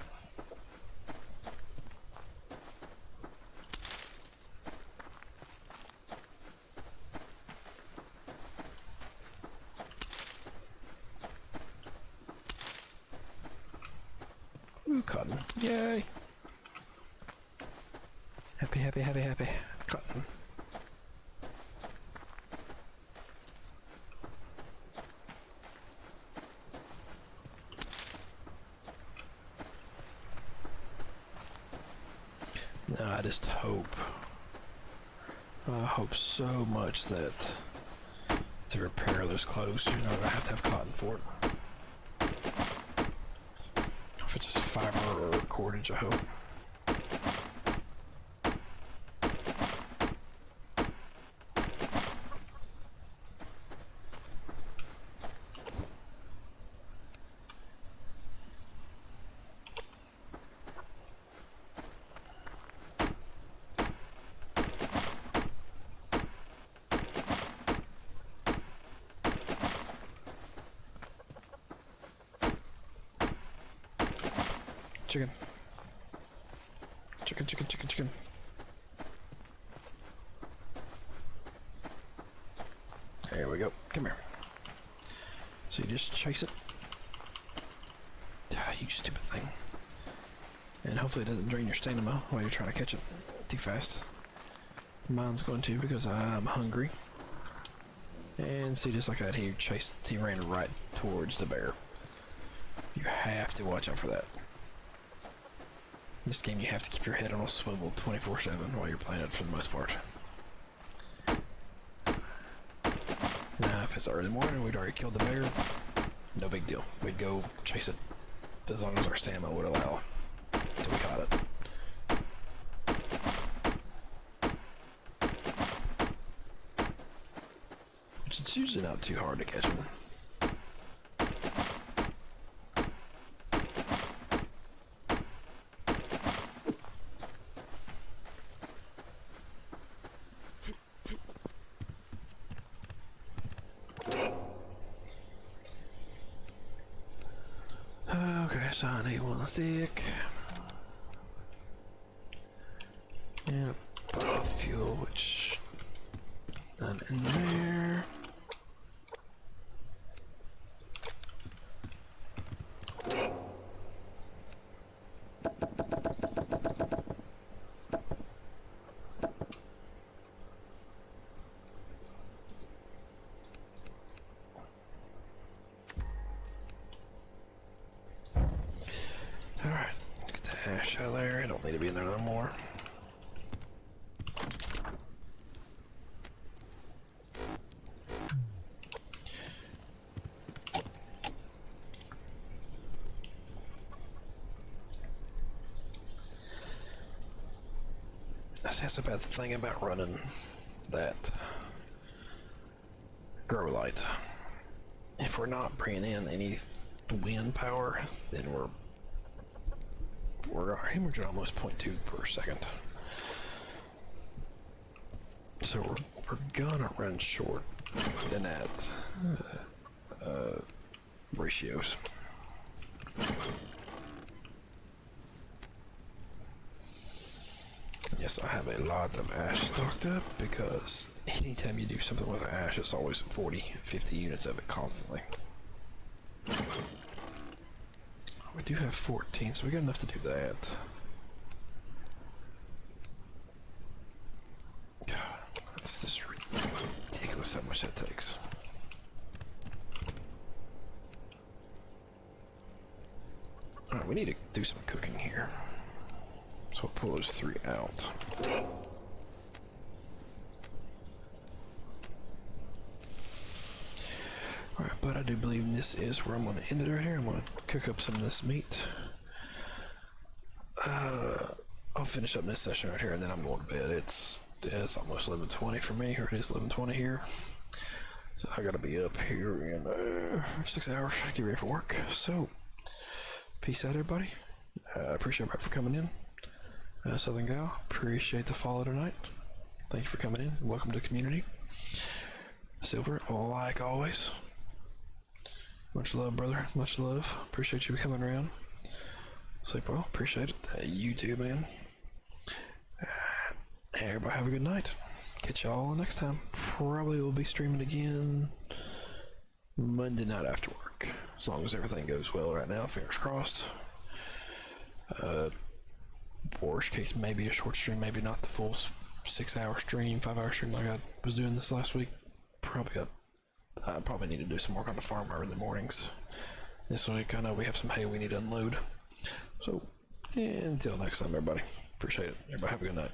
Ooh, cotton. Yay! Happy, happy, happy, happy. Cotton. I just hope. I hope so much that to repair those clothes, you're not gonna have to have cotton for it. If it's just fiber or cordage, I hope. Chicken. Chicken, chicken, chicken, chicken. There we go. Come here. So you just chase it. Ah, you stupid thing. And hopefully it doesn't drain your stamina while you're trying to catch it too fast. Mine's going to because I'm hungry. And see, just like that, he ran right towards the bear. You have to watch out for that. This game, you have to keep your head on a swivel 24/7 while you're playing it for the most part. Now, if it's early morning, we'd already killed the bear. No big deal. We'd go chase it as long as our stamina would allow until we caught it. Which it's usually not too hard to catch them. Okay, so I need one stick. Yeah, biofuel, which none in there. Alright, get the ash out of there. I don't need to be in there no more. that's a bad thing about running that grow light. If we're not bringing in any wind power, then we're hemorrhaging almost 0.2 per second. So we're gonna run short in that ratios. Yes, I have a lot of ash stocked up because anytime you do something with ash, it's always 40, 50 units of it constantly. We do have 14, so we got enough to do that. God, it's just ridiculous how much that takes. Alright, we need to do some cooking here. So we'll pull those 3 out. Alright, but I do believe this is where I'm going to end it right here. I'm going to cook up some of this meat. I'll finish up this session right here and then I'm going to bed. It's almost 11:20 for me, or it is 11:20 here. So I got to be up here in 6 hours, get ready for work. So, peace out everybody. I appreciate everybody for coming in. Southern Gal, appreciate the follow tonight. Thank you for coming in. Welcome to the community. Silver, like always. Much love, brother. Much love. Appreciate you coming around. Sleep well. Appreciate it. You too, man. Everybody have a good night. Catch y'all next time. Probably will be streaming again Monday night after work. As long as everything goes well right now. Fingers crossed. Worst case, maybe a short stream, maybe not the full 6-hour stream, 5-hour stream like I was doing this last week. I probably need to do some work on the farm early mornings this week. I know we have some hay we need to unload. So, until next time, everybody. Appreciate it. Everybody have a good night.